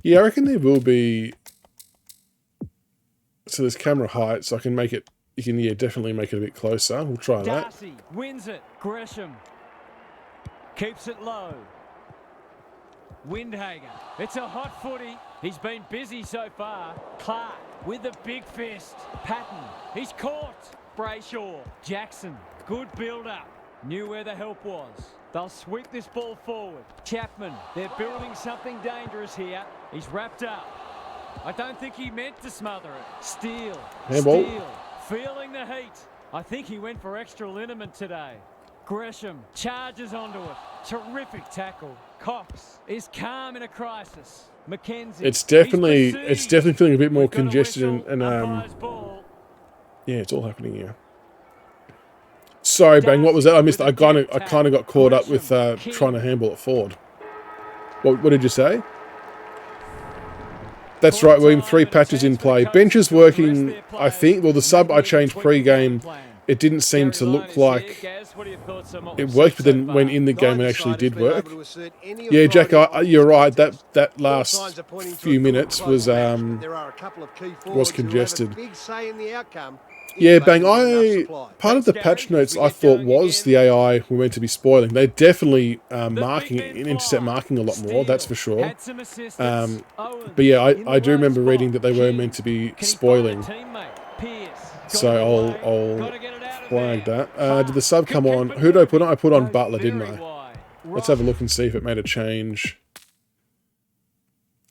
Yeah, I reckon there will be. So there's camera height, so I can make it. You can, yeah, definitely make it a bit closer. We'll try that. Darcy wins it. Gresham keeps it low. Windhager. It's a hot footy. He's been busy so far. Clark with the big fist. Patton. He's caught. Brayshaw. Jackson. Good build-up. Knew where the help was. They'll sweep this ball forward. Chapman. They're building something dangerous here. He's wrapped up. I don't think he meant to smother it. Steele. Handball. Steele. Feeling the heat. I think he went for extra liniment today. Gresham charges onto it. Terrific tackle. Cox is calm in a crisis. McKenzie. It's definitely feeling a bit more congested and yeah, it's all happening here. Sorry, Bang. What was that? I missed. I kind of got caught up with trying to handball it forward. What did you say? That's right, William. 3 patches in play. Bench is working, I think. Well, the sub I changed pre-game, it didn't seem to look like it worked, but then when in the game it actually did work. Yeah, Jack, you're right. That last few minutes was congested. Yeah, Bang. Part of the patch notes I thought was the AI were meant to be spoiling. They're definitely intercept marking a lot more. That's for sure. But yeah, I do remember reading that they were meant to be spoiling. So I'll flag that. Did the sub come on? Who did I put on? I put on Butler, didn't I? Let's have a look and see if it made a change.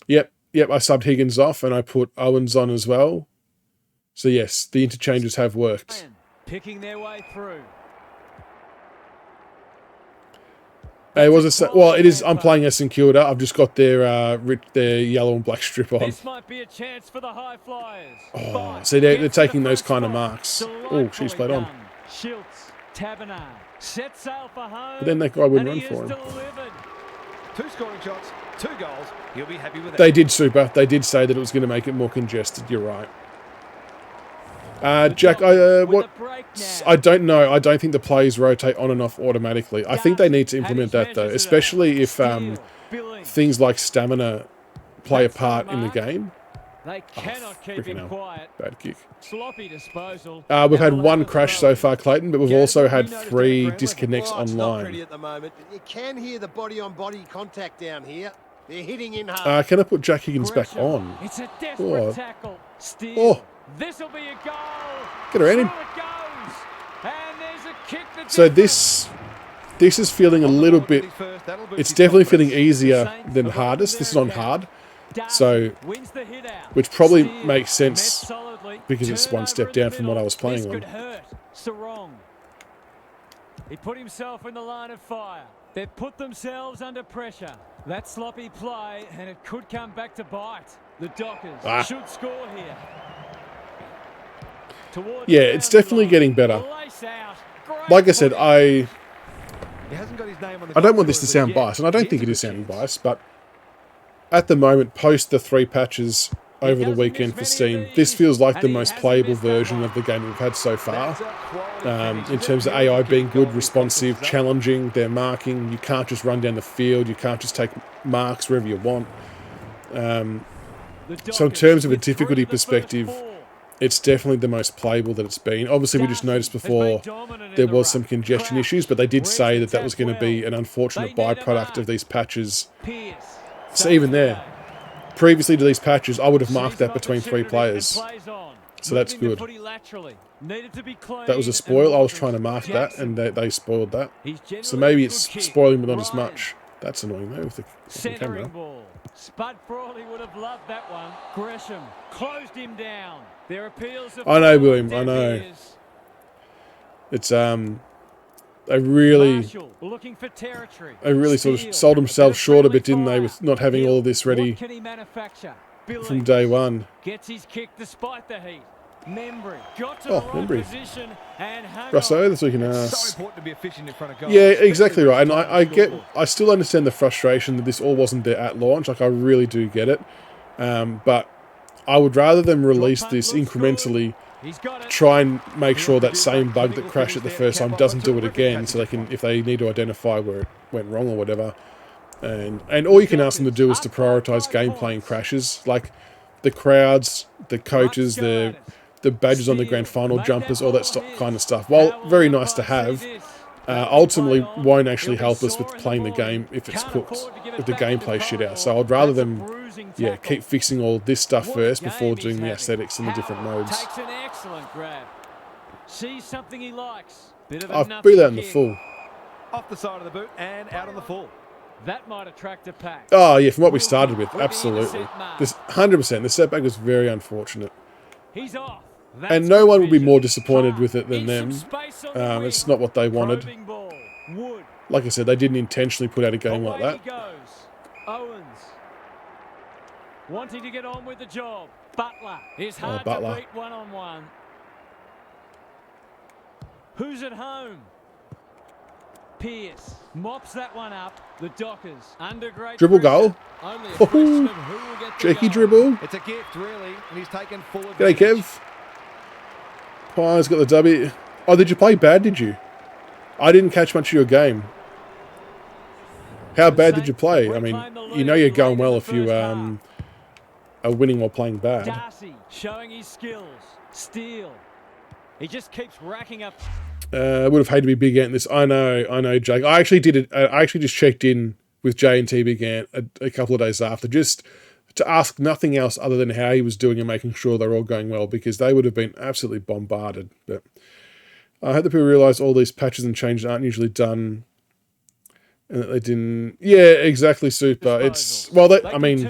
Yep. I subbed Higgins off and I put Owens on as well. So yes, the interchanges have worked. Picking their way through. It was it is. I'm playing as St Kilda. I've just got their yellow and black strip on. This might be a chance for the high flyers. Oh, so they're taking those kind of marks. Oh, she's played on. Schultz, Taberner, set sail for home. But then that guy wouldn't run for him. Delivered. 2 scoring shots, 2 goals. You'll be happy with that. They did super. They did say that it was going to make it more congested. You're right. Jack, I don't know. I don't think the plays rotate on and off automatically. I think they need to implement that though, especially if things like stamina play a part in the game. They cannot keep him quiet. Bad kick. Sloppy disposal. We've had 1 crash so far, Clayton, but we've also had 3 disconnects It's not online. pretty at the moment. You can hear the body-on-body contact down here. They're hitting in hard. Can I put Jack Higgins back on? It's a desperate tackle. Steele. Oh. This will be a goal. Get around him. Through it goes. And there's a kick that's So this is feeling a little bit. It's definitely feeling easier than hardest. This is on hard, so which probably makes sense because it's 1 step down from what I was playing on. Sarong. He put himself in the line of fire. They've put themselves under pressure. That sloppy play, and it could come back to bite. The Dockers should score here. Yeah, it's definitely getting better. Like I said, I don't want this to sound biased, and I don't think it is sounding biased, but at the moment, post the 3 patches over the weekend for Steam, this feels like the most playable version of the game we've had so far. In terms of AI being good, responsive, challenging, their marking. You can't just run down the field. You can't just take marks wherever you want. So in terms of a difficulty perspective, it's definitely the most playable that it's been. Obviously, we just noticed before there was some congestion issues, but they did say that that was going to be an unfortunate byproduct of these patches. So even there, previously to these patches, I would have marked that between 3 players. So that's good. That was a spoil. I was trying to mark that, and they spoiled that. So maybe it's spoiling, but not as much. That's annoying, though, with the camera. Spud Frawley would have loved that one. Gresham closed him down. Their appeals I know, William. I know. It's they really sort of sold themselves short a bit, didn't they, with not having all of this ready from day one. Gets his kick despite the heat. Membry got to Membry. position and Russo, that's what you can ask. So important to be efficient in front of goal. Yeah, exactly right. And I still understand the frustration that this all wasn't there at launch. Like, I really do get it. But I would rather them release this incrementally, try and make sure that same bug that crashed it the first time doesn't do it again, so they can, if they need to identify where it went wrong or whatever. And all you can ask them to do is to prioritise gameplay and crashes. Like, the crowds, the coaches, the badges on the grand final jumpers, all that kind of stuff. While very nice to have, ultimately won't actually help us with playing the game if it's cooked, if the gameplay shit out. So I'd rather them, keep fixing all this stuff first before doing the aesthetics and the different modes. Takes an excellent grab. Sees something he likes. I've beat that in the full. Off the side of the boot and out on the full. That might attract a pack. Oh yeah, from what we started with, absolutely. This 100%. The setback was very unfortunate. He's off. And no one would be more disappointed with it than them. It's not what they wanted. Like I said, they didn't intentionally put out a game like that. Owens wanting to get on with the job. Butler is hard to beat one-on-one. Who's at home? Pierce mops that one up. The Dockers under great dribble goal. Oh, cheeky dribble. It's a gift, really, and he's taken full advantage. G'day, Kev. Pies got the W. Oh, did you play bad, did you? I didn't catch much of your game. How bad did you play? I mean, you know you're going well if you are winning while playing bad. Darcy showing his skills. Steele. He just keeps racking up. I would have hated to be Big Ant in this. I know, Jake. I actually did it. I actually just checked in with J&T Big Ant a couple of days after, just to ask nothing else other than how he was doing and making sure they're all going well, because they would have been absolutely bombarded. But I hope that people realise all these patches and changes aren't usually done, and that they didn't. Yeah, exactly, Super. It's I mean,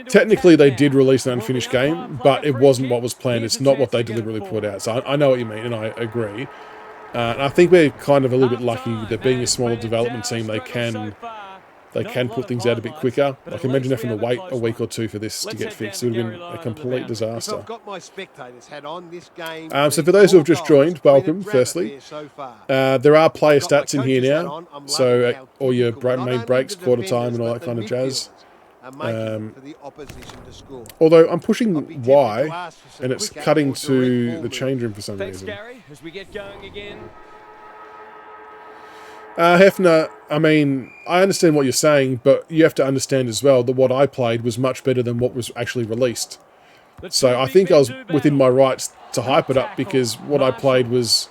technically they did release an unfinished game, but it wasn't what was planned. It's not what they deliberately put out. So I know what you mean, and I agree. And I think we're kind of a little bit lucky that being a smaller development team, they can put things out a bit quicker. Like, imagine having to wait a week or two for this to get fixed. It would have been a complete disaster. So for those who have just joined, welcome, firstly. There are player stats in here now. So all your main breaks, quarter time and all that kind of jazz. Although I'm pushing Y and it's cutting to the change room for some reason. As we get going again. Hefner, I mean, I understand what you're saying, but you have to understand as well that what I played was much better than what was actually released. So I think I was within my rights to hype it up, because what I played was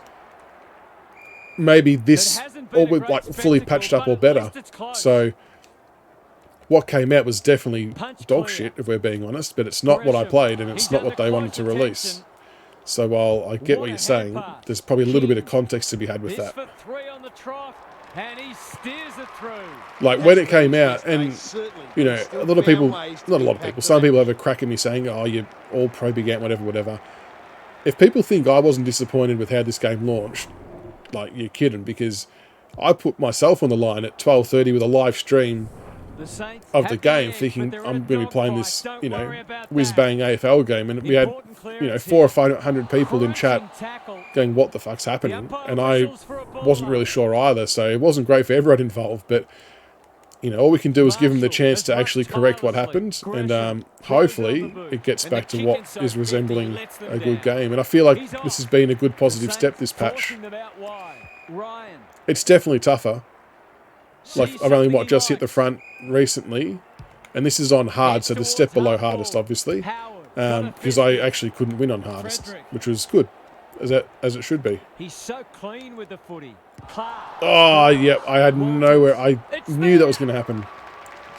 maybe this, or like fully patched up or better. So what came out was definitely dog shit, if we're being honest, but it's not what I played, and it's not what they wanted to release. So while I get what you're saying, there's probably a little bit of context to be had with that. And he steers it through. Like, when it came out, and, you know, a lot of people, not a lot of people, some people have a crack at me saying, oh, you're all pro Big Ant, whatever. If people think I wasn't disappointed with how this game launched, like, you're kidding, because I put myself on the line at 12:30 with a live stream The Saints of the have game, edge, thinking but they're I'm in a going to be playing dogfight. this, Don't you know, worry about whiz-bang AFL game, and we had, Important you know, clearance 400 or here. 500 people in chat Crunching tackle. going, what the fuck's happening? The umpire And I whistles for a ball wasn't really line. sure either, so it wasn't great for everyone involved, but, you know, all we can do is give them the Marshall chance has to actually worked correct what tirelessly. happened, Gresham and throws hopefully on the boot. it gets And back the to what kicking so is quick, he resembling lets them a good down. game. And I feel like He's this off. has been a good The positive step, this Saints patch. forcing them out wide. Ryan It's definitely tougher. Like, sees I've only, something he just hit the likes. front recently, and this is on hard, Heads so the towards step below half hardest, forward. obviously, Howard, got a because fit I there. actually couldn't win on hardest, Frederick. which was good, as it should be. He's so clean with the footy. Clark. Oh, yep, I had nowhere. I It's knew that was there. going to happen.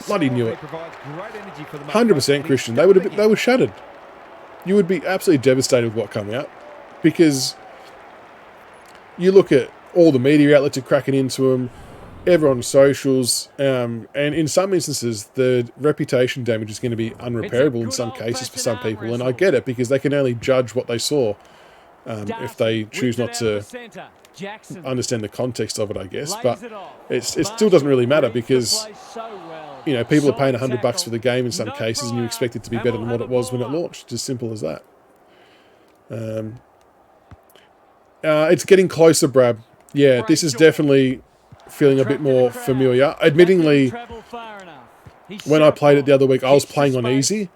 Bloody knew it. Provides great energy for the 100% Christian. They were shattered. You would be absolutely devastated with what come out, because you look at all the media outlets are cracking into them, everyone on socials, and in some instances the reputation damage is going to be unrepairable in some cases for some people, and I get it, because they can only judge what they saw if they choose not to understand the context of it, I guess. But it still doesn't really matter, because, you know, people are paying $100 for the game in some cases, and you expect it to be better than what it was when it launched. It's as simple as that. It's getting closer, Brab. Yeah, this is definitely feeling a bit more familiar. Admittingly, when I played it the other week, I was playing on easy,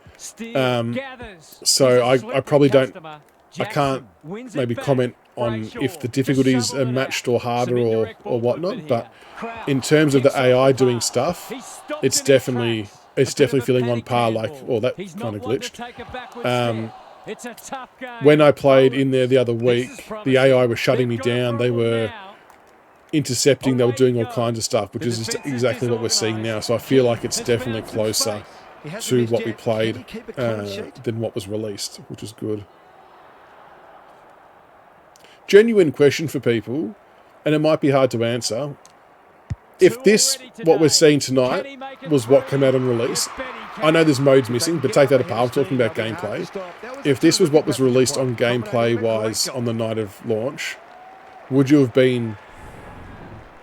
so I probably don't. I can't maybe comment on if the difficulties are matched or harder or whatnot. But in terms of the AI doing stuff, it's definitely feeling on par. Like, oh, that kind of glitched. When I played in there the other week, the AI was shutting me down. They were intercepting, they were doing all kinds of stuff, which is exactly what we're seeing now. So I feel like it's definitely closer to what we played than what was released, which is good. Genuine question for people, and it might be hard to answer. If this, what we're seeing tonight, was what came out on release, I know there's modes missing, but take that apart. I'm talking about gameplay. If this was what was released on gameplay-wise on the night of launch, would you have been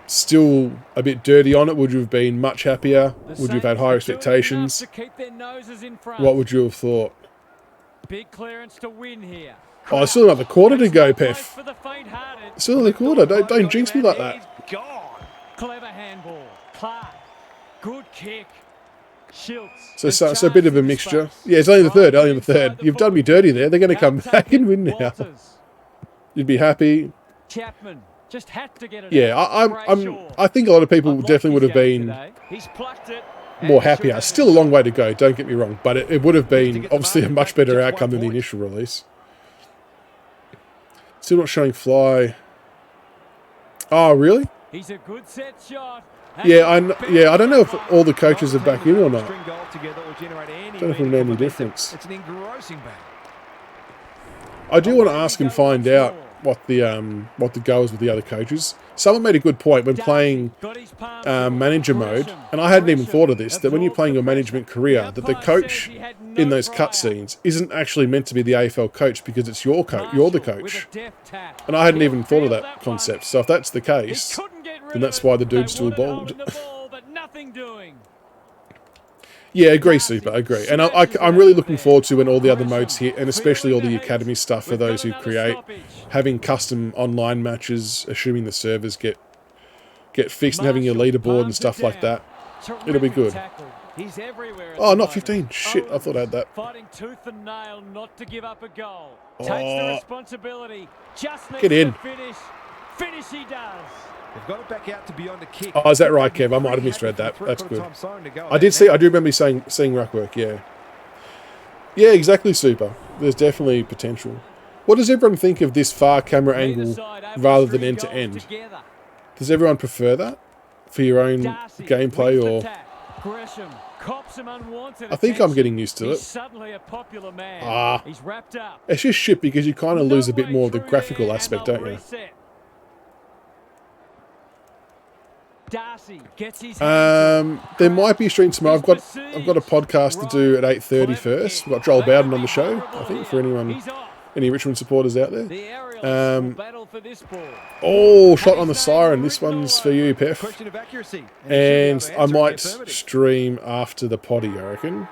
still a bit dirty on it? Would you have been much happier? Would you have had higher expectations? What would you have thought? Big clearance to win here. Oh, still another quarter to go, Pef. Still another quarter. Don't jinx me like that. Clever handball. Clark. Good kick. Schultz. So a bit of a mixture. Yeah, it's only the third. Only the third. You've done me dirty there. They're going to come back and win now. You'd be happy. Chapman just had to get it. Yeah, I think a lot of people definitely would have been more happier. Still a long way to go, don't get me wrong, but it would have been obviously a much better outcome than the initial release. Still not showing fly. Oh, really? He's a good set shot. Yeah, I don't know if all the coaches are back in or not. Don't know if it'll make any difference. It's an engrossing battle. I do want to ask and find out what the go is with the other coaches. Someone made a good point when playing manager mode, and I hadn't even thought of this, that when you're playing your management career, that the coach in those cutscenes isn't actually meant to be the AFL coach, because it's your coach, you're the coach. And I hadn't even thought of that concept. So if that's the case, then that's why the dude's still bald. Yeah, agree, Super, agree. And I'm really looking forward to when all the other modes hit, and especially all the academy stuff for those who create, having custom online matches, assuming the servers get fixed, and having your leaderboard and stuff like that. It'll be good. Oh, not 15. Shit, I thought I had that. Fighting tooth and nail not to give up a goal. Takes the responsibility. Just needs Get in. to finish. Finish he does. They've got it back out to beyond the kick. Oh, is that right, Kev? I might have misread that. That's good. I do remember seeing ruck work, yeah. Yeah, exactly, Super. There's definitely potential. What does everyone think of this far camera angle rather than end to end? Does everyone prefer that for your own gameplay, or? I think I'm getting used to it. It's just shit, because you kind of lose a bit more of the graphical aspect, don't you? There might be a stream tomorrow. I've got a podcast to do at 8:30 first. We've got Joel Bowden on the show, I think, for anyone Any Richmond supporters out there? The aerials will battle for this ball. Oh, shot on the siren. This one's for you, Pef. Question of accuracy. And I might stream after the potty, I reckon.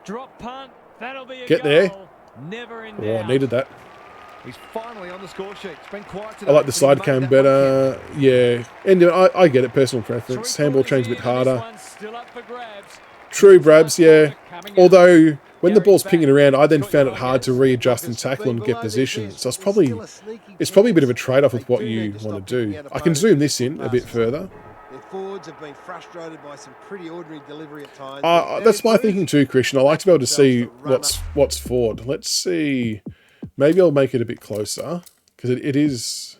Drop punt. That'll be a Get goal. there. Never in Oh, doubt. I needed that. He's finally on the score sheet. It's been quiet today. I like the side cam better. Yeah. And I get it, personal preference. Handball change a bit harder. Still up for grabs. True, Brabs, yeah. Although, when the ball's pinging around, I then found it hard to readjust and tackle and get position. So it's probably a bit of a trade-off with what you want to do. I can zoom this in a bit further. Their forwards have been frustrated by some pretty ordinary delivery at times. That's my thinking too, Christian. I like to be able to see what's forward. Let's see. Maybe I'll make it a bit closer, because it is...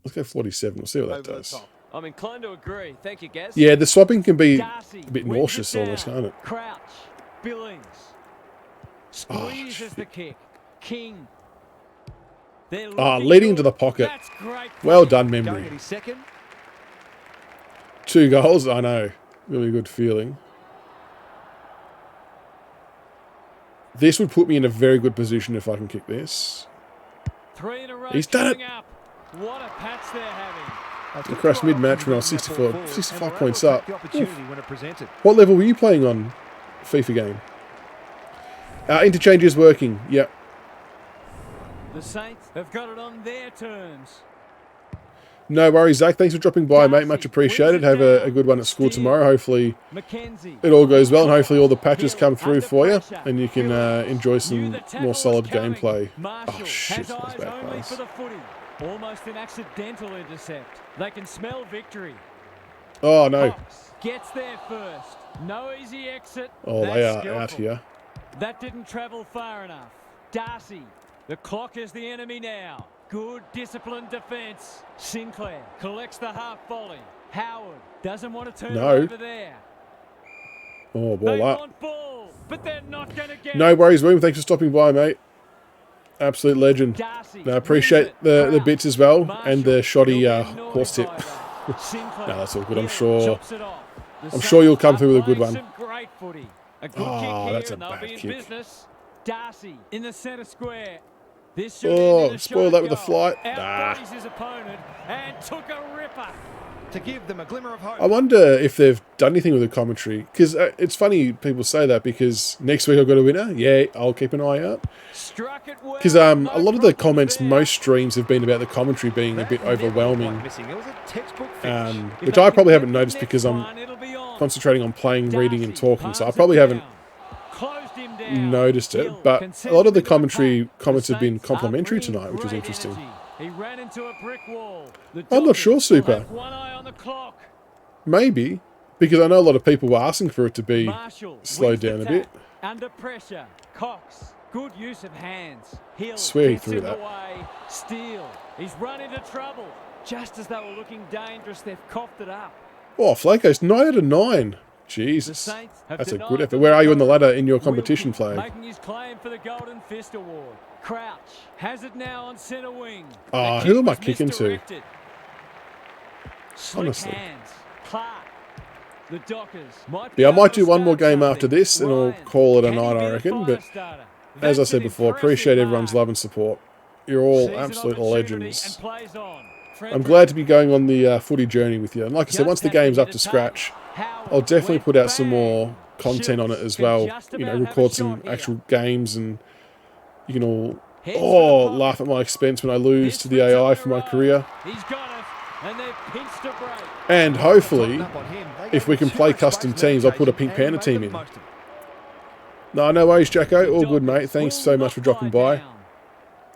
Let's go 47. We'll see what that does. I'm inclined to agree. Thank you, Gaz. Yeah, the swapping can be Darcy a bit wins nauseous it down. almost, can't it? Crouch. Billings. Squeezes the kick. King. Leading into the pocket. That's great. Well done, Going memory. at his second. 2 goals, I know. Really good feeling. This would put me in a very good position if I can kick this. 3 in a row. He's done it. Up. What a patch they're having. Across mid-match when I was 65 points up. The opportunity when it presented. What level were you playing on FIFA game? Interchange is working. Yep. The Saints have got it on their terms. No worries, Zach. Thanks for dropping by, mate. Much appreciated. Have a good one at school tomorrow. Hopefully Mackenzie. it all goes well, and hopefully all the patches come through for you, and you can enjoy some more solid gameplay. Oh, shit. That was a bad Only pass. for the footy. Almost an accidental intercept. They can smell victory. Oh, no. Cox gets there first. No easy exit. Oh, That's they are skillful. out here. That didn't travel far enough. Darcy. The clock is the enemy now. Good disciplined defence. Sinclair collects the half volley. Howard doesn't want to turn it over there. Oh, They ball up. want ball, but they're not going to get No it. worries, William. Thanks for stopping by, mate. Absolute legend. Darcy No, I appreciate wins it. the bits as well, and the shoddy He'll be horse tip. annoyed by that. No, that's all good. I'm Hill sure. chops it off. The I'm sure you'll come Saints through with a are good playing one. some great footy. A good Oh, kick here that's a and they'll bad be in kick. business. Darcy in the centre square. This should Oh, end in a spoiled shot that at with the goal. flight. Nah. Outbodies his opponent and took a ripper. To give them a glimmer of hope. I wonder if they've done anything with the commentary, because it's funny people say that, because next week I've got a winner. Yeah, I'll keep an eye out. Struck it well. Because a No lot of the problems comments, there. most streams have been about the commentary being a bit That never overwhelming, quite missing. It was a textbook finish. If which they I can probably get haven't the noticed next because I'm one, it'll be on. concentrating on playing, reading, and Darcy talking, so I palms probably it haven't down. Closed him down. noticed it. Hill But a concedes lot of the good commentary pack. comments The have been Saints are complimentary bringing tonight, which is great interesting. energy. He ran into a brick wall. The I'm not sure, Dockers Super. will have one eye on the clock. Maybe, because I know a lot of people were asking for it to be Marshall slowed wins the down a bit. tap. Under pressure. Cox. Good use of hands. Hill Swear he gets threw in that. the way. Steele. He's run into trouble. Just as they were looking dangerous, they've coughed it up. Oh, Flaco's 9 out of 9. The Jesus. Saints have That's a denied good effort. them Where are you on the authority. ladder in your competition Wilkie flag? making his claim for the Golden Fist Award. Crouch has it now on centre wing. Ah, The who kick am I was kicking to? misdirected. Slick Honestly. hands. Clark. The Dockers might Yeah, I be able might to do one more start game something. after this, and I'll Ryan, call it a can he night, be I the reckon. fire But starter? as I That's said an before, impressive appreciate everyone's mark. love and support. You're all Sees an absolute opportunity legends. and plays on. I'm glad to be going on the footy journey with you. And like I said, once the game's up to scratch, I'll definitely put out some more content on it as well. You know, record some actual games, and you can all laugh at my expense when I lose to the AI for my career. He's got it, and they've pinched a break. And hopefully, Up on him. They if we gave can too play much custom space on teams, I'll put a occasion, Pink and he Panther made team the in. most of it. No worries, Jacko. All good, Dockers mate. Thanks will so much for not dropping lie by. down.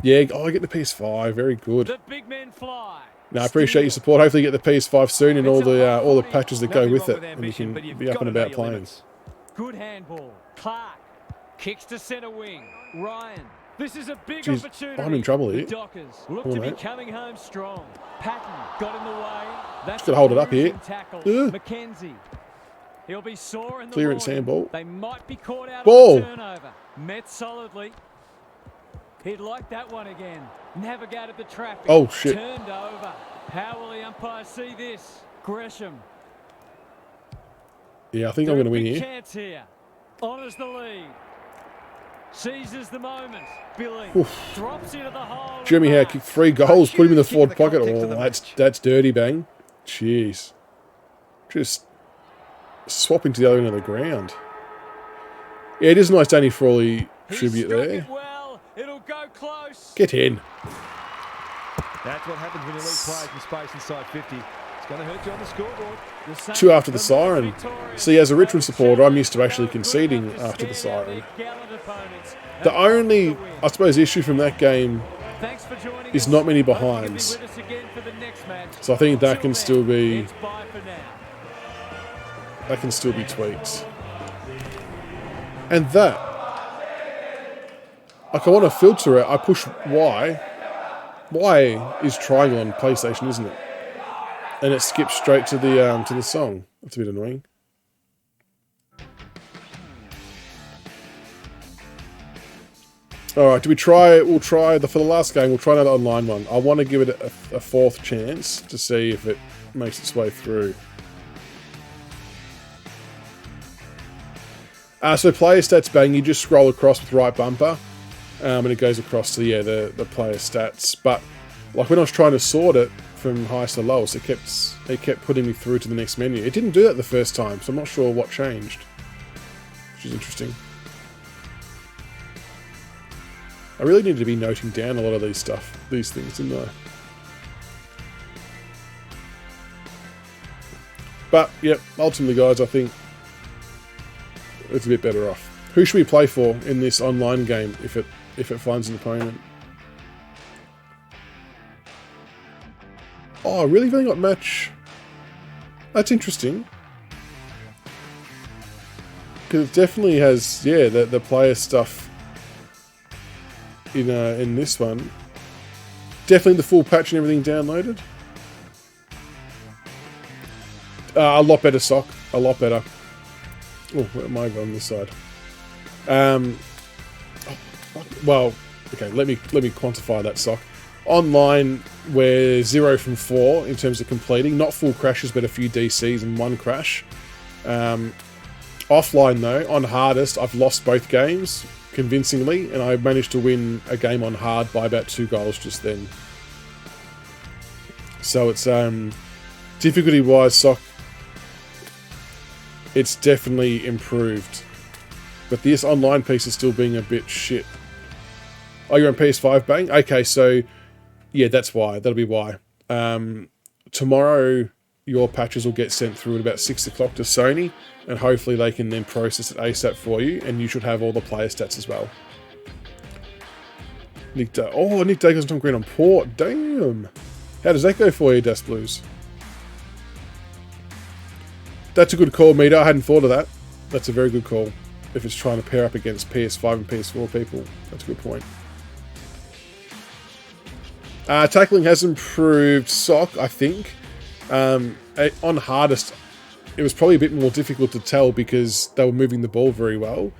Yeah, I get the PS5. Very good. The big men fly. No, I appreciate your support. Hopefully, you get the PS5 soon and all the patches that go Nothing with wrong it, and you ambition, can but you've be up got and to know about your playing. limits. Good handball. Clark kicks to centre wing. Ryan. This is a big Jeez, opportunity. I'm in trouble The here. Dockers look Come to on, be mate. coming home strong. Patton got in the way. That's Gotta hold it up here. tackle. Ugh. Mackenzie. He'll be sore in the Clearance morning. handball. They might be caught out Ball. on the turnover. Met solidly. He'd like that one again. Navigated the traffic. Oh, shit. Turned over. How will the umpire see this? Gresham. Yeah, I think I'm going to win here. Chance here. Honours the lead. Seizes the moment. Billy drops into the hole. Jeremy Howe kicked 3 goals, put him in the forward pocket. Oh, that's dirty, Bang. Jeez. Just swapping to the other end of the ground. Yeah, it is a nice Danny Frawley tribute there. Well. It'll go close. Get in. That's what happens when you leave players in space inside 50. It's going to hurt you on the scoreboard. 2 after the siren. See, as a Richmond supporter, I'm used to actually conceding after the siren. The only, I suppose, issue from that game is not many behinds. So I think that can still be tweaked. And that, like, I want to filter it. I push Y. Y is triangle on PlayStation, isn't it? And it skips straight to the song. That's a bit annoying. All right, do we try? We'll try for the last game. We'll try another online one. I want to give it a 4th chance to see if it makes its way through. So player stats, Bang. You just scroll across with right bumper, and it goes across to the player stats. But like when I was trying to sort it from highest to lowest, it kept putting me through to the next menu. It didn't do that the first time, so I'm not sure what changed, which is interesting. I really need to be noting down a lot of these things, didn't I? But yep, ultimately, guys, I think it's a bit better off. Who should we play for in this online game if it finds an opponent? Oh, really? You've only got match. That's interesting. Because it definitely has, yeah, the player stuff in this one. Definitely the full patch and everything downloaded. A lot better, Sock. A lot better. Oh, where am I on this side? Well, okay. Let me quantify that, Sock. Online, we're 0 from 4 in terms of completing. Not full crashes, but a few DCs and 1 crash. Offline, though, on hardest, I've lost both games convincingly, and I managed to win a game on hard by about 2 goals just then. So it's difficulty-wise, Sock, it's definitely improved. But this online piece is still being a bit shit. Oh, you're on PS5, Bang? Okay, so yeah, that's why. That'll be why. Tomorrow, your patches will get sent through at about 6 o'clock to Sony, and hopefully they can then process it ASAP for you, and you should have all the player stats as well. Nick Day goes on green on Port. Damn. How does that go for you, Dust Blues? That's a good call, Meter. I hadn't thought of that. That's a very good call. If it's trying to pair up against PS5 and PS4 people. That's a good point. Tackling has improved, Sock, I think. On hardest, it was probably a bit more difficult to tell because they were moving the ball very well.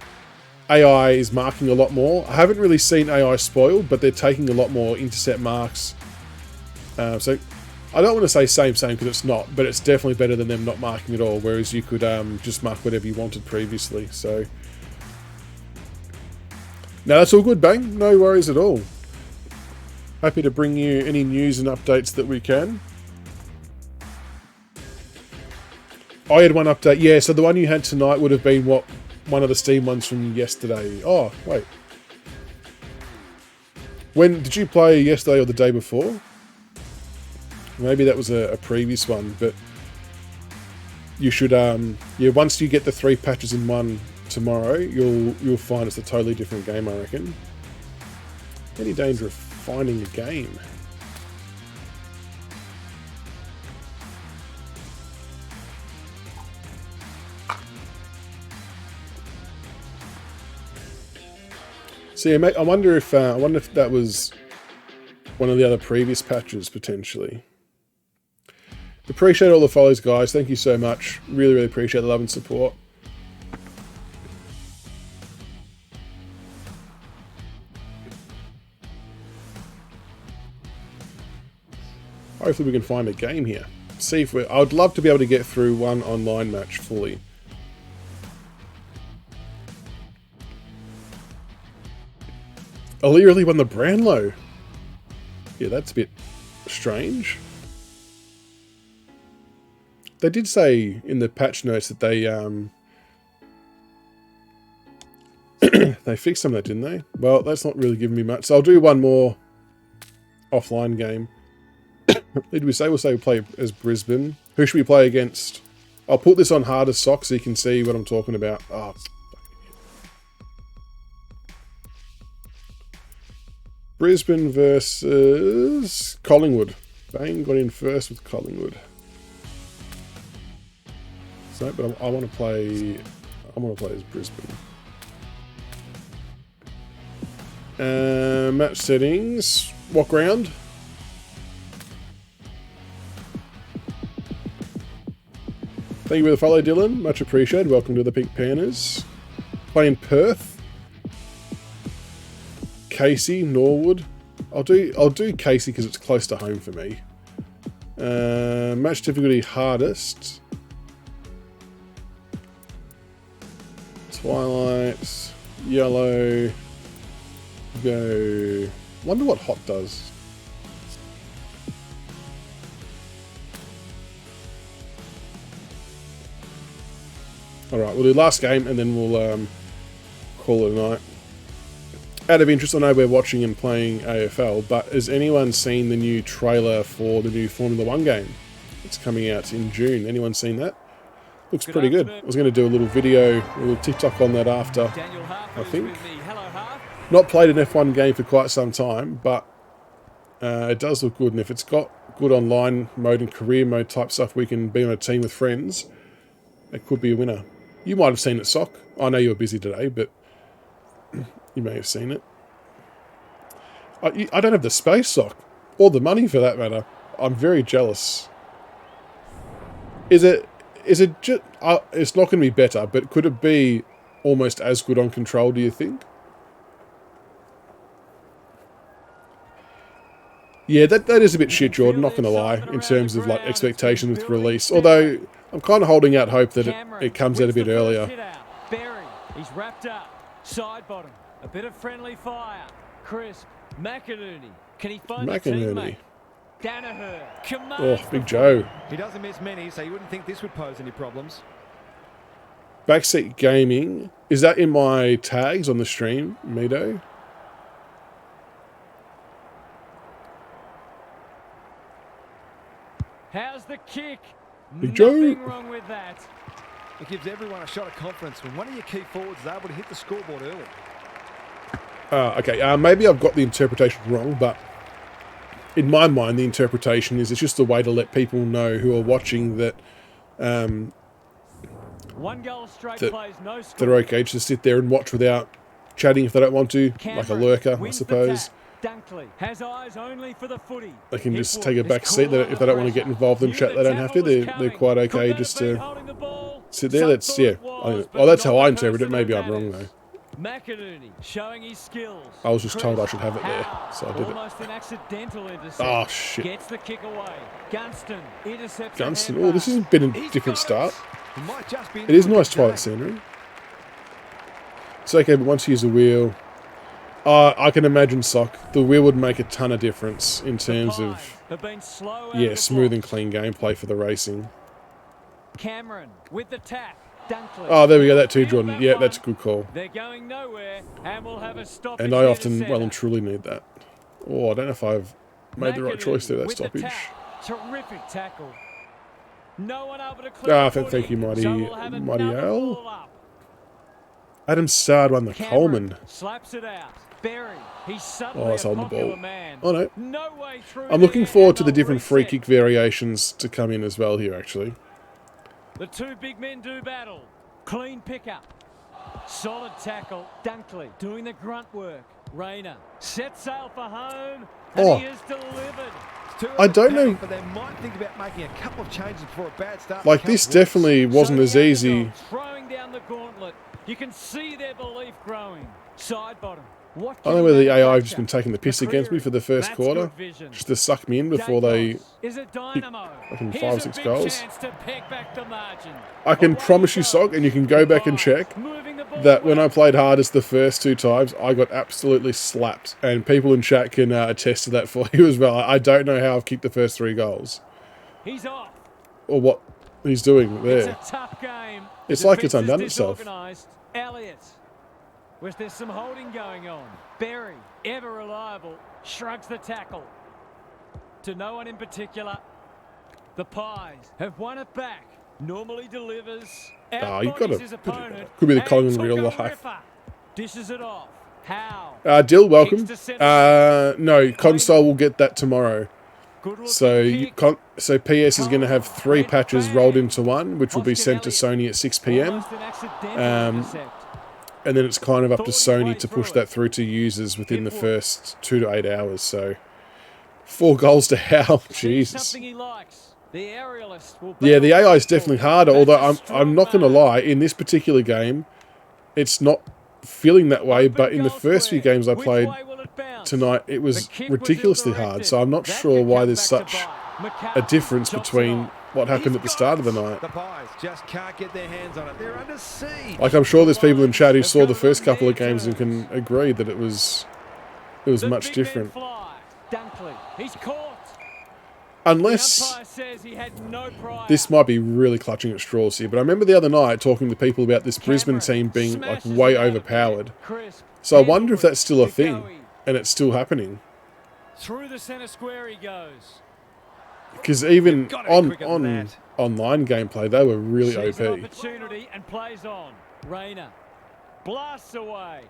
AI is marking a lot more. I haven't really seen AI spoiled, but they're taking a lot more intercept marks. So I don't want to say same because it's not, but it's definitely better than them not marking at all, whereas you could just mark whatever you wanted previously. So no, that's all good, Bang. No worries at all. Happy to bring you any news and updates that we can. I had one update. Yeah, so the one you had tonight would have been one of the Steam ones from yesterday. Oh, wait. When did you play yesterday or the day before? Maybe that was a previous one, but you should yeah, once you get the 3 patches in one tomorrow, you'll find it's a totally different game, I reckon. Any danger of finding a game? So yeah, mate, I wonder if that was one of the other previous patches potentially. Appreciate all the follows, guys. Thank you so much. Really, really appreciate the love and support. Hopefully we can find a game here. See if I would love to be able to get through one online match fully. Ali really won the Brownlow. Yeah, that's a bit strange. They did say in the patch notes that they they fixed some of that, didn't they? Well, that's not really giving me much. So I'll do one more offline game. Did we say? We'll say we play as Brisbane. Who should we play against? I'll put this on hardest sock so you can see what I'm talking about. Oh, it's Brisbane versus Collingwood. Bang got in first with Collingwood. So, but I want to play. I want to play as Brisbane. Match settings. What ground? Thank you for the follow, Dylan. Much appreciated. Welcome to the Pink Panthers. Playing Perth. Casey, Norwood. I'll do Casey because it's close to home for me. Match difficulty hardest. Twilight. Yellow. Go. Wonder what hot does. Alright, we'll do last game and then we'll call it a night. Out of interest, I know we're watching and playing AFL, but has anyone seen the new trailer for the new Formula 1 game? It's coming out in June. Anyone seen that? Looks pretty good. I was going to do a little video, a little TikTok on that after, I think. Not played an F1 game for quite some time, but it does look good. And if it's got good online mode and career mode type stuff, we can be on a team with friends. It could be a winner. You might have seen it, Sock. I know you were busy today, but you may have seen it. I don't have the space, Sock, or the money for that matter. I'm very jealous. Is it just? It's not going to be better, but could it be almost as good on control? Do you think? Yeah, that is a bit shit, Jordan. Not going to lie, in terms of like expectations with release. Although I'm kind of holding out hope that it comes out a bit earlier. Berry, he's wrapped up. Side bottom, a bit of friendly fire. Crisp, McInerney. Can he find a teammate? Danaher, oh, Big Joe. He doesn't miss many, so you wouldn't think this would pose any problems. Backseat Gaming. Is that in my tags on the stream, Mido? How's the kick? Big Joe. Nothing wrong with that. It gives everyone a shot of confidence when one of your key forwards is able to hit the scoreboard early. Okay, maybe I've got the interpretation wrong, but in my mind, the interpretation is it's just a way to let people know who are watching that one goal straight plays, no score. they're okay to sit there and watch without chatting if they don't want to, like a lurker, I suppose. Dunkley has eyes only for the footy. They can just take a back seat. If they don't want to get involved in chat, they don't have to. They're quite okay just to sit there. That's, yeah. That's how I interpret it. Maybe I'm wrong, though. McInerney showing his skills. I was just told I should have it there, so I did it. Almost an accidental intercept. Oh, shit. Gets the kick away. Gunston intercepts. Gunston. Oh, this has been a different start. It is nice twilight scenery. It's okay, but once you use the wheel... I can imagine, Sock, the wheel would make a ton of difference in terms of, yeah, smooth and clean gameplay for the racing. Cameron with the tap. Dunkley. Oh, there we go, that too, Jordan. Yeah, that's a good call. They're going nowhere, and we'll have a stop. And I often, well and truly need that. Oh, I don't know if I've made the right choice there, that stoppage. Terrific tackle. No one able to clear. Thank you, Mighty Al. Adam Sard won the Coleman. Slaps it out. Berry, he's oh, it's on the ball. Man. Oh no. No way through. I'm looking forward to the different free kick variations to come in as well here, actually. The two big men do battle. Clean pickup. Solid tackle. Dunkley doing the grunt work. Rayner sets sail for home. And he has delivered. I don't know. But they might think about making a couple of changes before a bad start. Like, this definitely wasn't as easy. Throwing down the gauntlet. You can see their belief growing. Side bottom. What I can don't know he whether the manufacture? AI have just been taking the piss against me for the first That's quarter, good vision. just to suck me in before they Dacos is a dynamo. fucking Here's 5 or a 6 big goals. chance to peg back the margin. I can Away promise he you, Sock, goes. and you can go back and Pies check, moving the ball that when I well. played hardest the first 2 times, I got absolutely slapped. And people in chat can attest to that for you as well. I don't know how I've kicked the first 3 goals. He's off. Or what he's doing It's there. a tough game. It's The like it's defence undone is itself. disorganised. Elliott. Was there some holding going on? Berry, ever reliable, shrugs the tackle. To no one in particular. The Pies have won it back. Normally delivers. Oh, you've Outbodies got his to. opponent. Could be the and Collingwood took real a life. ripper. Dishes it off. How? Dill, welcome. Kicks to centre. No, console will get that tomorrow. Good looking So, kick. so PS is going to have 3 Went patches bang. rolled into one, which will be Austin sent to Elliott. Sony at 6 p.m. Almost an accidental intercept. And then it's kind of up to Thought he'd Sony played to push through that through to users within the It would. first 2 to 8 hours. So 4 goals to Howe. Jesus. Something he likes. The aerialist will Yeah, the battle AI is for it. definitely harder. That's Although a I'm strong not going to mark. lie, in this particular game, it's not feeling that way. Open But in the goal first few square. games I Which played way will it bounce? tonight, it was The kick ridiculously ill-directed. hard. So I'm not That sure could why come there's back to such bite. a McCarthy difference chops it between off. what happened at the start of the night. The Pies just can't get their hands on it. They're under siege. Like, I'm sure there's people in chat who Have saw got the it first on couple of their games and can terms. agree that it was The much big different. men fly. Dunkley. He's caught. Unless The umpire says he had no prior. this might be really clutching at straws here, but I remember the other night talking to people about this Brisbane team being like Smashes way it out of overpowered. there. Crisp. So I wonder if that's still a To thing Goey. and it's still happening. Through the centre square he goes. Because even You've gotta be quicker than on that. online gameplay, they were really Sees an OP. opportunity and plays on. Rayner blasts away.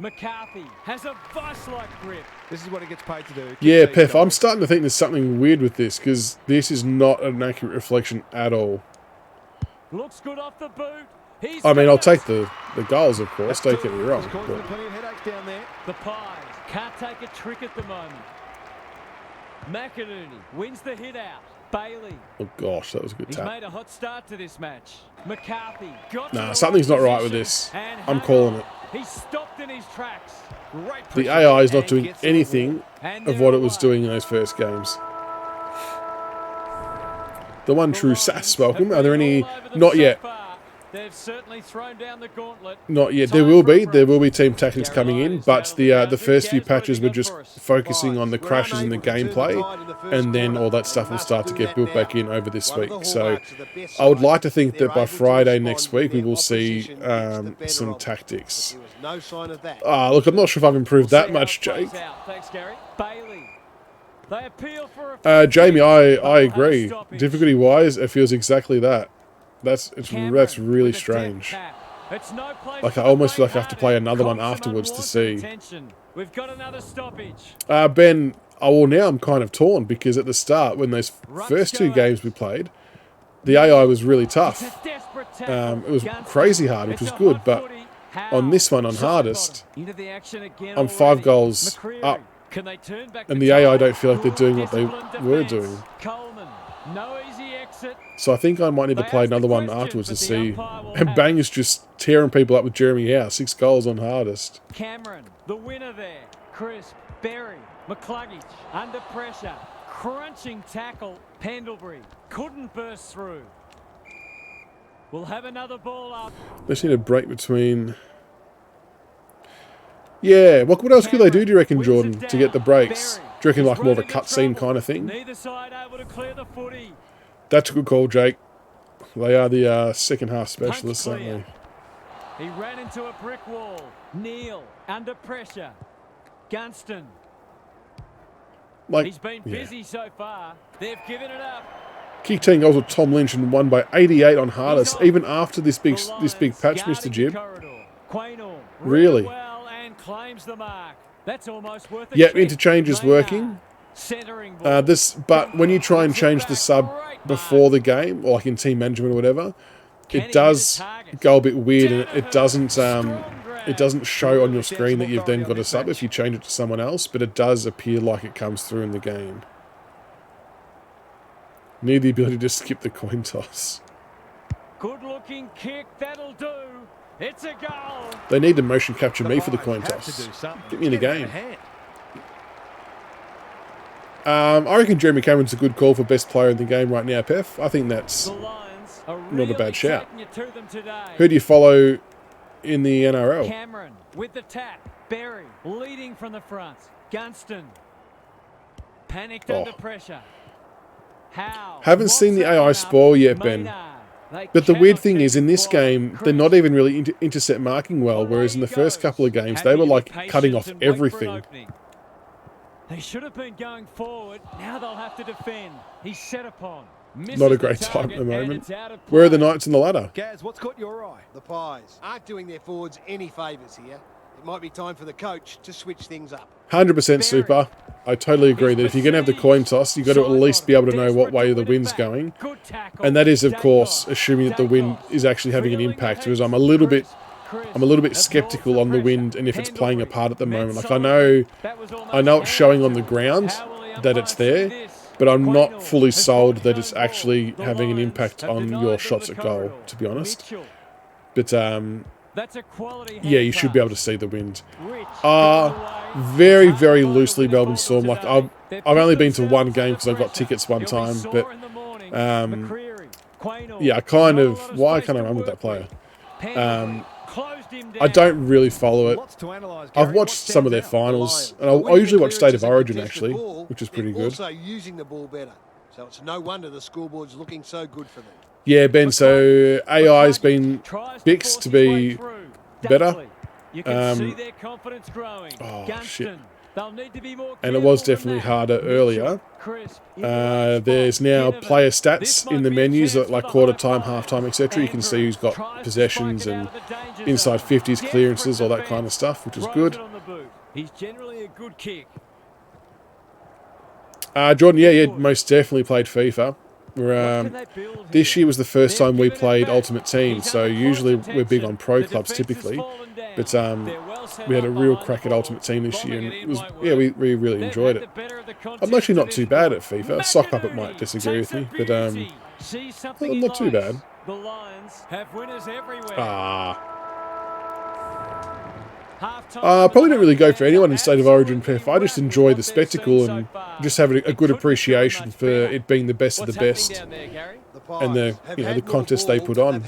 McCarthy has a vice-like grip. This is what he gets paid to do. Kick Yeah, these Pef, I'm goals. starting to think there's something weird with this because this is not an accurate reflection at all. Looks good off the boot. He's I mean, got I'll it. take the goals, of course, don't get me wrong. It's causing But them plenty of headaches down there. The Pies can't take a trick at the moment. McInerney wins the hit out. Bailey. oh gosh, that was a good He's tap. made a hot start to this match. McCarthy got to Nah, the something's right not right with position this. and I'm hung calling on. it. He stopped in his tracks. Great The pressure AI is not and doing gets the anything reward. And of they're what it was away. doing in those first games. The one true Sass welcome. Are there any? Not yet. They've certainly thrown down the gauntlet. Not yet. There will be team tactics coming in, but the first few patches were just focusing on the crashes in the gameplay, and then all that stuff will start to get built back in over this week. So I would like to think that by Friday next week we will see some tactics. No sign of that. Look, I'm not sure if I've improved We'll that see how much, it plays Jake. out. Thanks, Gary. Bailey. They appeal for a Jamie, I They'll have agree. stoppage. Difficulty-wise, it feels exactly that. That's Cameron really with a death strange. tap. It's no place Like, for I the almost feel like I have to play faint-hearted. another one Caught some afterwards to unwanted see. attention. We've got another stoppage. Ben, well, now I'm kind of torn because at the start, when those first 2 games we played, the AI was really It's a tough. desperate tackle. It was Gunston. crazy hard, which It's was a good, hot but footy. on this one, on Sidebar. hardest, Into the action again I'm 5 already. goals McCreary. up, Can they turn back and the the AI tide? don't feel like they're Good doing what they disciplined were defence. doing. Coleman, no easy exit. So I think I might need to They play asked the another one question, afterwards to but the see. umpire will And have Bang it. is just tearing people up with Jeremy Howe. 6 goals on hardest. Cameron, the winner there. Crisp, Berry, McCluggage, under pressure. Crunching tackle. Pendlebury couldn't burst through. We'll have another ball up. Let's need a break between. Yeah, what else could they do you reckon, Wins Jordan, it to get the down. breaks? Berry Do you reckon is like more of a running into cutscene trouble. kind of thing? Neither side able to clear the footy. That's a good call, Jake. They are the second half Punch specialists, aren't clear. they? He ran into a brick wall. Neal under pressure. Gunston. Like, He's been yeah. busy so far. They've given it up. Kick 10 goals with Tom Lynch and won by 88 on hardest, He's even after this big The patch, Lions Mr. guarding Jib. the corridor. Quaynor Really? read well and claims the mark. That's almost worth a Yep, kick. interchange is Maynard, working. Centering ball. But when you try and change the sub before the game, or like in team management or whatever, it does go a bit weird, and it doesn't show on your screen that you've then got a sub if you change it to someone else, but it does appear like it comes through in the game. Need the ability to skip the coin toss. Good-looking kick. That'll do. It's a goal. They need to motion capture me for the coin Have to toss. do something. Get me in the It's getting game. out of hand. I reckon Jeremy Cameron's a good call for best player in the game right now, Pef. I think that's The Lions are not a really bad shout. taking it to them today. Who do you follow in the NRL? Cameron with the tap. Berry leading from the front. Gunston panicked under pressure. How? Haven't seen the AI spoil yet, Ben. But the weird thing is, in this game, they're not even really intercept marking well, whereas in the first couple of games, they were like cutting off everything. They should have been going forward. Now they'll have to defend. He's set upon. Not a great time at the moment. Where are the Knights in the ladder? Gaz, what's caught your eye? The Pies aren't doing their forwards any favours here. It might be time for the coach to switch things up. 100% super. I totally agree that if you're going to have the coin toss, you've got to at least be able to know what way the wind's going. And that is, of course, assuming that the wind is actually having an impact, because I'm a little bit skeptical on the wind and if it's playing a part at the moment. Like I know it's showing on the ground that it's there, but I'm not fully sold that it's actually having an impact on your shots at goal, to be honest. But yeah, you should be able to see the wind. Very, very loosely Melbourne Storm. Like I've only been to one game because I got tickets one time, but yeah, why can't I run with that player? I don't really follow it. I've watched some of their finals, and I usually watch State of Origin actually, which is pretty good. Also using the ball better, so it's no wonder the scoreboard's looking so good for them. Yeah, Ben. So AI's been fixed to be better. You can see their confidence growing. Oh shit! They'll need to be more And it was definitely harder earlier. There's now player stats in the menus at like quarter time, half time, etc. You can see who's got possessions and inside 50s clearances, all that kind of stuff, which is good. He's generally a good kick. Jordan, yeah, most definitely played FIFA. This year was the first time we played Ultimate Team, so usually we're big on pro clubs typically, but we had a real crack at Ultimate Team this year, and it was, yeah, we really enjoyed it. I'm actually not too bad at FIFA. Sock Puppet might disagree with me, but I'm not too bad. The Lions have winners everywhere. Probably don't really go for anyone in State of Origin, Pef. I just enjoy the spectacle and just have a good appreciation for it being the best of the best, and the contest they put on.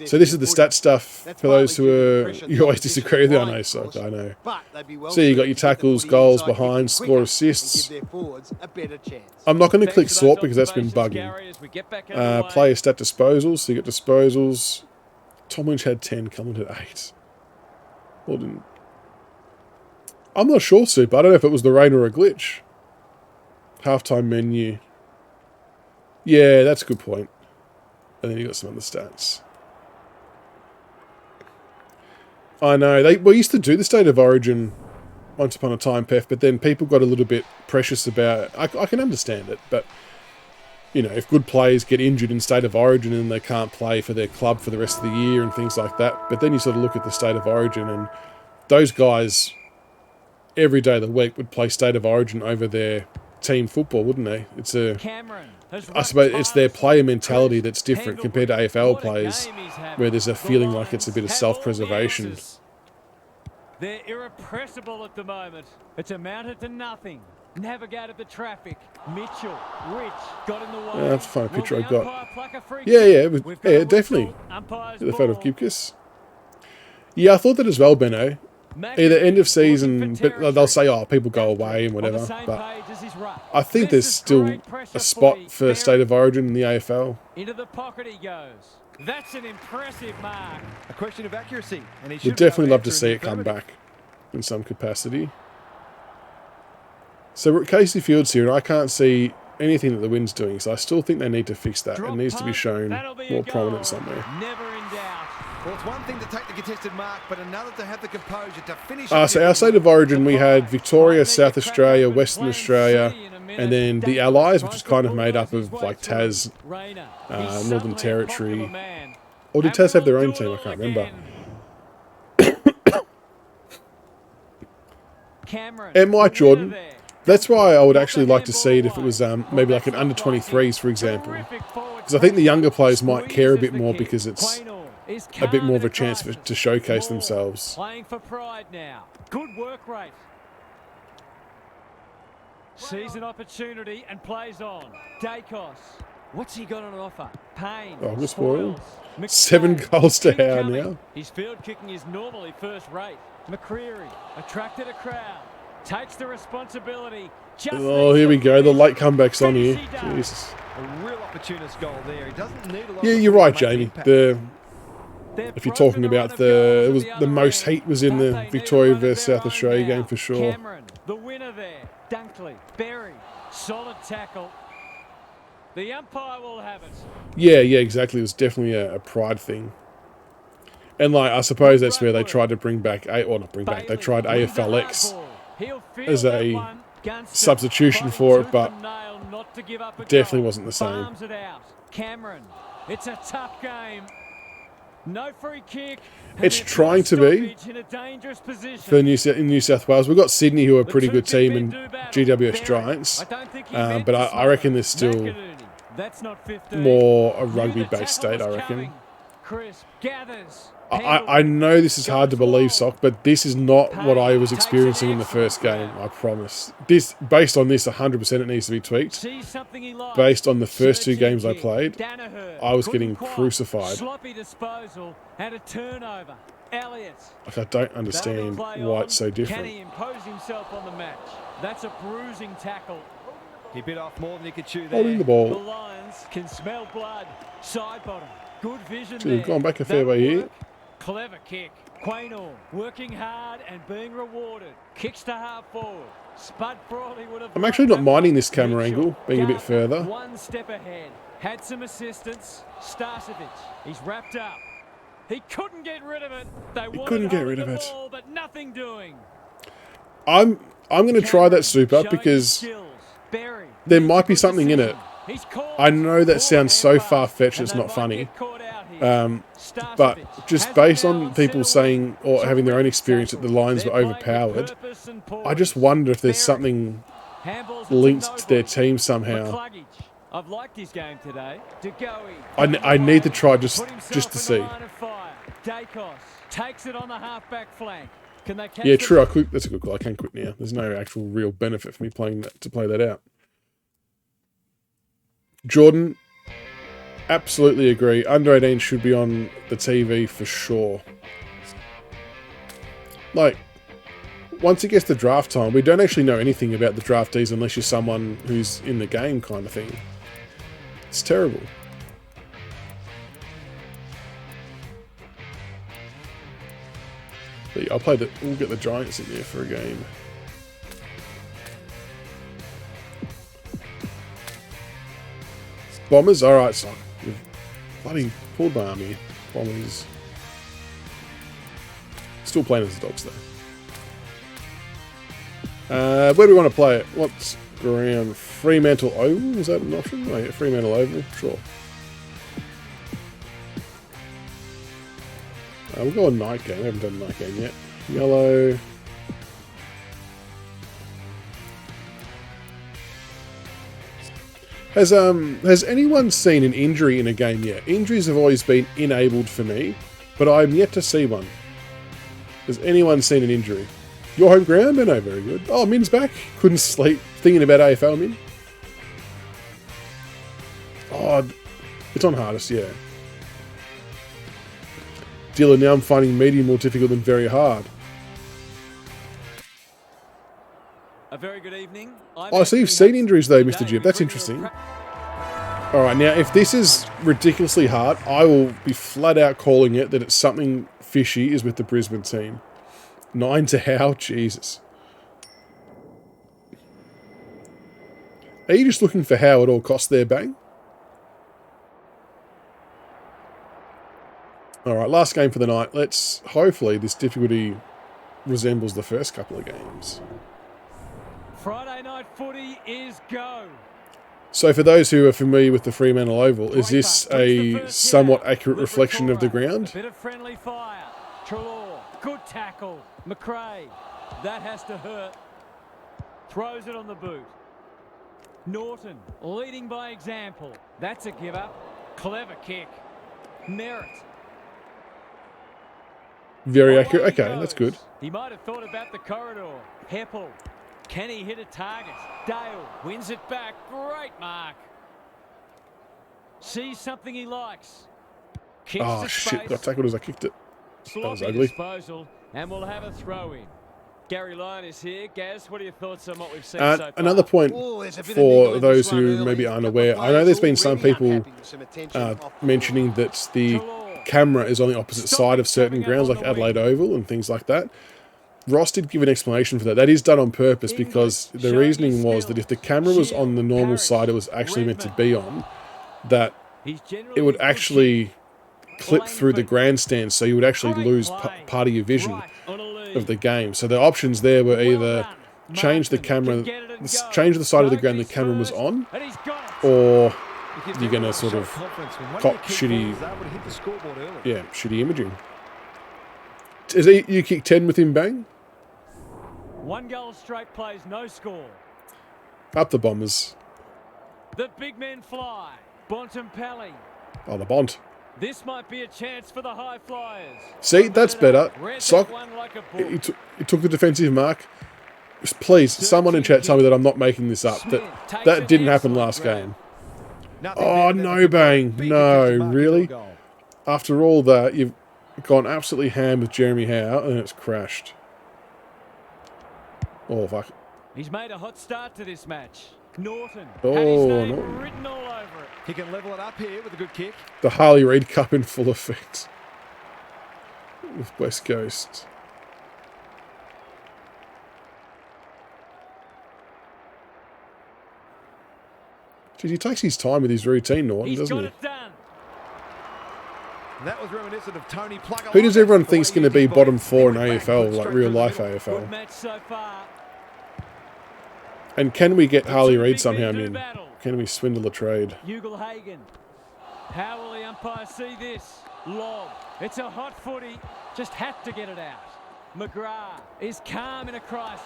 So this is the stat stuff for those who you always disagree with. I know, Sock, I know. So you got your tackles, goals, behind, score, assists. I'm not going to click sort because that's been bugging. Player stat disposals. So you got disposals. Tom Lynch had 10, Cummins had 8. Well, I'm not sure, Soup. I don't know if it was the rain or a glitch. Halftime menu. Yeah, that's a good point. And then you got some other stats. I know. We used to do the State of Origin once upon a time, Pef, but then people got a little bit precious about it. I can understand it, but if good players get injured in State of Origin and they can't play for their club for the rest of the year and things like that, but then you sort of look at the State of Origin and those guys every day of the week would play State of Origin over their team football, wouldn't they? I suppose it's their player mentality that's different compared to AFL players, where there's a feeling like it's a bit of self-preservation. They're irrepressible at the moment. It's amounted to nothing. Navigated the traffic. Mitchell, Rich, got in the way. That's a fine picture I got. Yeah, definitely. The photo of Gibcus. Yeah, I thought that as well, Benno. Either end of season, but they'll say, people go away and whatever. But I think there's still a spot for State of Origin in the AFL. Into the pocket he goes. That's an impressive mark. A question of accuracy. And he We'd definitely love to see it come back in some capacity. So we're at Casey Fields here, and I can't see anything that the wind's doing, so I still think they need to fix that. It needs to be shown more prominent somewhere. Never in doubt. Well, it's one thing to take the contested mark, but another to have the composure to finish. So our State of Origin, we had Victoria, South Australia, Western Australia, and then the Allies, which is kind of made up of like Tas, Northern Territory. Or did Tas have their own team? I can't remember. And Mike Jordan, That's why I would actually like to see it if it was maybe like an under 23s, for example. Because I think the younger players might care a bit more because it's a bit more of a chance to showcase themselves. Playing for pride now. Good work rate. Sees an opportunity and plays on. Dacos. What's he got on offer? Payne. Oh, good spoils. spoil. 7 goals to Howe Incoming. now. His field kicking is normally first rate. McCreary attracted a crowd. Takes the responsibility. Oh, here we go. The late comeback's on here. Jesus. A real opportunist goal there. He doesn't need a lot Yeah, of you're right, to make an Jamie. impact. If you're talking about the most heat was in the Victoria versus South Australia game for sure. Cameron, the winner there. Dunkley, Berry, solid tackle. The umpire will have it. Yeah, exactly. It was definitely a pride thing. And like, I suppose that's where they tried to bring back, they tried AFLX as a substitution for it, but definitely wasn't the same. Cameron, it's a tough game. No free kick. It's trying to be for New South Wales. We've got Sydney, who are a pretty good team, and GWS Giants. But I reckon there's still more a rugby-based state, I reckon. I know this is hard to believe, Sock, but this is not what I was experiencing in the first game, I promise. Based on this, 100% it needs to be tweaked. Based on the first 2 games I played, I was getting crucified. Sloppy disposal and a turnover. Elliott. Like, I don't understand why it's so different. Can he impose himself on the match? That's a bruising tackle. He bit off more than he could chew there. Holding the The ball. Lions can smell blood. Side bottom. Good vision Gee, there. we've gone back a fair way here. Clever kick. Quaynor working hard and being rewarded. Kicks to half forward. Spud Frawley would have... I'm actually not minding this camera angle, being a bit further. One step ahead. Had some assistance. Starcevic. He's wrapped up. He couldn't get rid of it. He couldn't get rid of it. Ball, but nothing doing. I'm going to try that super because there might be something in it. I know that sounds so far-fetched it's not funny. But just based on people saying or having their own experience that the Lions were overpowered, I just wonder if there's something linked to their team somehow. I've liked his game today. I need to try just to see. Dacos takes it on the half-back flank. Can they catch Yeah, true. I quit. That's a good call. I can quit now. There's no actual real benefit for me playing that, to play that out. Jordan, absolutely agree. Under 18 should be on the TV for sure. Like, once it gets to draft time, we don't actually know anything about the draftees unless you're someone who's in the game kind of thing. It's terrible. We'll get the Giants in there for a game. Bombers? Alright, son. You've bloody pulled my arm here. Bombers. Still playing as the Dogs, though. Where do we want to play it? What's ground? Fremantle Oval? Is that an option? Oh, yeah, Fremantle Oval. Sure. We'll go on night game. We haven't done night game yet. Yellow. Has anyone seen an injury in a game yet? Injuries have always been enabled for me, but I'm yet to see one. Has anyone seen an injury? Your home ground? No, very good. Oh, Min's back. Couldn't sleep. Thinking about AFL, Min. Oh, it's on hardest, yeah. Dylan, now I'm finding medium more difficult than very hard. A very good evening. Oh, so you've seen injuries though, Mr. Jib. That's interesting. Alright, now if this is ridiculously hard, I will be flat out calling it that it's something fishy is with the Brisbane team. 9 to Howe? Jesus. Are you just looking for Howe at all costs there, Bang? Alright, last game for the night. Let's, hopefully this difficulty resembles the first couple of games. Friday night footy is go. So for those who are familiar with the Fremantle Oval, is this a somewhat accurate reflection of the ground? Bit of friendly fire. Trelaw, good tackle. McRae, that has to hurt. Throws it on the boot. Norton leading by example. That's a give up. Clever kick. Merritt. Very accurate. Okay, that's good. He might have thought about the corridor. Heppel. Can he hit a target? Dale wins it back. Great mark. Sees something he likes. Kicks Oh, shit. Got tackled as I kicked it. That was ugly. Disposal, and we'll have a throw in. Gary Lyon is here. Gaz, what are your thoughts on what we've seen so far? Another point for those who maybe aren't aware, I know there's been some people mentioning that the camera is on the opposite side of certain grounds like Adelaide Oval and things like that. Ross did give an explanation for that. That is done on purpose because the reasoning was that if the camera was on the normal side it was actually meant to be on, that it would actually clip through the grandstand, so you would actually lose part of your vision of the game. So the options there were either change the camera, change the side of the ground the camera was on, or you're going to sort of cop shitty imaging. Is it you kick 10 with him, Bang? 1 goal straight plays, no score. Up the Bombers. The big men fly. Bontempelli. Oh, the Bont. This might be a chance for the high flyers. See, that's better. Sock, he took the defensive mark. Please, someone in chat tell me that I'm not making this up. That didn't happen last game. Oh, no, Bang. No, really? After all that, you've gone absolutely ham with Jeremy Howe, and it's crashed. Oh, fuck. He's made a hot start to this match. Norton had his name written all over it. He can level it up here with a good kick. The Harley Reid Cup in full effect with West Coast. Jeez, he takes his time with his routine, Norton, doesn't he? It done. That was reminiscent of Tony Plugger. Who does everyone think's going to be bottom 4 in AFL, like real life AFL? Good match so far. And can we get Harley Reid somehow in? Can we swindle a trade? Ugle-Hagan. How will the umpire see this? Lob. It's a hot footy. Just had to get it out. McGrath is calm in a crisis.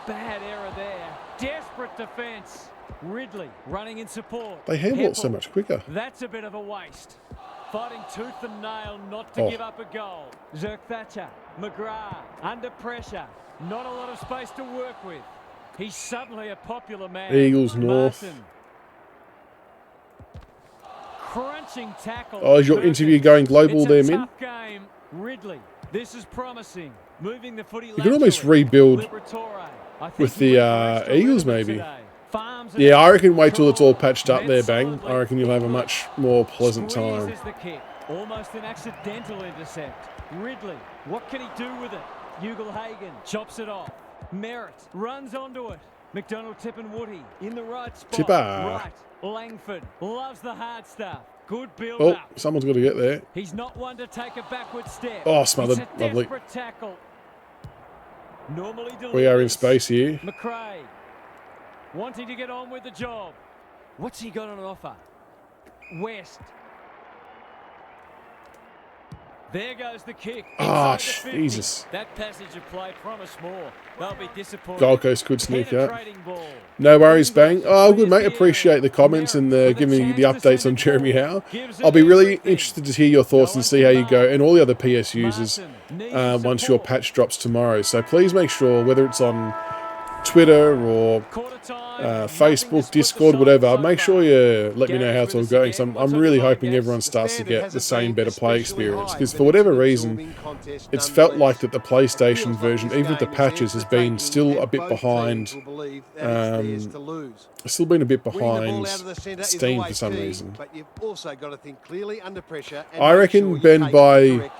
Bad error there. Desperate defence. Ridley running in support. They handle it so much quicker. That's a bit of a waste. Fighting tooth and nail not to give up a goal. Zerk Thatcher. McGrath under pressure. Not a lot of space to work with. He's suddenly a popular man. Eagles North. Martin. Crunching tackle. Oh, is your interview going global there, Min? Game. Ridley. This is promising. Moving the footy. You could almost rebuild with the Eagles, maybe. Yeah, I reckon wait till it's all patched up there, Bang. I reckon you'll have a much more pleasant time. Almost an accidental intercept. Ridley, what can he do with it? Ugle-Hagan chops it off. Merritt runs onto it. McDonald tipping Woody in the right spot. Tipper. Right. Langford loves the hard stuff. Good build Oh, up. someone's got to get there. He's not one to take a backward step. Oh, smothered. It's a Lovely. desperate tackle. Normally We are in space here. McRae wanting to get on with the job. What's he got on offer? West. There goes the kick. Oh, Jesus. That passage of play promised more. They'll be disappointed. Gold Coast could sneak up. Ball. No worries, Bang. Oh, good, mate. Appreciate the comments and giving me the updates on Jeremy Howe. I'll be really interested to hear your thoughts and see how you go and all the other PS users once your patch drops tomorrow. So please make sure, whether it's on Twitter or Facebook, Discord, whatever, make sure you let me know how it's all going. So I'm really hoping everyone starts to get the same better play experience, because for whatever reason it's felt like that the PlayStation version, even with the patches, has been still a bit behind Steam for some reason. I reckon, Ben, by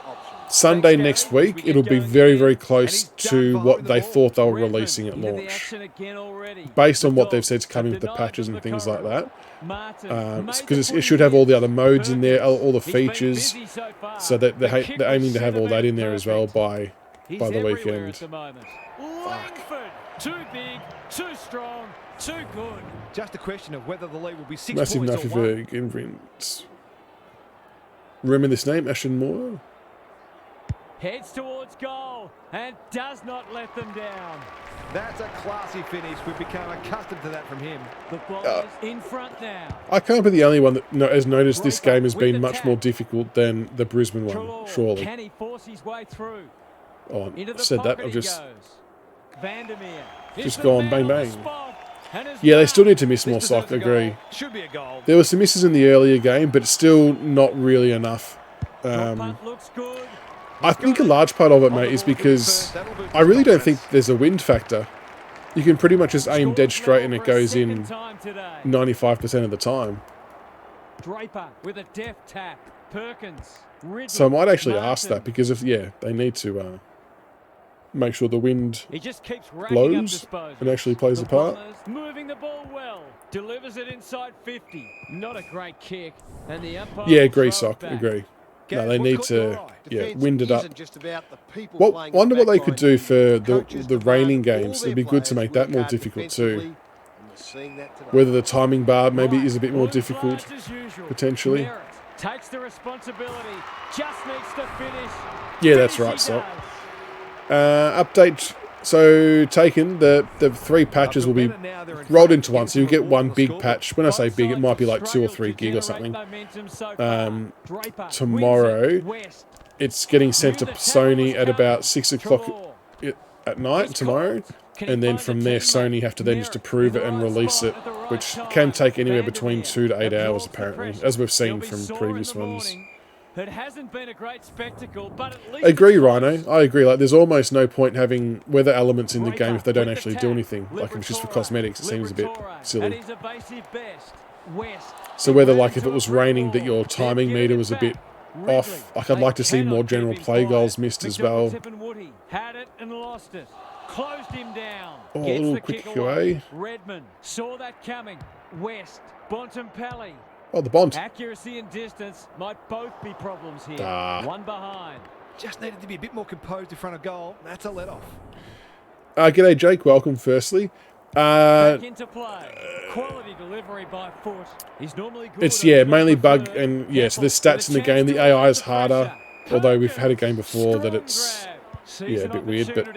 Sunday next week, it'll be very, very close to what they thought they were releasing at launch, based on what they've said is coming with the patches and things like that. Because it should have all the other modes in there, all the features, so that they're aiming to have all that in there as well by the weekend. Langford, too big, too strong, too good. Just a question of whether the lead will be 6 Massive points enough or for one. Remember this name, Ashton Moore? Heads towards goal and does not let them down. That's a classy finish. We've become accustomed to that from him. The ball is in front now. I can't be the only one that has noticed this game has been much more difficult than the Brisbane one, surely. Can he force his way through? Oh, Into I the said that, pocket I've just Vandermeer. gone bang bang. Yeah, they still need to miss more sock, I agree. Should be a goal. There were some misses in the earlier game, but still not really enough. Looks good. I think a large part of it, mate, is because I really don't think there's a wind factor. You can pretty much just aim dead straight and it goes in 95% of the time. Draper with a deft tap. Perkins. Ridley, So I might actually Martin. ask that because they need to make sure the wind He just keeps racking up blows disposals. and actually plays a The part. Bombers moving the ball well. Delivers it inside 50. Not a great kick. And the umpire Yeah, will agree, throw it Sock, back. agree. No, Gav, they what's need caught your to, eye? Defence wind it up. isn't just about the people Well, playing wonder the what they back could line. do for Coaches the demand raining all games. their It'd be good to players make that work more hard difficult defensively, too. and we're seeing that today. Whether the timing bar maybe Right. is a bit more Blue difficult, flags as usual. potentially. Merritt takes the responsibility. Just needs to finish. Yeah, that's Finish right, he Sock. does. Update. So taken, the three patches will be rolled into one, so you get one big patch. When I say big, it might be like 2 or 3 gig or something. Tomorrow, it's getting sent to Sony at about 6 o'clock at night tomorrow, and then from there Sony have to then just approve it and release it, which can take anywhere between 2 to 8 hours apparently, as we've seen from previous ones. It hasn't been a great spectacle, but at least Agree, it's Rhino. close. I agree. Like, there's almost no point having weather elements in the game if they don't actually do anything. Like, if it's just for cosmetics, it seems a bit silly. So whether, like, if it was raining, that your timing meter was a bit off. Like, I'd like to see more general play goals missed as well. Had it and lost it. Closed him down. Oh, a Gets little the quick kick away. Redmond saw that coming. West. Bontempelli. Oh, the Bont. Accuracy and distance might both be problems here. One behind. Just needed to be a bit more composed in front of goal. That's a let-off. G'day, Jake. Welcome, firstly. Back into play. Quality delivery by foot. He's normally good. It's, mainly bug and, so the stats in the game. The AI is harder, although we've had a game before that it's, a bit weird. But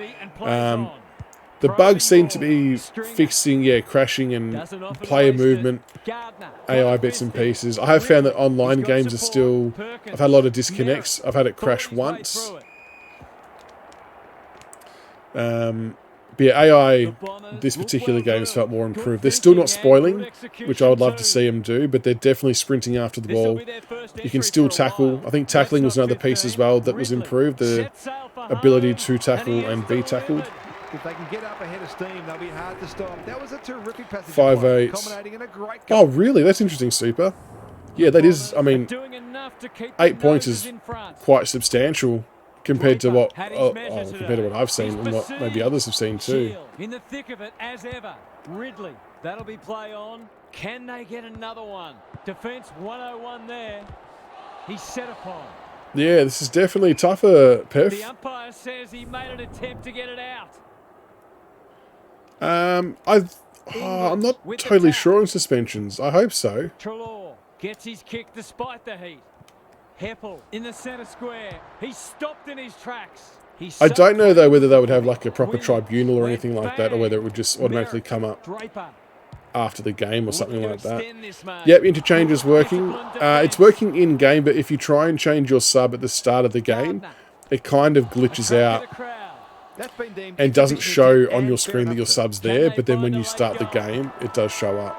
the bugs seem to be fixing, crashing and player movement, AI bits and pieces. I have found that online games are still... I've had a lot of disconnects. I've had it crash once. But yeah, AI, this particular game has felt more improved. They're still not spoiling, which I would love to see them do, but they're definitely sprinting after the ball. You can still tackle. I think tackling was another piece as well that was improved. The ability to tackle and be tackled. If they can get up ahead of steam, they'll be hard to stop. That was a terrific passage. 5'8". Culminating in a great goal. Oh, really? That's interesting, Super. Yeah, that is, I mean, 8 points is quite substantial compared to what I've seen and what maybe others have seen too. In the thick of it as ever. Ridley. That'll be play on. Can they get another one? Defense 101 there. He's set upon. Yeah, this is definitely tougher, Pef. The umpire says he made an attempt to get it out. I'm not totally sure on suspensions. I hope so. Treloar gets his kick despite the heat. Heppel in the centre square. He's stopped in his tracks. I don't know though whether they would have like a proper tribunal or anything like that, or whether it would just automatically come up after the game or something like that. Yep, interchange is working. It's working in game, but if you try and change your sub at the start of the game, it kind of glitches out and doesn't show on your screen that your sub's there, but then when you start the game, it does show up.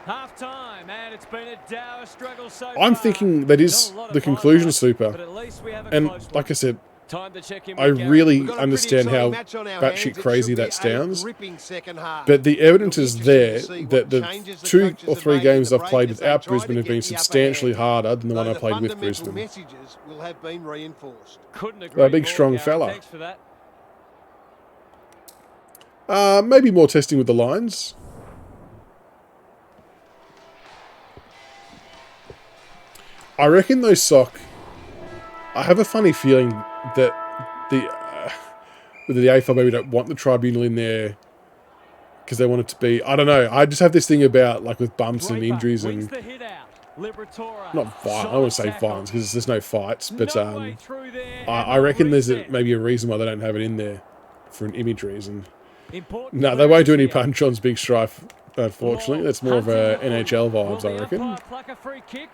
Half-time, and it's been a dour struggle so I'm far. thinking that is the conclusion, Super. But at least we have a And close like I said, time to check in I with Gary. really We've got a pretty understand how exciting match on our batshit hands. It crazy should that be a sounds, gripping second half. but the evidence It'll be is there interesting to see that what the changes the 2 coaches or have 3 made in games the I've played break as they without try to Brisbane have get been the upper substantially hand. harder than the one Though I the played with fundamental Brisbane. messages will have been reinforced. Couldn't agree Well, a big more, strong Gary. fella. Thanks for that. Maybe more testing with the lines. I reckon those Sock. I have a funny feeling that whether the AFL maybe don't want the tribunal in there because they want it to be. I don't know. I just have this thing about like with bumps and Draper injuries wins and the hit out. Liberatore. Not violent. I wouldn't say Tackle. violence because there's no fights, but No way through there, I and reckon there's reset. maybe a reason why they don't have it in there for an image reason. Important No, they won't do any clearance here. punch-ons Big Strife, unfortunately. That's more of a NHL Will vibes, the I reckon. umpire pluck a free kick?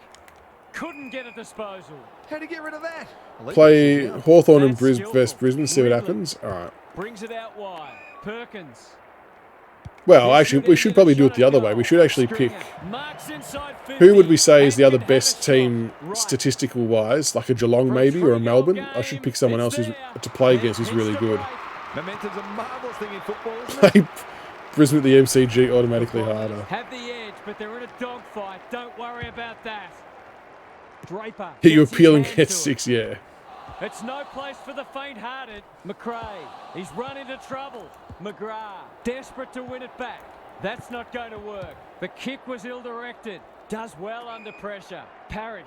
Couldn't get a disposal. How to get rid of that? Play Hawthorn and That's versus Brisbane, see what Ridley. happens. All right. Brings it out wide. Perkins. Well, actually, we should probably do it the other way. We should actually pick Marks inside 50. who would we say is the other And can have best a team shot. Right. statistical-wise, like a Geelong maybe or a Melbourne. I should pick someone else who's to play against who's really good. Momentum's a marvellous thing in football, isn't it? Play Brisbane at the MCG automatically harder. Have the edge, but they're in a dogfight. Don't worry about that. Draper. Hit you gets his appealing hand gets to it. 6, yeah. It's no place for the faint-hearted. McRae. He's run into trouble. McGrath. Desperate to win it back. That's not going to work. The kick was ill-directed. Does well under pressure. Parrish.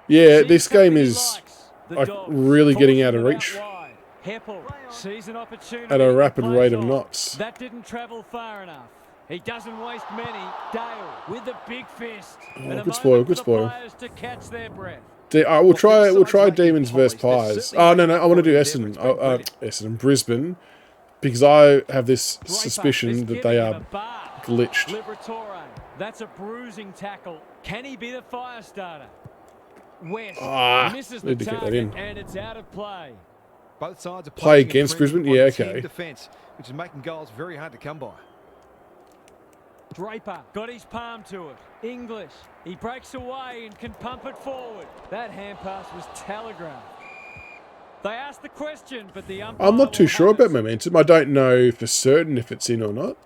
Yeah, Sees this game something he is likes. The like Dogs really getting out of forcing it reach wide. Heppel sees an opportunity. at a rapid Plays rate of on. knots. That didn't travel far enough. He doesn't waste many. Dale with the big fist. And a good spoil, moment good for the spoil. players to catch their breath. We'll try Demons versus Pies. Oh no, I want to do Essendon, Brisbane, because I have this Draper suspicion is that they giving him are a bar. glitched. Liberatore. That's a bruising tackle. Can he be the fire starter? West misses the need to get that target in. and it's out of play. Both sides are Play playing against infringement Brisbane? on Yeah, team okay. defence, which is making goals very hard to come by. Draper got his palm to it. English. He breaks away and can pump it forward. That hand pass was telegraphed. They asked the question, but the umpire I'm not too will sure have about it. momentum. I don't know for certain if it's in or not.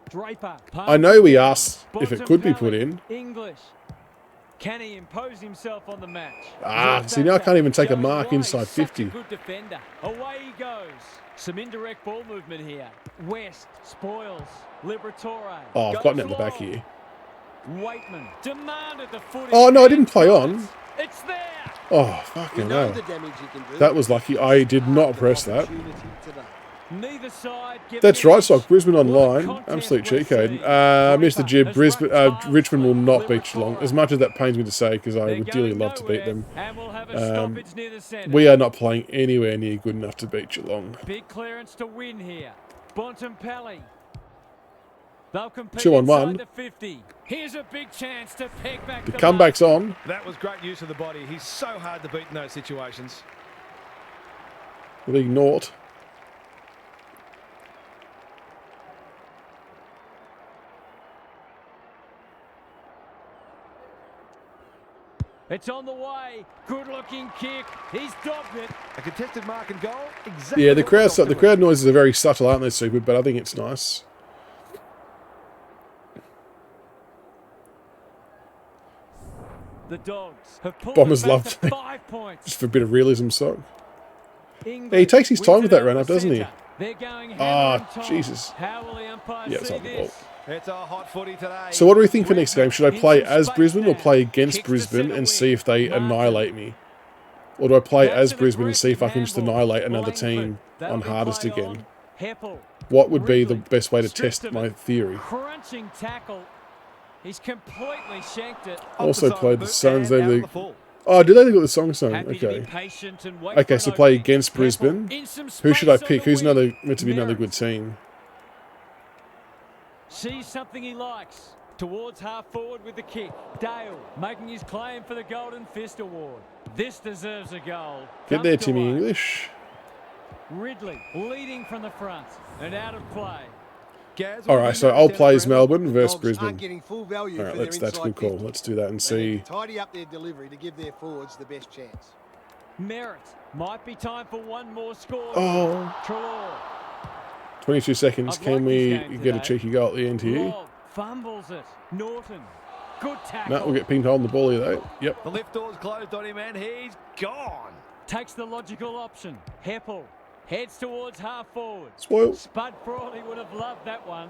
Draper. I know we palms asked if it could be put in. English. Can he impose himself on the match? See, now I can't even take a Goes mark away. inside Such a 50. good defender. Away he goes. Some indirect ball movement here. West spoils. Liberatore. Oh, I've Goes gotten it in the back long. here. Waitman demanded the footage. Oh, no, I didn't play on. It's there. Oh, We fucking know hell. the damage you can do. That was lucky. I did not press that. Opportunity today. Neither side giving That's an right, inch. Sock. Brisbane What a Online. contest Absolute we're cheat code. seeing. Mr. Draper Jib, has Brisbane, rucked Richmond will not Liberatore. beat Geelong. As much as that pains me to say, because I They're would dearly going love to beat nowhere, them. and we'll have a stoppage near the centre. We are not playing anywhere near good enough to beat Geelong. Big clearance to win here. Bontempelli. They'll compete 2 on inside 1. the 50. Here's a big chance to peg back The the comeback's on. That was great use of the body. He's so hard to beat in those situations. League Naught. It's on the way. Good-looking kick. He's dobbed it. A contested mark and goal. Exactly Yeah, the what we crowd, thought the they crowd noises are very subtle, aren't they, Super? But I think it's nice. The Dogs have pulled Bombers it back love to it. 5 points. Just for a bit of realism, Sock. English Yeah, he takes his wins time it with that over run-up, doesn't he? centre. They're going Ah, hammer and tongs. Jesus. How will the umpire Yeah, it's see on the ball. this? It's a hot footy today. So what do we think for next game? Should I play In some as space Brisbane or now. play against Kicks to Brisbane centre and see if they wing. annihilate me? Or do I play That's as an Brisbane and see if I can aggressive just annihilate handball. another team Langford. That'll on be hardest played again? on. Heppel. What would be the Ridley. best way to Stripped test of my it. theory? Crunching tackle. He's completely shanked it. Also Opposite played side the boot Suns and over out the... the full. Oh, did they got the song sung? Happy to be Okay. patient and wait Okay, for so an play opening. against Heppel Brisbane. in some Who should I space on pick? the Who's wing. meant to be another Merritt good team? sees something he likes. Towards half forward with the kick. Dale making his claim for the Golden Fist Award. This deserves a goal. Get there, Dumped Timmy away. English. Ridley leading from the front and out of play. Gaz All will right, be so there I'll down play the as ground. Melbourne versus Dogs Brisbane. aren't getting full value All right, for their that's inside good call. 50. Let's do that and They need see. to tidy up their delivery to give their forwards the best chance. Merritt. Might be time for one more score. Oh, Trelaw. 22 seconds. I've Can liked we this game get a today. cheeky goal at the end here? Rob fumbles it. Norton. Good tackle. No, we'll get pinged holding the ball here though. Yep. The lift door's closed on him and he's gone. Takes the logical option. Heppel heads towards half forward. Spoil. Spud Frawley would have loved that one.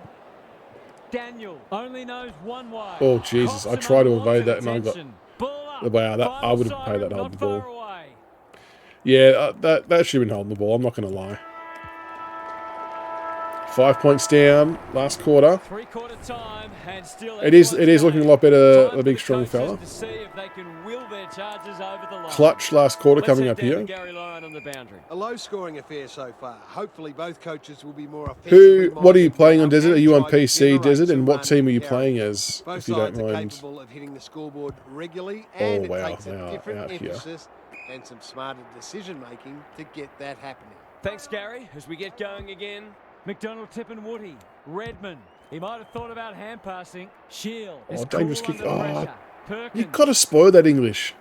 Daniel only knows one way. Oh, Jesus. I Cops tried to him evade unwanted that and I got... attention. Ball up. Wow, that- I Final would have paid that siren hold not the ball. far away. Yeah, that should have been holding the ball. I'm not going to lie. 5 points down last quarter. Three-quarter time and still It is looking a lot better, the big strong fella. to see if they can will their charges over the line. Clutch last quarter Let's coming head up down to here. Gary Lyon on the boundary. A low-scoring affair so far. Hopefully both coaches will be more offensively What are you minded playing on now Desert? Are and you on try to PC generate Desert? some And what run team are you carries. playing as, Both if you don't sides are mind? capable of hitting the scoreboard regularly, Oh, and it wow, takes they a are different out here. emphasis and some smarter decision-making to get that happening. Thanks, Gary. As we get going again, McDonald tipping Woody. Redmond. He might have thought about hand passing. Shield. Oh, dangerous kick. Oh, Pressure. Perkins. you got to spoil that English.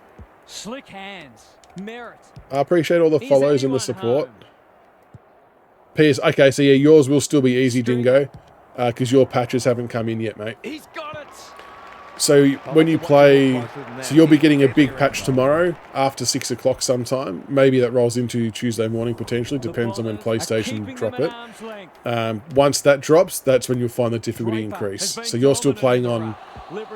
Slick hands. Merritt. I appreciate all the Is follows and anyone the support. home? Piers, okay, so yeah, yours will still be easy, Dingo, because your patches haven't come in yet, mate. He's got it. So when you play, so you'll be getting a big patch tomorrow after 6 o'clock sometime. Maybe that rolls into Tuesday morning potentially, depends on when PlayStation drop it. Once that drops, that's when you'll find the difficulty increase. So you're still playing on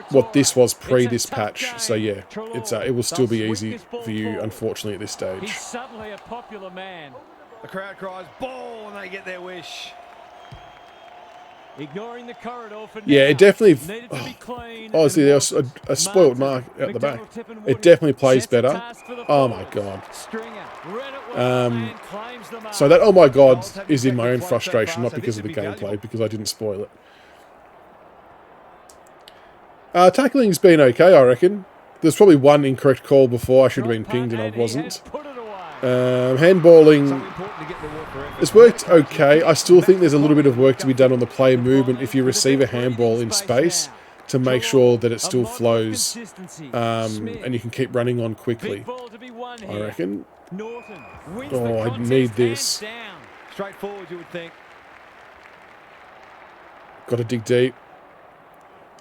what this was pre this patch. So yeah, it will still be easy for you, unfortunately, at this stage. He's suddenly a popular man. The crowd cries ball and they get their wish. Ignoring the corridor for Yeah, now. it definitely. Needed to be clean Honestly, and there's a spoiled mark out the back. It definitely plays better. Oh my god. Stringer. Read it well and claims the mark. So that, oh my god, is in my own frustration, not because of the gameplay, because I didn't spoil it. Tackling's been okay, I reckon. There's probably one incorrect call before I should have been pinged and I wasn't. Handballing has worked okay. I still think there's a little bit of work to be done on the player movement if you receive a handball in space to make sure that it still flows and you can keep running on quickly, I reckon. Oh, I need this. Straightforward, you would think. Got to dig deep.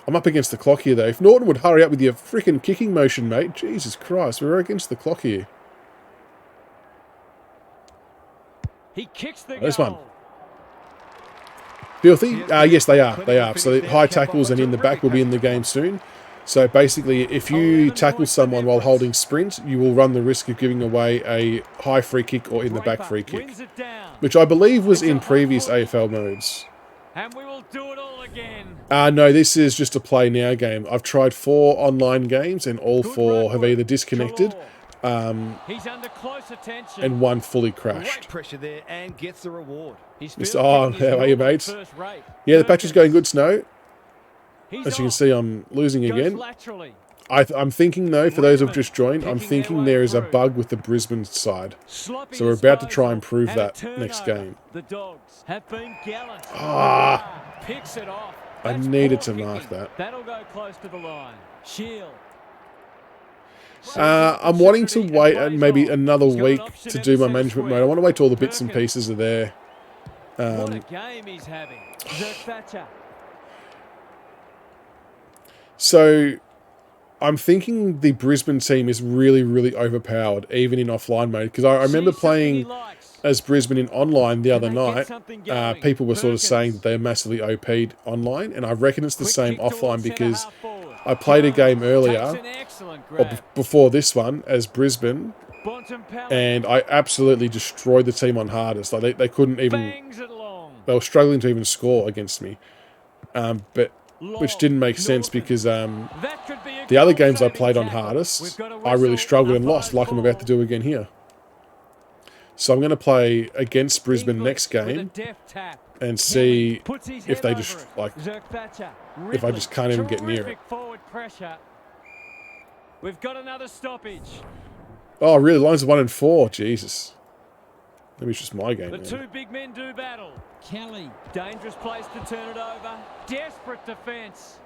I'm up against the clock here, though. If Norton would hurry up with your freaking kicking motion, mate. Jesus Christ, we're against the clock here. He kicks the There's goal. one. Filthy? Yes, they are. They are. So the high tackles and in the back will be in the game soon. So basically, if you tackle someone while holding sprint, you will run the risk of giving away a high free kick or in the back free kick, which I believe was in previous AFL modes. And we will do it all again. No, this is just a play now game. I've tried 4 online games and all 4 have either disconnected He's under close attention. and one fully Great crashed. pressure there and gets the reward. Oh, how are you, mates? Yeah, the patch is going good, Snow. As you can see, I'm losing again. I'm thinking, though, for those who've just joined, I'm thinking there is a bug with the Brisbane side. So we're about to try and prove that next game. The Dogs have been gallant. Picks it off. I needed to mark that. That'll go close to the line. Shield. I'm wanting to wait maybe another week to do my management mode. I want to wait till all the bits and pieces are there. What a game he's having. Zerk Thatcher. So I'm thinking the Brisbane team is really, really overpowered, even in offline mode. Because I remember playing as Brisbane in online the other night. People were sort of saying that they're massively OP'd online. And I reckon it's the same offline because I played a game earlier, or before this one, as Brisbane. And I absolutely destroyed the team on hardest. Like they couldn't even... They were struggling to even score against me. But... Which didn't make sense because the other games I played on hardest, I really struggled and lost, like I'm about to do again here. So I'm going to play against Brisbane next game and see if they just, like, if I just can't even get near it. We've got another stoppage. Oh, really? Lines of 1 and 4. Jesus. Maybe it's just my game. The two big men do battle. Kelly, dangerous place to turn it over. Desperate defence.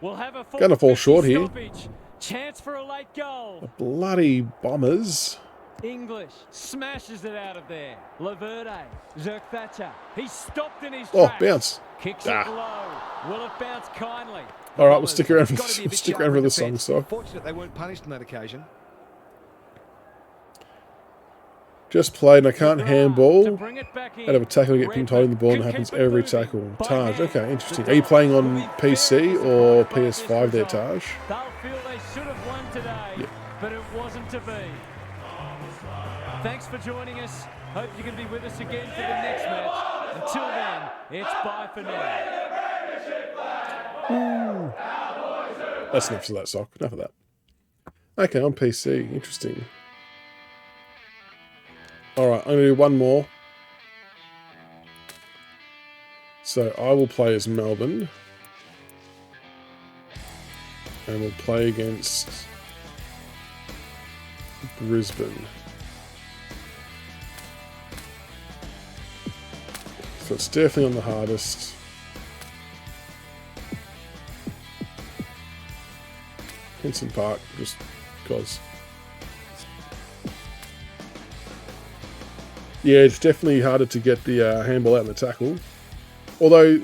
We'll have a gonna fall short here. Stoppage. Chance for a late goal. The bloody Bombers. English smashes it out of there. Laverde, Zerk Thatcher. He's stopped in his Oh, tracks. bounce. Kicks it low. Will it bounce kindly? All right, we'll stick around for the song. So Fortunate they weren't punished on that occasion. just played and I can't handball. Out of a tackle, I get pinned holding the ball and it happens every tackle. Taj, okay, interesting. Are you playing on PC or PS5 there, Taj? They'll feel they should have won today, but it wasn't to be. Thanks for joining us. Hope you can be with us again for the next match. Until then, it's bye for now. That's enough of that sock. Enough of that. Okay, on PC. Interesting. Alright, I'm going to do one more. So I will play as Melbourne. And we'll play against Brisbane. So it's definitely on the hardest. Henson Park, just because. Yeah, it's definitely harder to get the handball out in the tackle. Although,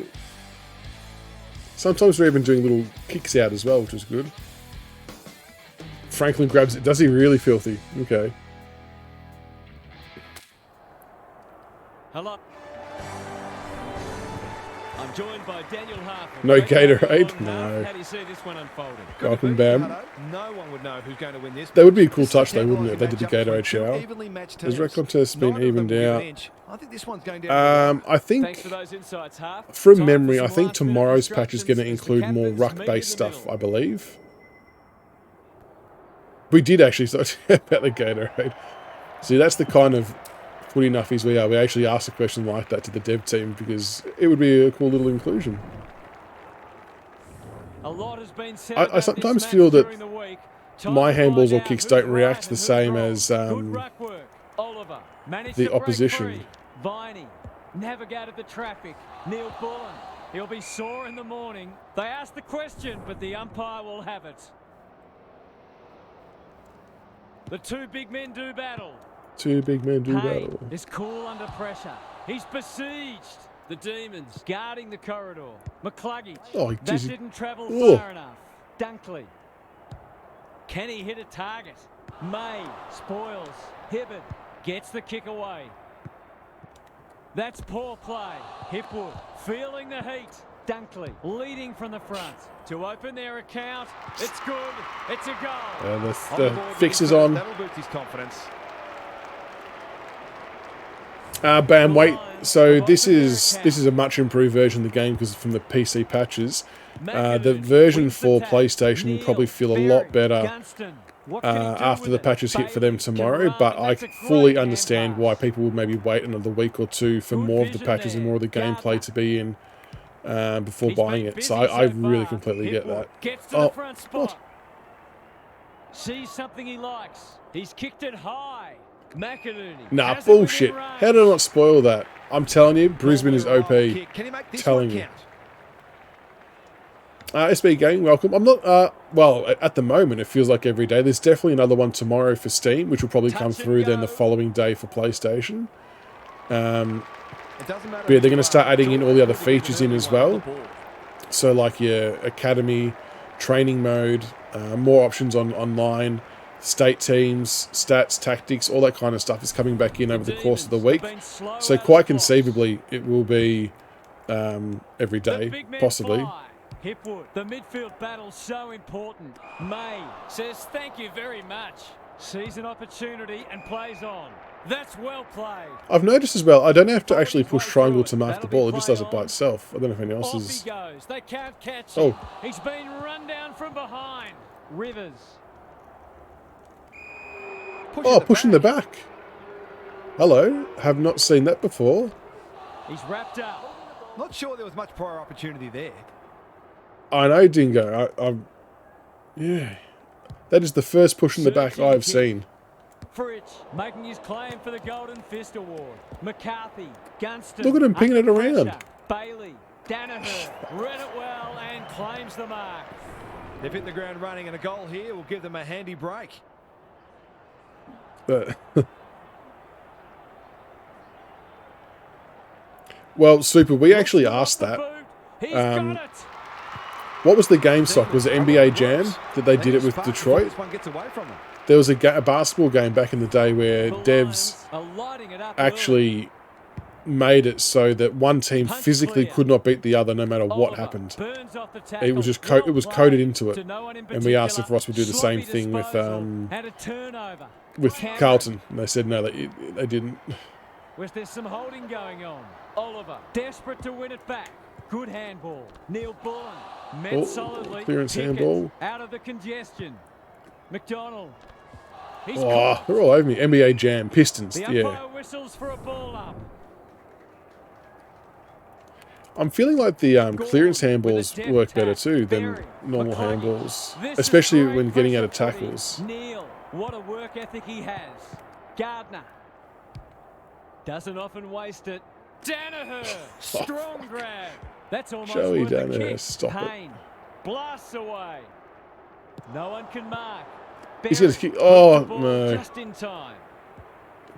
sometimes we're even doing little kicks out as well, which is good. Franklin grabs it. Does he really, filthy? Okay. Hello. I'm joined by Daniel Harper. No Gatorade? No. How do you see this one unfolding? Welcome, Bam. No one would know who's going to win this. That would be a cool touch, though, wouldn't it? If they did the Gatorade shower. Has rec contest been evened out? I think this one's going down. I think, Thanks for those insights, Harp. from memory, I think tomorrow's patch is going to include more ruck-based stuff, I believe. We did actually start about the Gatorade. See, that's the kind of footy nuffies we are. We actually asked a question like that to the dev team because it would be a cool little inclusion. A lot has been said I about sometimes this feel match that during the week. my Time to handballs find or out kicks who's don't right react the and who's same wrong. as Good ruck work. Oliver managed the to break opposition. free. Viney navigated the traffic. Neil Bullen, he'll be sore in the morning. They asked the question, but the umpire will have it. The two big men do battle. Two big men do Payne battle. is cool under pressure. He's besieged. The Demons guarding the corridor. McCluggage. Oh, that geez. didn't travel Oh. far enough. Dunkley. Can he hit a target? May spoils. Hibbard gets the kick away. That's poor play. Hipwood feeling the heat. Dunkley leading from the front to open their account. It's good. It's a goal. The fix is on. That'll boost his confidence. Bam, wait. So this is a much improved version of the game because from the PC patches. The version for PlayStation will probably feel a lot better after the patches hit for them tomorrow, but I fully understand why people would maybe wait another week or two for more of the patches and more of the gameplay to be in before buying it. So I really completely get that. Oh, what? Sees something he likes. He's kicked it high. McInerney. Nah, bullshit. How did I not spoil that? I'm telling you, Brisbane is OP. Can he make this Telling one you. count? SB Gaming, welcome. I'm not, well, at the moment, it feels like every day. There's definitely another one tomorrow for Steam, which will probably come through then the following day for PlayStation. But yeah, they're going to start adding in all the other features in as well. So like your Academy, training mode, more options on online, state teams, stats, tactics, all that kind of stuff is coming back in over the course of the week. So quite conceivably, it will be every day, possibly. Hipwood, the midfield battle's so important. May says thank you very much. Sees an opportunity and plays on. That's well played. I've noticed as well, I don't have to actually push triangle to mark the ball. It just does it by itself. I don't know if anyone else Off is... he goes. They can't catch Oh. him. He's been run down from behind. Rivers. Pushing the back. Hello. Have not seen that before. He's wrapped up. Not sure there was much prior opportunity there. I know, Dingo. Yeah. That is the first push in the back I've seen. Fritsch making his claim for the Golden Fist Award. McCarthy, Gunston. Look at him pinging it under around. pressure. Bailey, Danaher, read it well and claims the mark. They've hit the ground running, and a goal here will give them a handy break. Well, Super, we actually asked that. He's got it. What was the game stock? Was it NBA Jam that they did it with Detroit? This one gets away from them. There was a basketball game back in the day where devs Are lighting it up actually made it so that one team Punch physically clear. could not beat the other no matter what Oliver happened. burns off the tackle. It was just Well it was played coded into it, to no one in and we asked if particular. Ross would do the same Sloppy thing with disposal and a turnover. with Cameron. Carlton, and they said no, they didn't. Was there some holding going on? Oliver, desperate to win it back. Good handball. Neil Bullen met solidly. Clearance Pickett handball. out of the congestion. McDonald. He's Oh, caught. they're all over me. NBA Jam, Pistons, The yeah. umpire whistles for a ball up. I'm feeling like the clearance handballs work better too than normal handballs, especially when getting out of tackles. Neil, what a work ethic he has. Gardner doesn't often waste it. Danaher, strong grab. That's almost Joey worth a Danaher, kick. stop it. Payne blasts away. No one can mark. He's going to Berry kick. Oh, puts the ball no. just in time.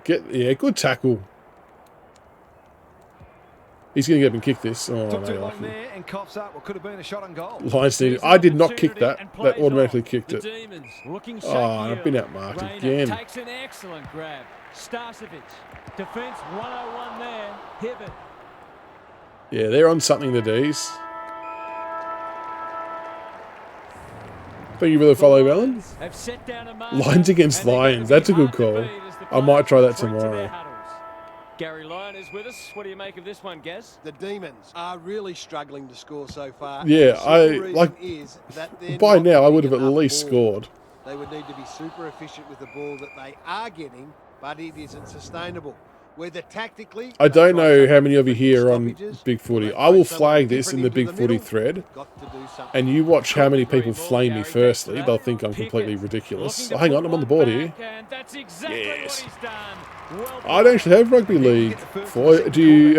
Good tackle. He's going to get him and kick this. Oh, Took too no. long there and coughs up what could have been a shot on goal. Lions needed. I did not kick that. That automatically kicked The it. Demons looking Oh, shaky. I've been outmarked Rayner again. takes an excellent grab. Starcevic. Defence 101 there. Hibbert. Yeah, they're on something, the D's. Thank you for the follow, Alan. Have set down a marker, Lions against and they're Lions. gonna That's a be good hard to call. beat as the I might try that players retreat to tomorrow. their huddles. Gary Lyon is with us. What do you make of this one, Gaz? The Demons are really struggling to score so far. Yeah, The simple reason like, is that they're by not now I would getting have at enough least ball. scored. They would need to be super efficient with the ball that they are getting, but it isn't sustainable. Whether tactically, I don't know they've got how many of you here are on stoppages, Big Footy. they've I will got someone flag this in different the into Big Footy middle, thread, got to do something. and you watch how many people Couldn't agree flame more, me Gary. firstly. Thanks They'll for think I'm that. completely Pickett ridiculous. looking Oh, to hang put on, I'm on the one board here. back, and that's exactly Yes. what he's done. Well I don't actually have rugby league. Have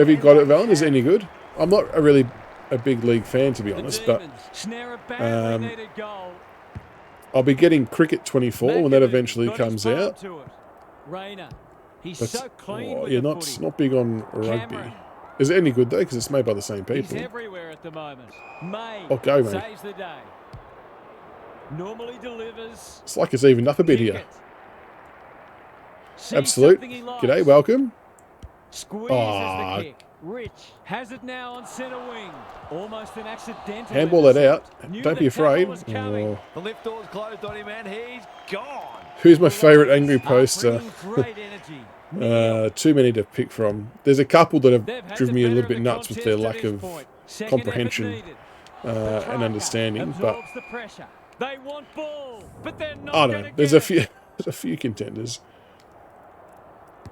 you got it, Valen? Is it any good? I'm not a big league fan, to be The honest, but Demons snare a badly needed goal. I'll be getting Cricket 24 when that McAdoo eventually got his comes palm out. to it. Rayner, he's But so clean with you're the not footy. not big on rugby. Cameron. Is it any good though? Because it's made by the same He's people. everywhere at the moment. May Oh, go, mate. saves the day. Normally delivers. It's like it's evened up a bit here. Pickett. Sees Absolute. something he likes. G'day, welcome. Squeezes Ah. the kick. Rich has it now on centre wing. Almost an accidental. Handball that out. Knew Don't the be afraid. tackle was coming. Oh. The lift door's closed on him and he's gone. Who's my favourite angry Are poster? bringing great energy. Too many to pick from. There's a couple that They've have had driven the me a better little of bit the nuts with their contest lack at this of point. Second comprehension effort needed. and Petrarca understanding. But absorbs the pressure. They want ball, but they're not I don't know. gonna There's get a few. it. There's a few contenders.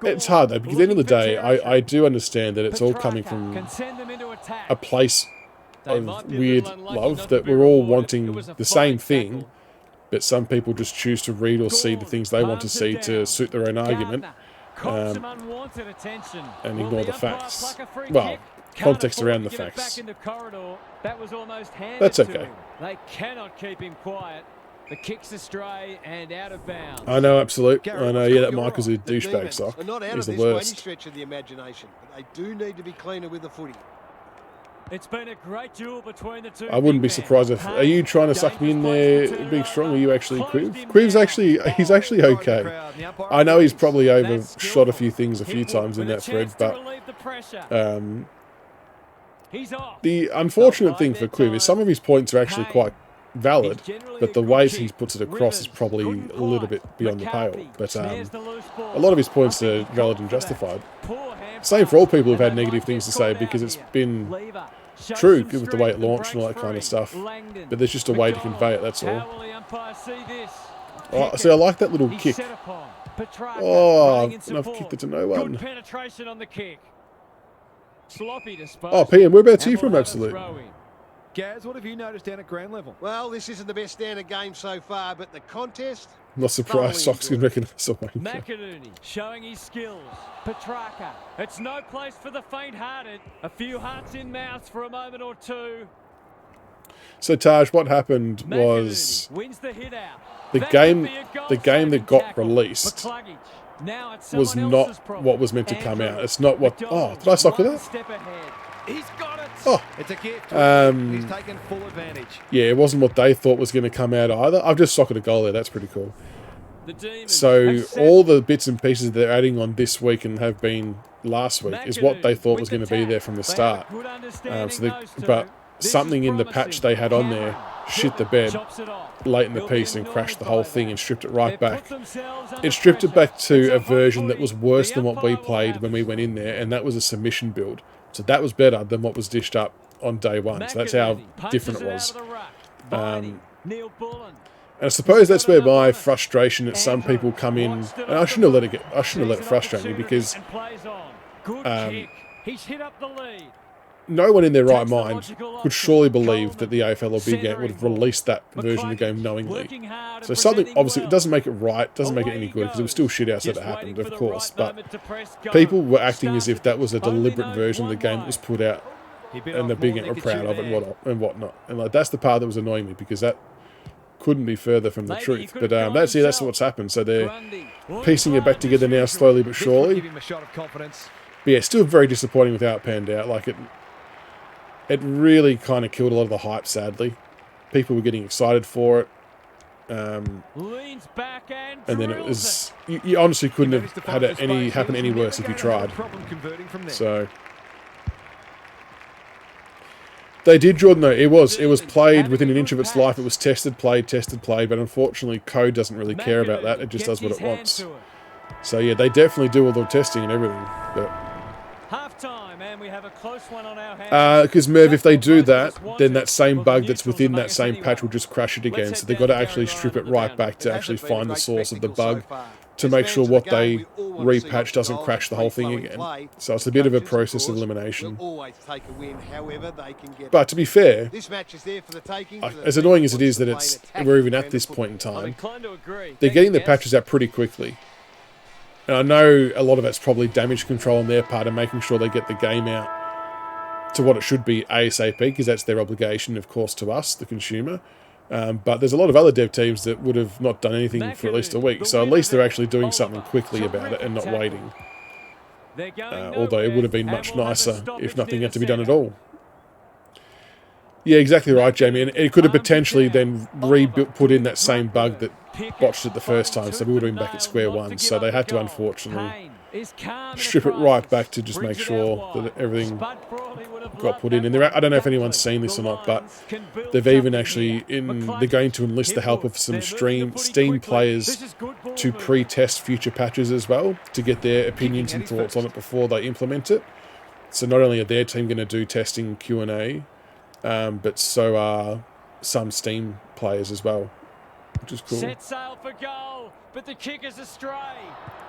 It's hard though, because at the end of the day, I do understand that it's all coming Petrarca from can send them into attack. a place They of might be a weird little unlucky love not that to be we're all rewarded. It wanting was a the same fine thing, tackle. but some people just choose to read or see the things they want to Palms see it to down. suit their own argument. Gardner cops some unwanted attention. and Will ignore the umpire facts. pluck a free Well, kick? Can't context afford around to the give it facts. Back in the corridor. That was almost handed That's to okay. him. They cannot keep him quiet. The kick's astray and out of bounds. I know, absolute. Gary, I know, what's yeah, that caught your Michael's a eye? The douchebag Demons sock. are not out He's of the this by any worst. stretch of the imagination, but they do need to be cleaner with the footy. It's been a great duel between the two. I wouldn't be big men. surprised if. Are you trying to suck me in there, Big Strong? Are you actually Quiv? Quiv's actually, he's actually okay. I know he's probably overshot a few things a few times in that thread, but He's off. the unfortunate thing for Quiv is some of his points are actually quite valid, but the ways he puts it across is probably a little bit beyond the pale. But a lot of his points are valid and justified. Same for all people who've had negative things to say, because it's been true with the way it launched and all that kind of stuff. But there's just a way to convey it, that's all. Oh, see, I like that little kick. Oh, and I've kicked it to no one. Good penetration on the kick. Sloppy disposal. Oh, PM, whereabouts are you And we'll from, have a Absolute? throw in. Gaz, what have you noticed down at ground level? Well, this isn't the best standard game so far, but the contest... I'm not surprised Socks can recognise a wanker. McAdoo showing his skills. Petrarca. It's no place for the faint-hearted. A few hearts in mouths for a moment or two. So Taj, what happened was McAdoo wins the hit out. the That game could be a the game that goal-saving got tackle. released McCluggage. Now it's was someone not else's problem. what was meant to come Andrew out. It's not what. Oh, McDonald, did I soccer one that? step ahead. He's got it. Oh, It's a gift. He's taken full advantage. yeah, it wasn't what they thought was going to come out either. I've just sockered a goal there. That's pretty cool. The Demons So have set all the bits and pieces they're adding on this week and have been last week is what they thought was going to be there from the start. They have a good understanding, So those two. but This something is in the patch promising. they had on there Cameron shit the bed late in the piece and crashed the whole thing and stripped it right back. It stripped it back to a version that was worse than what we played when we went in there, and that was a submission build. So that was better than what was dished up on day one. So that's how different it was. And I suppose that's where my frustration at some people come in. And I shouldn't have let it frustrate me, because he's hit up the lead. no one in their right mind could surely believe that the AFL or Big Ant would have released that version of the game knowingly. So something, obviously, it doesn't make it right, doesn't make it any good, because it was still shit outside that happened, of course. But people were acting as if that was a deliberate version of the game that was put out, and the Big Ant were proud of it and whatnot. And like, that's the part that was annoying me, because that couldn't be further from the truth. But that's what's happened. So they're piecing it back together now, slowly but surely. But yeah, still very disappointing with how it panned out. Like, it really kind of killed a lot of the hype, sadly. People were getting excited for it. And then it was... You honestly couldn't have had it happen any worse if you tried. So... They did, Jordan, though. It was played within an inch of its life. It was tested, played, but unfortunately code doesn't really care about that. It just does what it wants. So yeah, they definitely do all the testing and everything. But half-time, and we have a close one on our hands. because Merv, if they do that, then that same bug that's within that same patch will just crash it again. So they've got to actually strip it right back to actually find the source of the bug, to make sure what they repatch doesn't crash the whole thing again. So it's a bit of a process of elimination. But to be fair, as annoying as it is that we're even at this point in time, they're getting the patches out pretty quickly. And I know a lot of it's probably damage control on their part and making sure they get the game out to what it should be ASAP, because that's their obligation, of course, to us, the consumer. But there's a lot of other dev teams that would have not done anything for at least a week. So at least they're actually doing something quickly about it and not waiting. Although it would have been much nicer if nothing had to be done at all. Yeah, exactly right, Jamie. And it could have potentially then put in that same bug that botched it the first time, so we would have been back at square one. So they had to, unfortunately, strip it right back to just make sure that everything got put in. And I don't know if anyone's seen this or not, but they've even actually they're going to enlist the help of some Steam players to pre-test future patches as well, to get their opinions and thoughts on it before they implement it. So not only are their team going to do testing Q&A, but so are some Steam players as well, which is cool. Set sail for goal, but the kick is astray.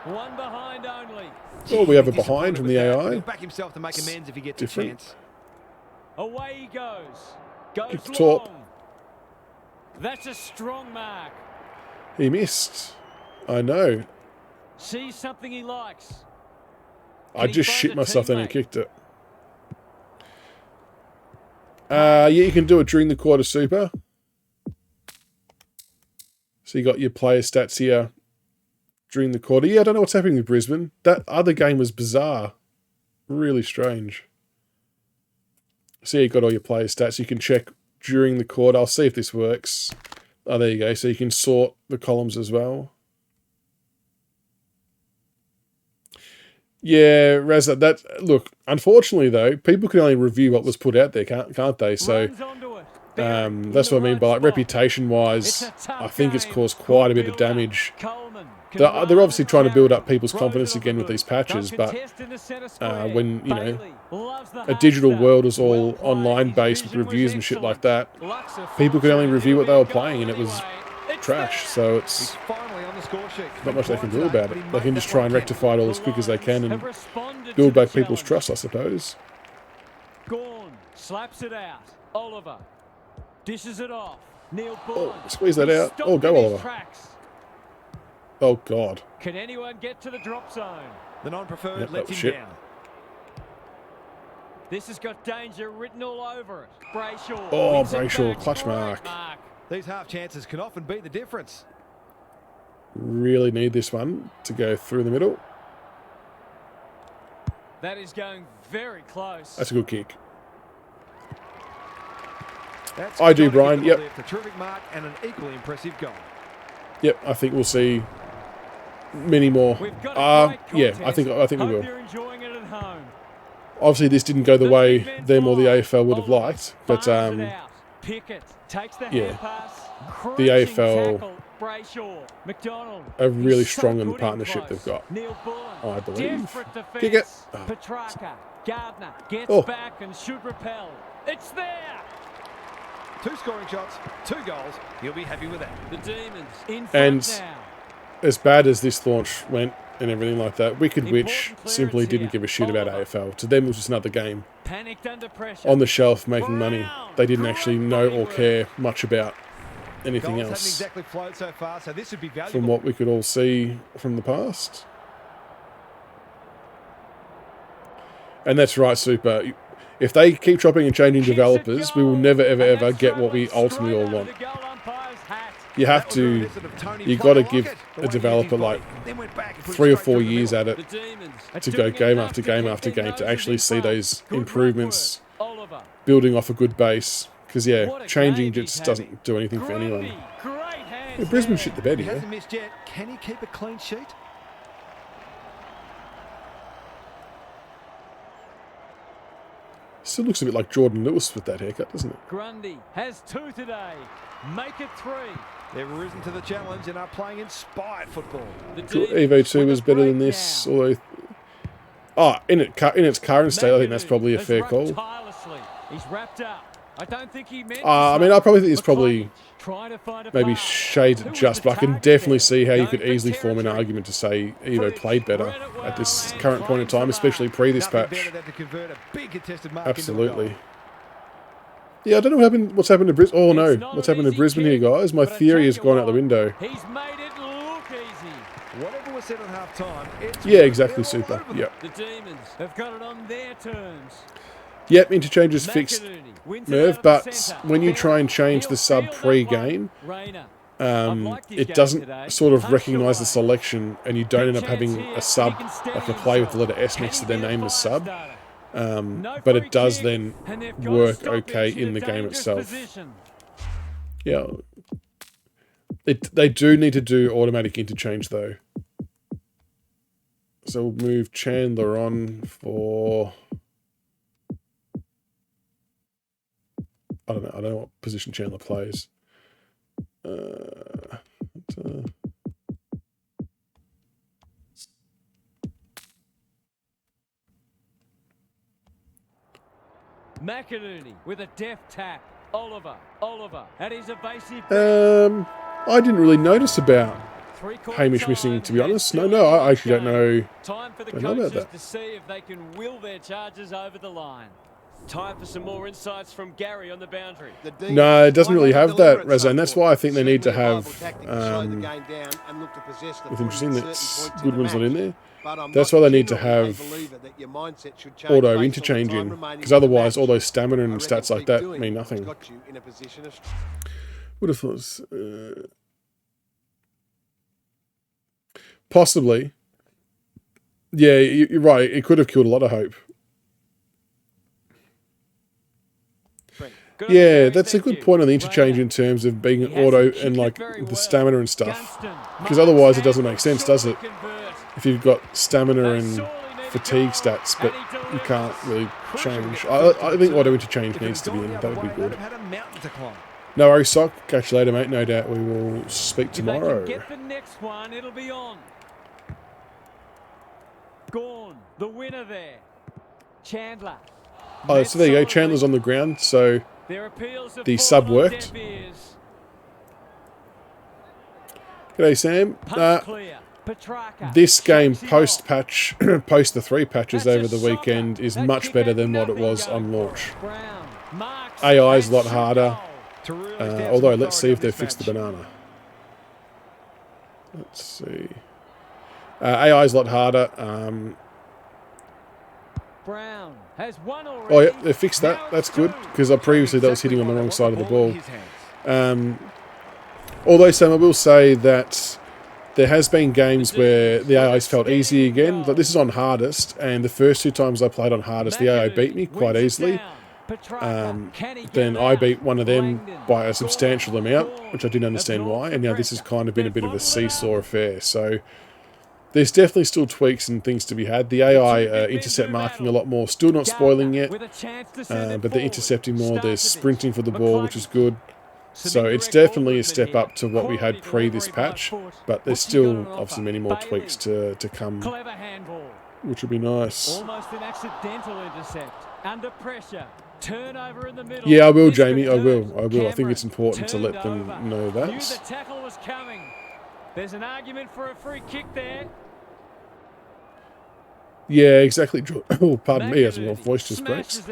One behind only. Oh, we have a behind from the AI. He'll back himself to make amends if he gets a chance. Away he goes. Goes long. Top. That's a strong mark. He missed. I know. Sees something he likes. I just shit myself then and kicked it. Yeah, you can do it during the quarter super. So you got your player stats here during the quarter. Yeah, I don't know what's happening with Brisbane. That other game was bizarre. Really strange. So you got all your player stats. You can check during the quarter. I'll see if this works. Oh, there you go. So you can sort the columns as well. Yeah, Razza, look, unfortunately though, people can only review what was put out there, can't they? So that's what I mean by, like, reputation-wise, I think it's caused quite a bit of damage. They're obviously trying to build up people's confidence again with these patches, but when, you know, a digital world is all online-based with reviews and shit like that, people could only review what they were playing, and it was trash. So it's not much they can do about it. They can just try and rectify it all as quick as they can and build back people's trust, I suppose. Gorn slaps it out. Oliver dishes it off. Neil Oh, squeeze that out. Oh, go Oliver. Oh, God. Can anyone get to the drop zone? The non-preferred lets him down. This has got danger written all over it. Brayshaw. Oh, Brayshaw, clutch mark. These half chances can often be the difference. Really need this one to go through the middle. That is going very close. That's a good kick. I do, Brian. Yep. A terrific mark and an equally impressive goal. Yep, I think we'll see many more. Yeah, I think we will. You're enjoying it at home. Obviously, this didn't go the way them or the AFL would have liked, but Pickett takes the Yeah. hand pass. The Crunching AFL tackle. Brayshaw. McDonald. are really He's so strong in the good partnership close. they've got. Neil Bullen. I believe. Desperate defense. Kick it. Oh. Petrarca. Gardner gets Oh. back and should repel. It's there. 2 scoring shots, 2 goals. He'll be happy with that. The Demons in front And now. as bad as this launch went and everything like that, Wicked Witch Important simply clearance didn't here. give a shit about Oliver. AFL. To them, it was just another game Panicked under pressure. on the shelf making money. Brown. They didn't actually Great know body or work. care much about anything Goals haven't else exactly flowed so far, so this would be valuable. from what we could all see from the past. And that's right, Super. If they keep chopping and changing developers, we will never, ever, ever get what we ultimately all want. You have to, you got to give a developer like 3 or 4 years at it to go game after game after game to actually see those improvements building off a good base. Because, yeah, changing just doesn't do anything for anyone. Yeah, Brisbane shit the bed He here. hasn't missed yet. Can he keep a clean sheet? Still looks a bit like Jordan Lewis with that haircut, doesn't it? Grundy has 2 today. Make it 3. They've risen to the challenge and are playing inspired football. The Evo 2 was better than this, although... Oh, in its current state, I think that's probably a fair call. He's wrapped up. I don't think he meant I mean, I probably think it's probably maybe shades just, but I can definitely see how you could easily form an argument to say Evo played better at this current point in time, especially pre this patch. Absolutely. Yeah, I don't know what's happened to Brisbane. Oh no, what's happened to Brisbane here, guys? My theory has gone out the window. He's made it look easy. Whatever was said at half time, Yeah, exactly, Super. Yep. The Demons have got it on their terms. Yep, interchange is fixed, Merv, but when you try and change the sub pre-game, it doesn't sort of recognise the selection, and you don't end up having a sub, like a play with the letter S next to their name as sub. But it does then work okay in the game itself. Yeah. They do need to do automatic interchange, though. So we'll move Chandler on for... I don't know what position Chandler plays. McInerney with a deft tap. Oliver, and his evasive. I didn't really notice about Hamish missing, to be honest. No, I actually don't know. Time for the Don't know about coaches that. to see if they can will their charges over the line. Time for some more insights from Gary on the boundary. No, it doesn't really have that, Razzo, and that's why I think they need to have... It's interesting that Goodwin's not in there. That's why they need to have auto interchange in, because otherwise all those stamina and stats like that mean nothing. Would have thought... possibly. Yeah, you're right. It could have killed a lot of hope. Yeah, that's a good point on the interchange in terms of being an auto and like the stamina and stuff. Because otherwise it doesn't make sense, does it? If you've got stamina and fatigue stats, but you can't really change. I think auto interchange needs to be in. That would be good. No worries, Sock. Catch you later, mate. No doubt we will speak tomorrow. Get the next one, it'll be on. Gone, the winner there. Chandler. Oh, so there you go. Chandler's on the ground, so the sub worked. G'day, Sam. This game post-patch, post the 3 patches over the weekend, is much better than what it was on launch. AI is a lot harder, although let's see if they fixed the banana. Let's see. AI is a lot harder. Oh yeah, they fixed that. That's good, because previously that was hitting on the wrong side of the ball. Although, Sam, I will say that there has been games where the AI's felt easy again. But this is on hardest, and the first 2 times I played on hardest, the AI beat me quite easily. Then I beat one of them by a substantial amount, which I didn't understand why, and now this has kind of been a bit of a seesaw affair. So there's definitely still tweaks and things to be had. The AI intercept marking a lot more. Still not spoiling yet, but they're intercepting more. They're sprinting for the ball, which is good. So it's definitely a step up to what we had pre this patch, but there's still obviously many more tweaks to come, which would be nice. Almost an accidental intercept. Under pressure. Turnover in the middle. Yeah, I will, Jamie. I will. I think it's important to let them know that. Knew the tackle was coming. There's an argument for a free kick there. Yeah, exactly. Oh, pardon me, as my voice just breaks.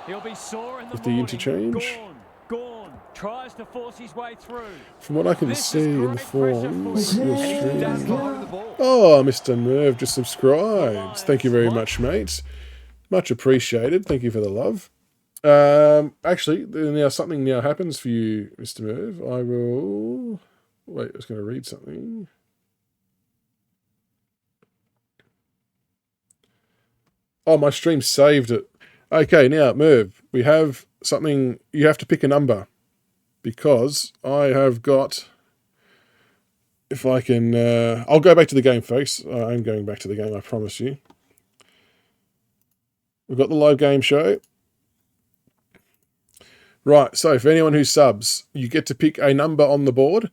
He'll be sore in the with the interchange. Gone. Tries to force his way through. From what I can see in the forums, your stream. Oh, Mr. Merv just subscribed. Thank you very much, mate. Much appreciated. Thank you for the love. Actually, now something now happens for you, Mr. Merv. I will... Wait, I was going to read something. Oh, my stream saved it. Okay, now, Merv, we have something... You have to pick a number. Because I have got... If I can... I'll go back to the game, folks. I'm going back to the game, I promise you. We've got the live game show. Right, so for anyone who subs, you get to pick a number on the board.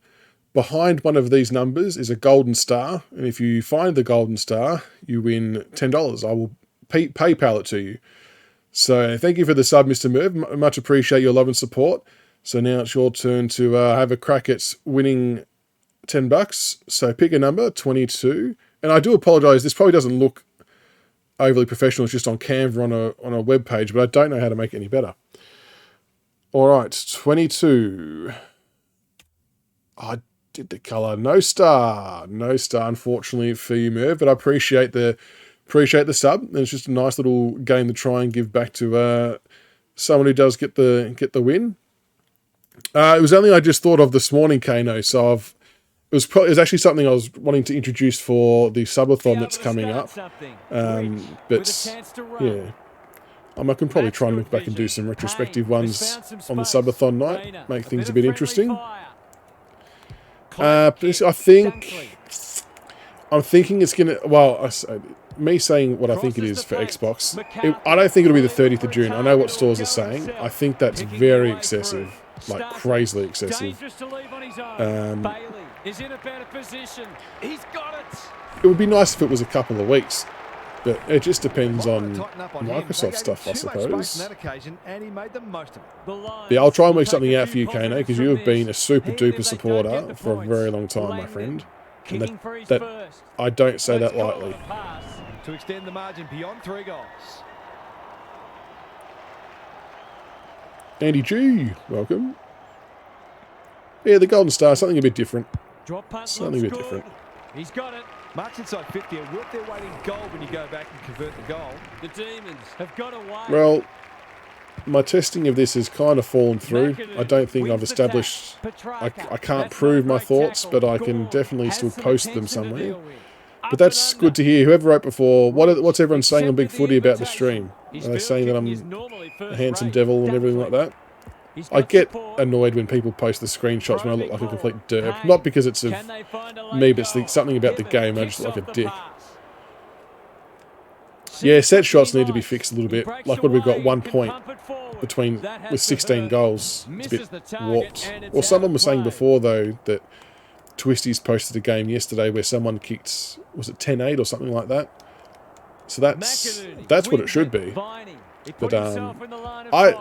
Behind one of these numbers is a golden star. And if you find the golden star, you win $10. I will PayPal it to you. So thank you for the sub, Mr. Merv. Much appreciate your love and support. So now it's your turn to have a crack at winning $10. So pick a number, 22. And I do apologise, this probably doesn't look overly professional. It's just on Canva on a web page, but I don't know how to make it any better. All right, 22. I did the colour. No star, unfortunately for you, Merv. But I appreciate the sub. And it's just a nice little game to try and give back to someone who does get the win. It was only I just thought of this morning, Kano. So it was actually something I was wanting to introduce for the subathon that's coming up. But yeah, I can probably try and look back and do some retrospective ones on the subathon night, make things a bit interesting. I'm thinking it's gonna. Well, me saying what I think it is for Xbox, I don't think it'll be the 30th of June. I know what stores are saying. I think that's very excessive, like crazily excessive. Is in a better position. He's got it. It would be nice if it was a couple of weeks, but it just depends on Microsoft stuff, I suppose. Yeah, I'll try and work something out for you, Kano, because you have been a super duper supporter for a very long time, my friend. And that I don't say that lightly. To extend the margin beyond 3 goals. Andy G, welcome. Yeah, the Golden Star, something a bit different. Something a bit different. He's got it. Marks inside 50 are worth their weight in gold when you go back and convert the goal. The Demons have got away. Well, my testing of this has kind of fallen through. I don't think I've established... I can't prove my thoughts, but I can definitely still post them somewhere. But that's good to hear. Whoever wrote before, what's everyone saying on Big Footy about the stream? Are they saying that I'm a handsome devil and everything like that? I get annoyed when people post the screenshots when I look like a complete derp. Not because it's of me, but it's something about the game. I just look like a dick. Yeah, set shots need to be fixed a little bit. Like when we've got 1 point with 16 goals. It's a bit warped. Or someone was saying before, though, that Twisties posted a game yesterday where someone kicked, was it 10-8 or something like that? So that's what it should be. But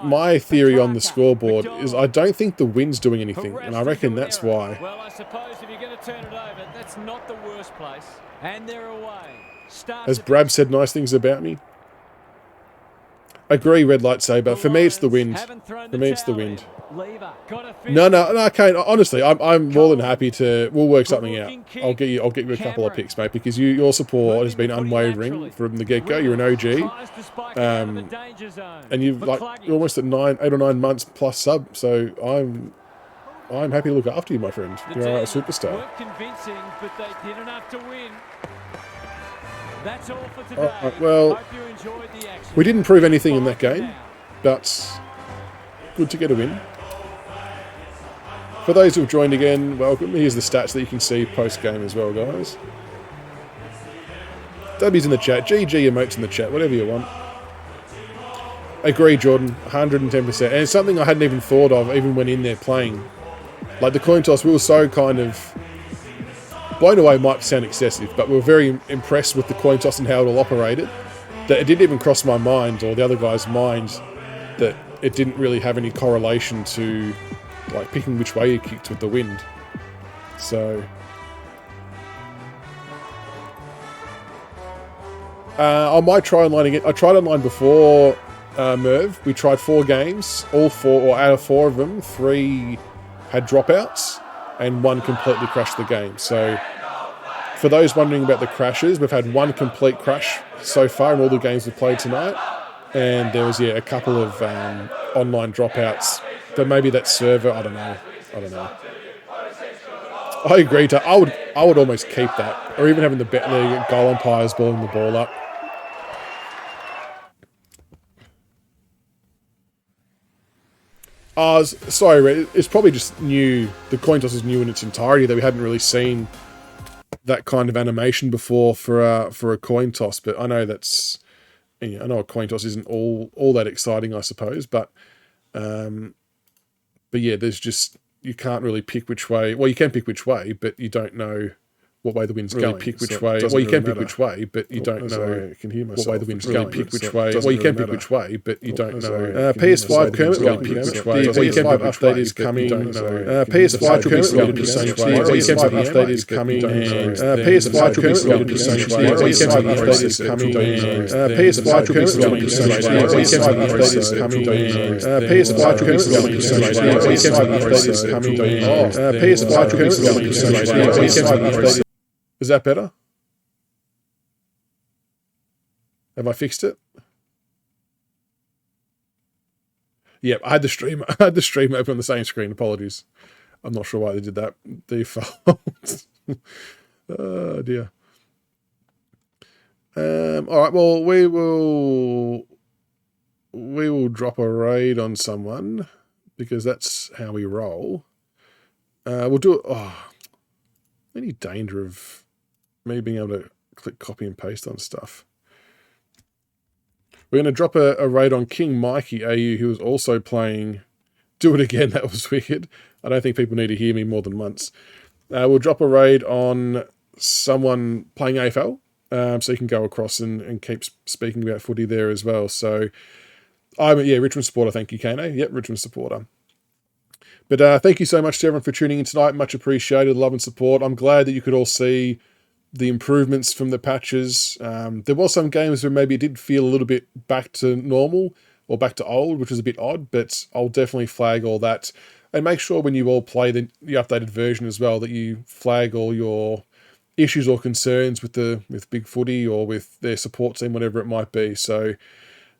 my theory on the scoreboard is I don't think the wind's doing anything, and I reckon that's why. Well, I suppose if you're going to turn it over, that's not the worst place. And they're away. Has Brab said nice things about me? Agree, Red Lightsaber. For me, it's the wind. For me, it's the wind. No, I can't. Honestly, I'm more than happy to. We'll work something out. I'll get you a couple of picks, mate, because your support has been unwavering from the get go. You're an OG, and you've you're almost at 8 or 9 months plus sub. So I'm happy to look after you, my friend. You're a superstar. Weren't convincing, but they did enough to win. That's all for today. Well, we didn't prove anything in that game, but good to get a win. For those who've joined again, welcome. Here's the stats that you can see post-game as well, guys. W's in the chat. GG emotes in the chat. Whatever you want. Agree, Jordan. 110%. And it's something I hadn't even thought of, even when in there playing. Like the coin toss, we were so kind of blown away. Might sound excessive, but we were very impressed with the coin toss and how it all operated. That it didn't even cross my mind or the other guy's mind that it didn't really have any correlation to like picking which way you kicked with the wind. So I might try online again. I tried online before, Merv. We tried 4 games. All 4, or out of 4 of them, 3 had dropouts and 1 completely crashed the game. So for those wondering about the crashes, we've had 1 complete crash so far in all the games we've played tonight. And there was, a couple of online dropouts. But maybe that server, I don't know. I agree. I would almost keep that. Or even having the goal umpires balling the ball up. Sorry, Red, it's probably just new. The coin toss is new in its entirety, that we hadn't really seen that kind of animation before for a coin toss. But I know that's, I know a coin toss isn't all that exciting, I suppose. But yeah, there's just, you can't really pick which way. Well, you can pick which way, but you don't know what way the wind's going. Pick which way. Well, you can pick which way, but you don't know. I can hear myself. What way the wind's going. Pick which way. Well, you can pick which way, but you don't know. PS5 Kermit will pick which way. The PS5 update is coming. PS5 will be slated to same way. PS5 update is coming. PS5 will be slated to same way. PS5 update is coming. PS5 will be slated to same way. PS5 update is coming. PS5 will be slated to same way. PS5 update is coming. PS5 will be slated to same way. PS5 update. Is that better? Have I fixed it? Yep, I had the stream open on the same screen. Apologies. I'm not sure why they did that. Default. Oh dear. All right. Well, we will drop a raid on someone because that's how we roll. We'll do it. Oh, any danger of me being able to click copy and paste on stuff. We're going to drop a raid on King Mikey AU, who was also playing Do It Again. That was wicked. I don't think people need to hear me more than once. We'll drop a raid on someone playing AFL, so you can go across and keep speaking about footy there as well. So, Richmond supporter. Thank you, Kano. Yep, Richmond supporter. But thank you so much to everyone for tuning in tonight. Much appreciated. Love and support. I'm glad that you could all see the improvements from the patches. There was some games where maybe it did feel a little bit back to normal or back to old, which was a bit odd, but I'll definitely flag all that. And make sure when you all play the updated version as well that you flag all your issues or concerns with Big Footy or with their support team, whatever it might be. So,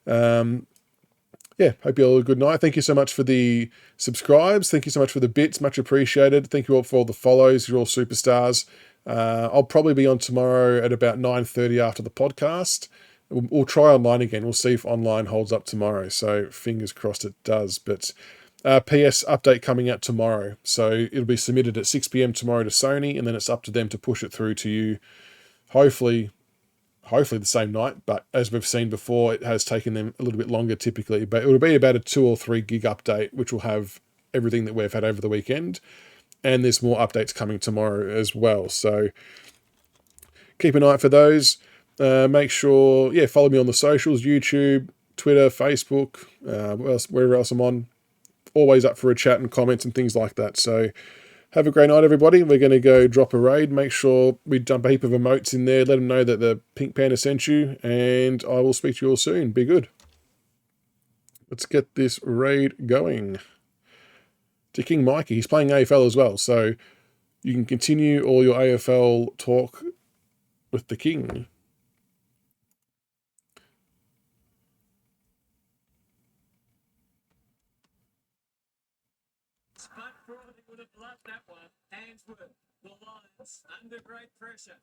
hope you all have a good night. Thank you so much for the subscribes. Thank you so much for the bits. Much appreciated. Thank you all for all the follows. You're all superstars. I'll probably be on tomorrow at about 9:30 after the podcast. We'll try online again. We'll see if online holds up tomorrow. So fingers crossed it does. But PS update coming out tomorrow. So it'll be submitted at 6 p.m. tomorrow to Sony, and then it's up to them to push it through to you. Hopefully the same night. But as we've seen before, it has taken them a little bit longer typically. But it will be about a 2 or 3 gig update, which will have everything that we've had over the weekend. And there's more updates coming tomorrow as well. So keep an eye out for those. Make sure, follow me on the socials, YouTube, Twitter, Facebook, wherever else I'm on. Always up for a chat and comments and things like that. So have a great night, everybody. We're going to go drop a raid. Make sure we dump a heap of emotes in there. Let them know that the Pink Panda sent you. And I will speak to you all soon. Be good. Let's get this raid going. To King Mikey. He's playing AFL as well, so you can continue all your AFL talk with the King. Spud Frawley would have loved that one. Handsworth, the Lions, under great pressure.